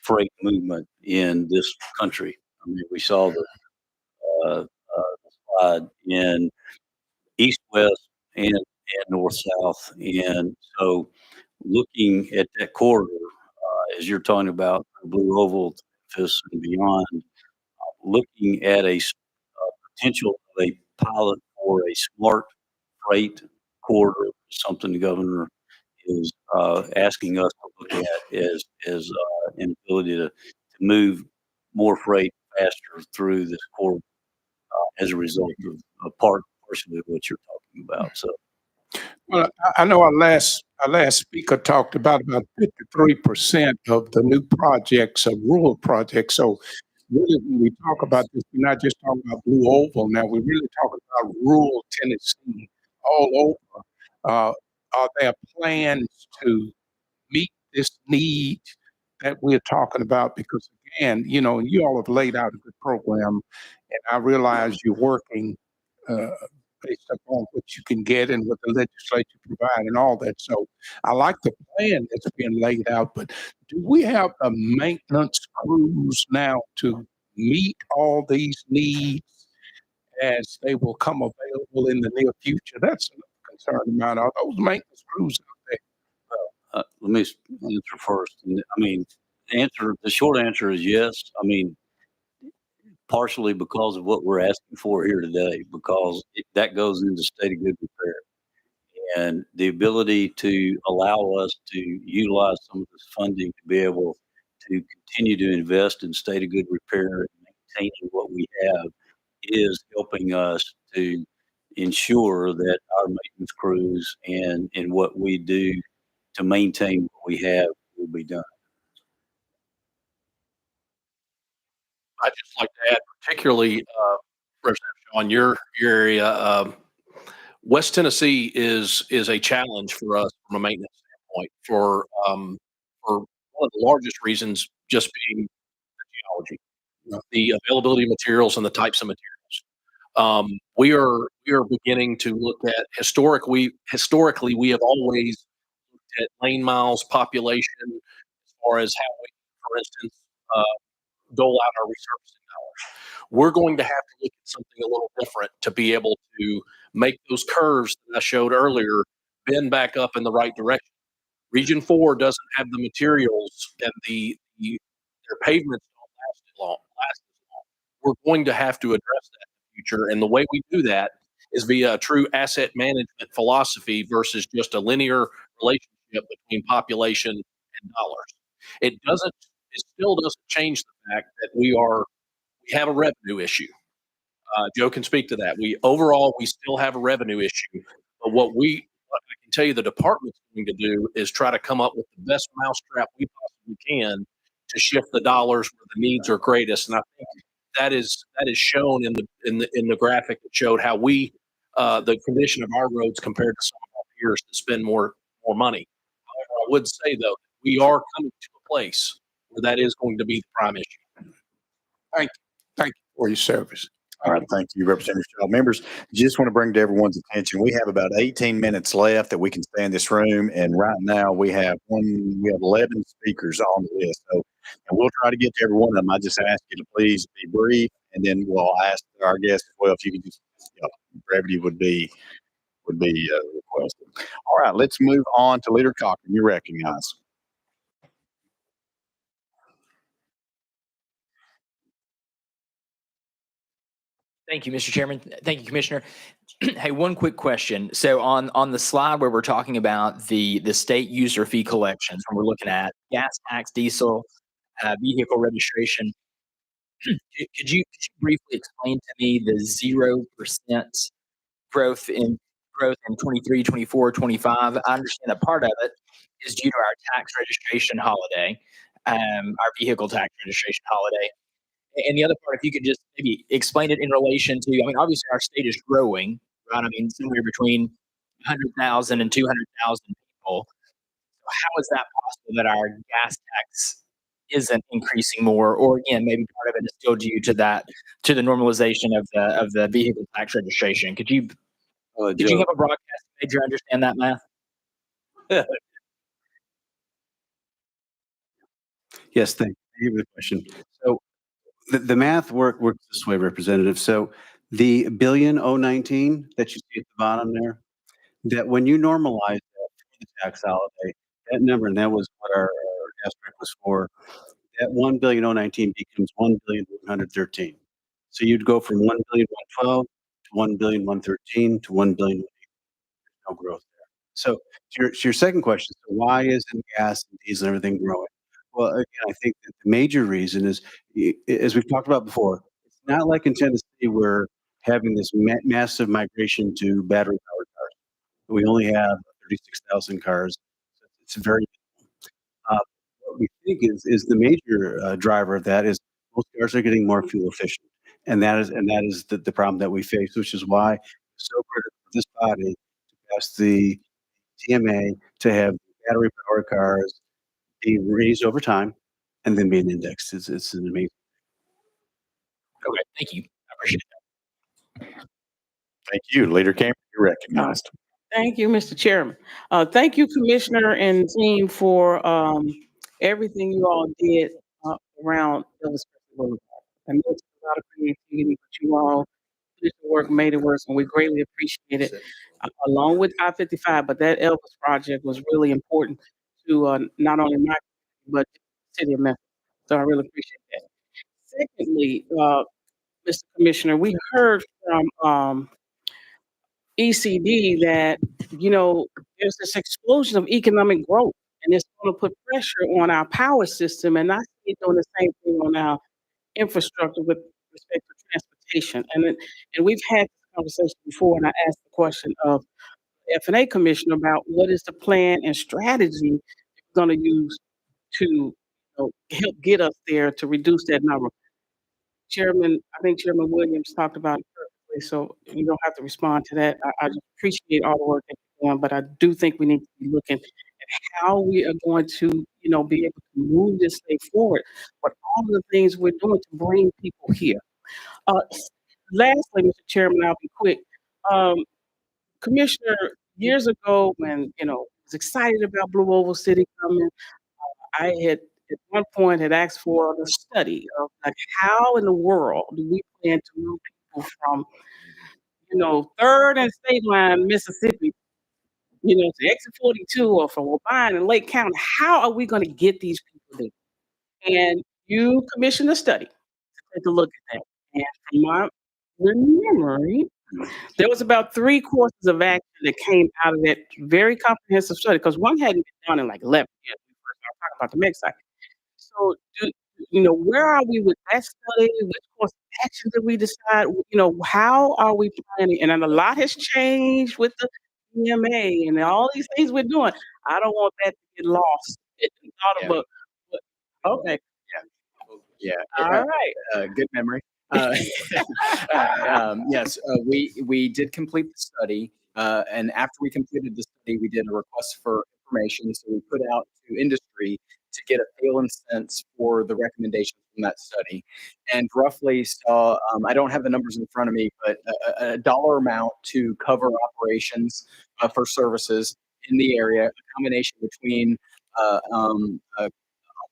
freight movement in this country. I mean, we saw the slide in east-west and north-south. And so looking at that corridor, as you're talking about Blue Oval, Memphis and beyond, looking at a potential of a pilot for a smart freight corridor, something the governor is asking us to look at as an ability to move more freight faster through this corridor as a result of partially what you're talking about. So, well, I know our last speaker talked about 53% of the new projects are rural projects. So really, when we talk about this, we're not just talking about Blue Oval now. We're really talking about rural Tennessee all over. Are there plans to meet this need that we're talking about? Because again, you all have laid out a good program, and I realize you're working based upon what you can get and what the legislature provide and all that. So I like the plan that's being laid out, but do we have the maintenance crews now to meet all these needs as they will come available in the near future? That's another concern of mine. Are those maintenance crews out there? let me answer first. And I mean, the short answer is yes. I mean, partially because of what we're asking for here today, because that goes into state of good repair. And the ability to allow us to utilize some of this funding to be able to continue to invest in state of good repair and maintaining what we have is helping us to ensure that our maintenance crews and what we do to maintain what we have will be done. I'd just like to add, particularly, Representative Shaw, your area, West Tennessee is a challenge for us from a maintenance standpoint. For one of the largest reasons just being the geology, the availability of materials and the types of materials. We are beginning to look at historically we have always looked at lane miles, population, as far as how we, for instance, uh, dole out our resurfacing dollars. We're going to have to look at something a little different to be able to make those curves that I showed earlier bend back up in the right direction. Region 4 doesn't have the materials and their pavements don't last as long. We're going to have to address that in the future. And the way we do that is via a true asset management philosophy versus just a linear relationship between population and dollars. It still doesn't change the fact that we have a revenue issue. Joe can speak to that. We still have a revenue issue, but what I can tell you the department's going to do is try to come up with the best mousetrap we possibly can to shift the dollars where the needs are greatest. And I think that is shown in the graphic that showed how the condition of our roads compared to some of our peers to spend more money. However, I would say though, we are coming to a place where that is going to be the prime issue. Thank you for your service. All right, thank you, Representative Shaw. Members, just want to bring to everyone's attention, we have about 18 minutes left that we can stay in this room, and right now we have 11 speakers on the list. So, and we'll try to get to every one of them. I just ask you to please be brief, and then we'll ask our guests as well if you can just, brevity would be requested. All right, let's move on to Leader Cochran. You're recognized. Thank you, Mr. Chairman. Thank you, Commissioner. Hey, one quick question. So on the slide where we're talking about the state user fee collections, when we're looking at gas tax, diesel, vehicle registration, could you briefly explain to me the 0% growth in 23, 24, 25? I understand that part of it is due to our tax registration holiday, our vehicle tax registration holiday. And the other part, if you could just maybe explain it in relation to, I mean, obviously our state is growing, right? I mean, somewhere between 100,000 and 200,000 people. How is that possible that our gas tax isn't increasing more? Or again, maybe part of it is still due to the normalization of the vehicle tax registration. Could you have a broadcast major understand that math? Yes, thank you for the question. So the math works this way, Representative. So the $1,019 that you see at the bottom there, that when you normalize that for the tax holiday, that number, and that was what our estimate was for, that $1,019 becomes $1,113. So you'd go from $1,112 to $1,113 to $1,000,000. No growth there. So to your second question, so why isn't gas and diesel and everything growing? Well, again, I think that the major reason is, as we've talked about before, it's not like in Tennessee we're having this massive migration to battery-powered cars. We only have 36,000 cars. It's very what we think is the major driver of that is most cars are getting more fuel efficient, and that is the problem that we face, which is why it's so critical for this body to pass the TMA to have battery-powered cars be raised over time and then being indexed. It's an amazing. Okay, thank you. I appreciate that. Thank you, Leader Cameron. You're recognized. Thank you, Mr. Chairman. Thank you, Commissioner and team, for everything you all did around Ellis Boulevard. I know it's a lot of creativity, but you all did the work, made it work, and we greatly appreciate it. Along with I-55, but that Elvis project was really important to not only my but the city of Memphis. So I really appreciate that. Secondly, Mr. Commissioner, we heard from ECD that, there's this explosion of economic growth, and it's going to put pressure on our power system, and I see it doing the same thing on our infrastructure with respect to transportation. And we've had this conversation before, and I asked the question of F&A Commissioner about what is the plan and strategy we're going to use to help get us there to reduce that number. I think Chairman Williams talked about it perfectly, so you don't have to respond to that. I just appreciate all the work that you're doing, but I do think we need to be looking at how we are going to, be able to move this thing forward, but all the things we're doing to bring people here. Uh, Lastly, Mr. Chairman, I'll be quick. Um, Commissioner, years ago when, was excited about Blue Oval City coming, I had at one point had asked for a study of like how in the world do we plan to move people from, Third and State Line, Mississippi, to exit 42 or from Wabine and Lake County. How are we going to get these people there? And you commissioned a study to take a look at that. And from my memory, there was about 3 courses of action that came out of that very comprehensive study because one hadn't been done in like 11 years. We first started talking about the MEG site. So, where are we with that study? Which course of action did we decide? How are we planning? And then a lot has changed with the EMA and all these things we're doing. I don't want that to get lost. Thought about, okay. Yeah. All right. Good memory. Yes, we did complete the study, and after we completed the study, we did a request for information. So we put out to industry to get a feel and sense for the recommendations from that study, and roughly saw, I don't have the numbers in front of me, but a dollar amount to cover operations for services in the area, a combination between I'll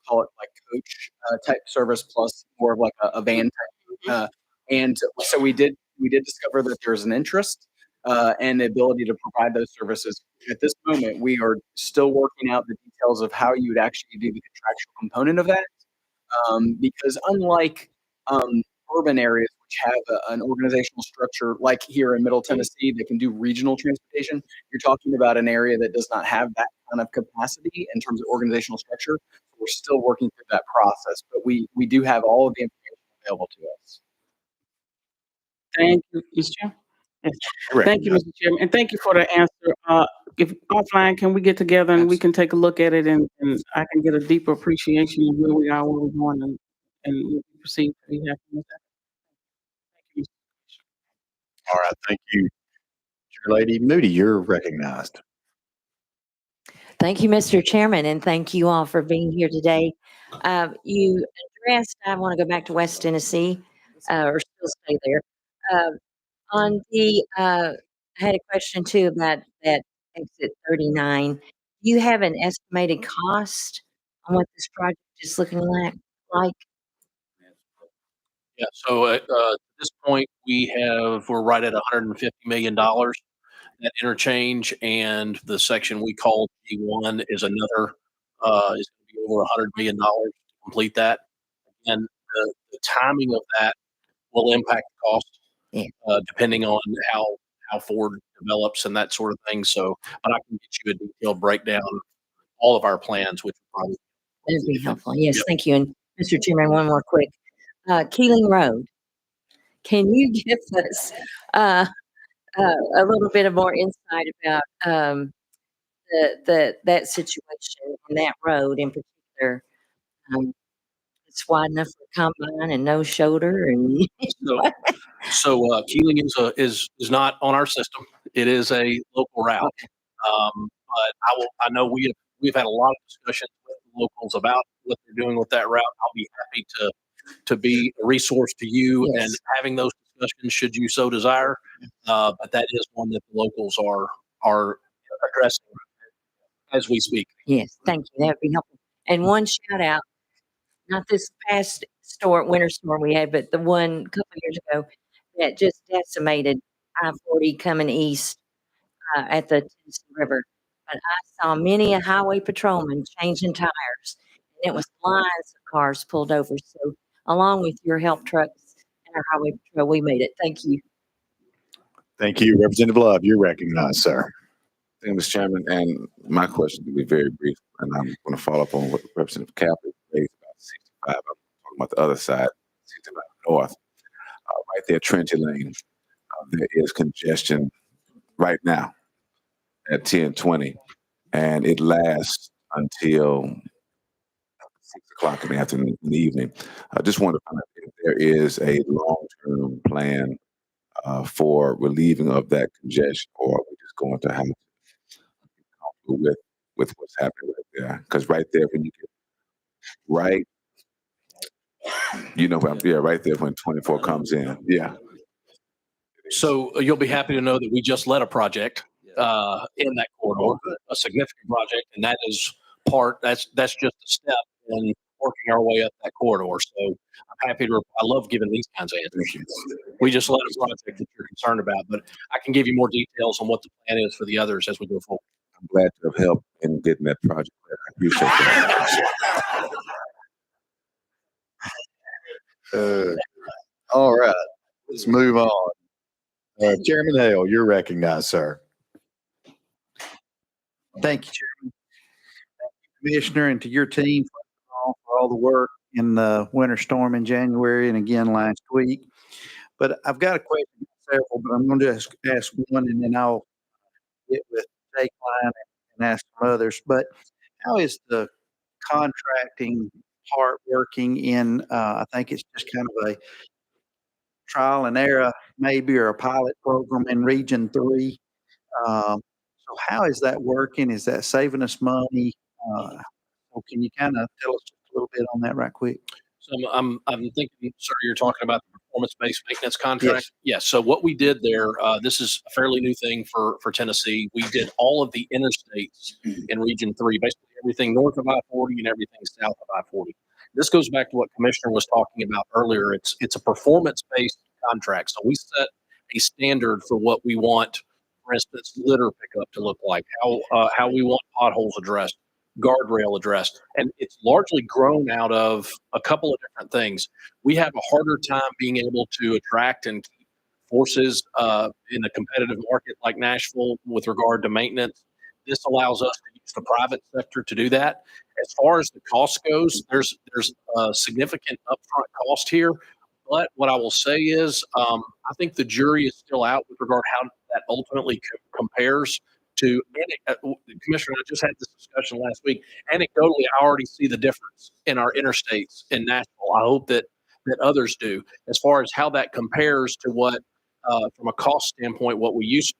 call it like coach type service plus more of like a van type. And so we did discover that there's an interest and the ability to provide those services. At this moment, we are still working out the details of how you would actually do the contractual component of that. Because unlike urban areas which have an organizational structure like here in Middle Tennessee that can do regional transportation, you're talking about an area that does not have that kind of capacity in terms of organizational structure. We're still working through that process, but we do have all of the information available to us. Thank you, Mr. Chairman. Yes. Thank you, Mr. Chairman, and thank you for the answer. If offline, can we get together and we can take a look at it and I can get a deeper appreciation of where we are, where we're going, and we'll proceed to be happy with that. Thank you. All right, thank you. Chair Lady Moody, you're recognized. Thank you, Mr. Chairman, and thank you all for being here today. You addressed, I want to go back to West Tennessee, or still stay there. On the, I had a question too about that exit 39. Do you have an estimated cost on what this project is looking like? Yeah, so at this point, we're right at $150 million. That interchange and the section we call G1 is another, is going to be over $100 million to complete that. And the timing of that will impact the cost, depending on how Ford develops and that sort of thing. So, but I can get you a detailed breakdown of all of our plans, which probably That'd be helpful. Yes, thank you. And Mr. Chairman, one more quick. Keeling Road. Can you give us a little bit of more insight about that situation on that road in particular? It's wide enough for combine and no shoulder, and So Keeling is not on our system. It is a local route. But I know we've had a lot of discussions with the locals about what they're doing with that route. I'll be happy to be a resource to you and having those discussions should you so desire. But that is one that the locals are addressing as we speak. Yes, thank you. That would be helpful. And one shout out, not this past winter storm we had, but the one a couple years ago that just decimated I-40 coming east at the Tennessee River. But I saw many a highway patrolman changing tires, and it was lines of cars pulled over. So along with your help trucks and our highway patrol, we made it. Thank you. Thank you. Representative Love, you're recognized, sir. Thank you, Mr. Chairman. And my question will be very brief, and I'm going to follow up on what Representative Capley raised about 65. I'm talking about the other side, 65 north. Right there, Trinity Lane. There is congestion right now at 10:20, and it lasts until 6 o'clock in the afternoon, in the evening. I just want to find out if there is a long-term plan for relieving of that congestion, or are we just going to have to be comfortable with what's happening right there. Because right there, when you get right, right there when 24 comes in. Yeah. So you'll be happy to know that we just led a project in that corridor, a significant project, and that is that's just a step in working our way up that corridor. So I'm happy to. I love giving these kinds of answers. We just led a project that you're concerned about, but I can give you more details on what the plan is for the others as we go forward. I'm glad to have helped in getting that project. I appreciate that. All right, let's move on. Chairman Hale, you're recognized, sir. Thank you, Chairman. Thank you, Commissioner, and to your team for all the work in the winter storm in January and again last week. But I've got a question, several, but I'm going to ask one and then I'll get with Jake Line and ask some others. But how is the contracting part working in, I think it's just kind of a trial and error, maybe, or a pilot program in Region 3. So how is that working? Is that saving us money? So can you kind of tell us just a little bit on that right quick? So I'm thinking, sir, you're talking about the performance-based maintenance contract? Yes. So what we did there, this is a fairly new thing for Tennessee. We did all of the interstates in Region 3, basically everything north of I-40 and everything south of I-40. This goes back to what Commissioner was talking about earlier. It's a performance-based contract. So we set a standard for what we want, for instance, litter pickup to look like, how we want potholes addressed, guardrail addressed. And it's largely grown out of a couple of different things. We have a harder time being able to attract and keep forces in a competitive market like Nashville with regard to maintenance. This allows us to use the private sector to do that. As far as the cost goes, there's a significant upfront cost here. But what I will say is, I think the jury is still out with regard to how that ultimately compares to, Commissioner, I just had this discussion last week. Anecdotally, I already see the difference in our interstates in Nashville. I hope that others do. As far as how that compares to what, from a cost standpoint, what we used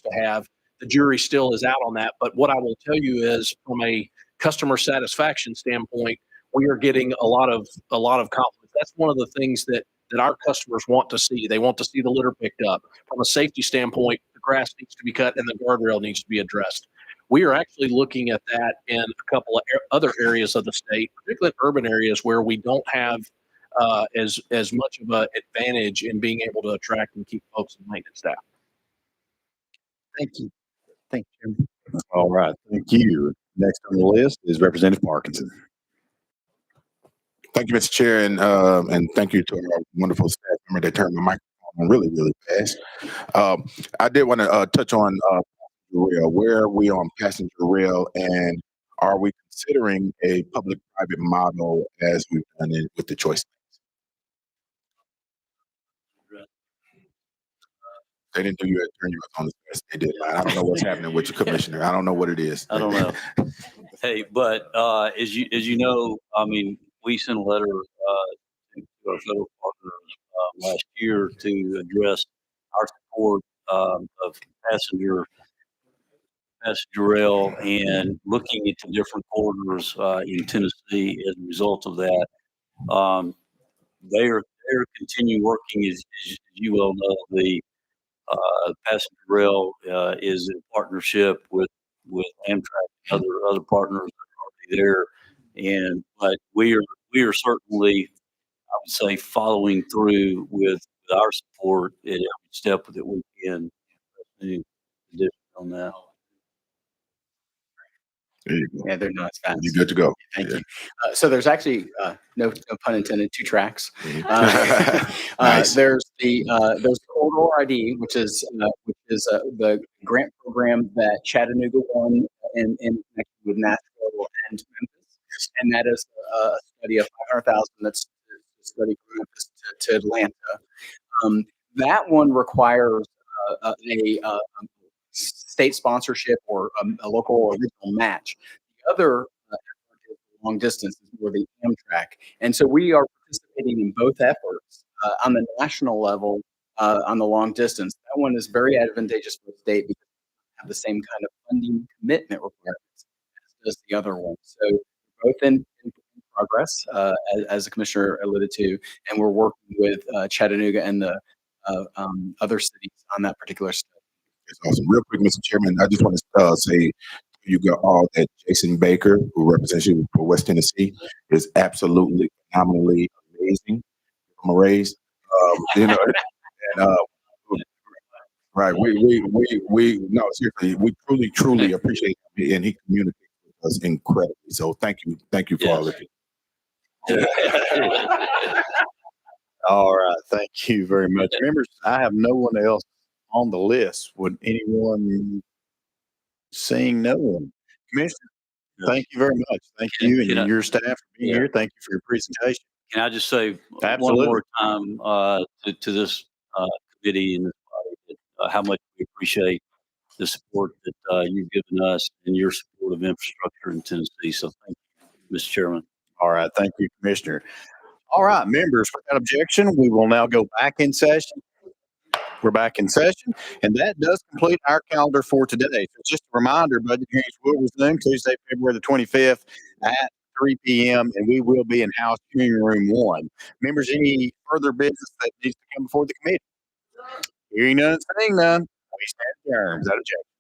to have, the jury still is out on that. But what I will tell you is, from a customer satisfaction standpoint, we are getting a lot of compliments. That's one of the things that our customers want to see. They want to see the litter picked up. From a safety standpoint, the grass needs to be cut and the guardrail needs to be addressed. We are actually looking at that in a couple of other areas of the state, particularly urban areas where we don't have as much of an advantage in being able to attract and keep folks in maintenance staff. Thank you. Thank you. All right, thank you. Next on the list is Representative Parkinson. Thank you, Mr. Chair, and thank you to our wonderful staff member that turned the microphone on really, really fast. I did want to touch on passenger rail. Where are we on passenger rail, and are we considering a public-private model as we've done it with the choice lanes? They didn't do you turn you on the fast. They did. I don't know what's happening with your commissioner. I don't know what it is. I don't know. Hey, but as you know, I mean, we sent a letter to our federal partners last year to address our support of passenger rail and looking into different corridors in Tennessee as a result of that. They're continuing working, as you well know. The passenger rail is in partnership with Amtrak and other partners that are already there, but we are certainly, I would say, following through with our support at every step that we can. Any addition on that? There you go. Yeah, they're not fast. You're good to go. Thank you. So there's actually no pun intended, 2 tracks. Nice. There's Corridor ID, which is the grant program that Chattanooga won in connection with Nashville and Memphis, and that is a study of 500,000. That's a study from Memphis to Atlanta. That one requires a state sponsorship or a local or regional match. The other effort is long distance, is more the Amtrak. And so we are participating in both efforts on the national level on the long distance. That one is very advantageous for the state because we have the same kind of funding commitment requirements does the other one. So both in progress, as the commissioner alluded to, and we're working with Chattanooga and the other cities on that particular study. It's awesome. Real quick, Mr. Chairman, I just want to say you got all that Jason Baker, who represents you for West Tennessee, is absolutely phenomenally amazing. I'm raised, you know, and right. We no, seriously, we truly appreciate him, and he communicates with us incredibly. So thank you for all of you. All right. Thank you very much. Members, I have no one else on the list. Would anyone seeing no one? Commissioner, thank you very much. Thank you and your staff for being here. Thank you for your presentation. Can I just say Absolutely. one more time to this committee and this body how much we appreciate the support that you've given us and your support of infrastructure in Tennessee. So thank you, Mr. Chairman. All right. Thank you, Commissioner. All right, members, without objection, we will now go back in session. We're back in session, and that does complete our calendar for today. So just a reminder, budget hearings will resume Tuesday, February the 25th at 3 p.m., and we will be in House Hearing Room 1. Members, any further business that needs to come before the committee? Hearing none, seeing none, we stand adjourned. Without objection.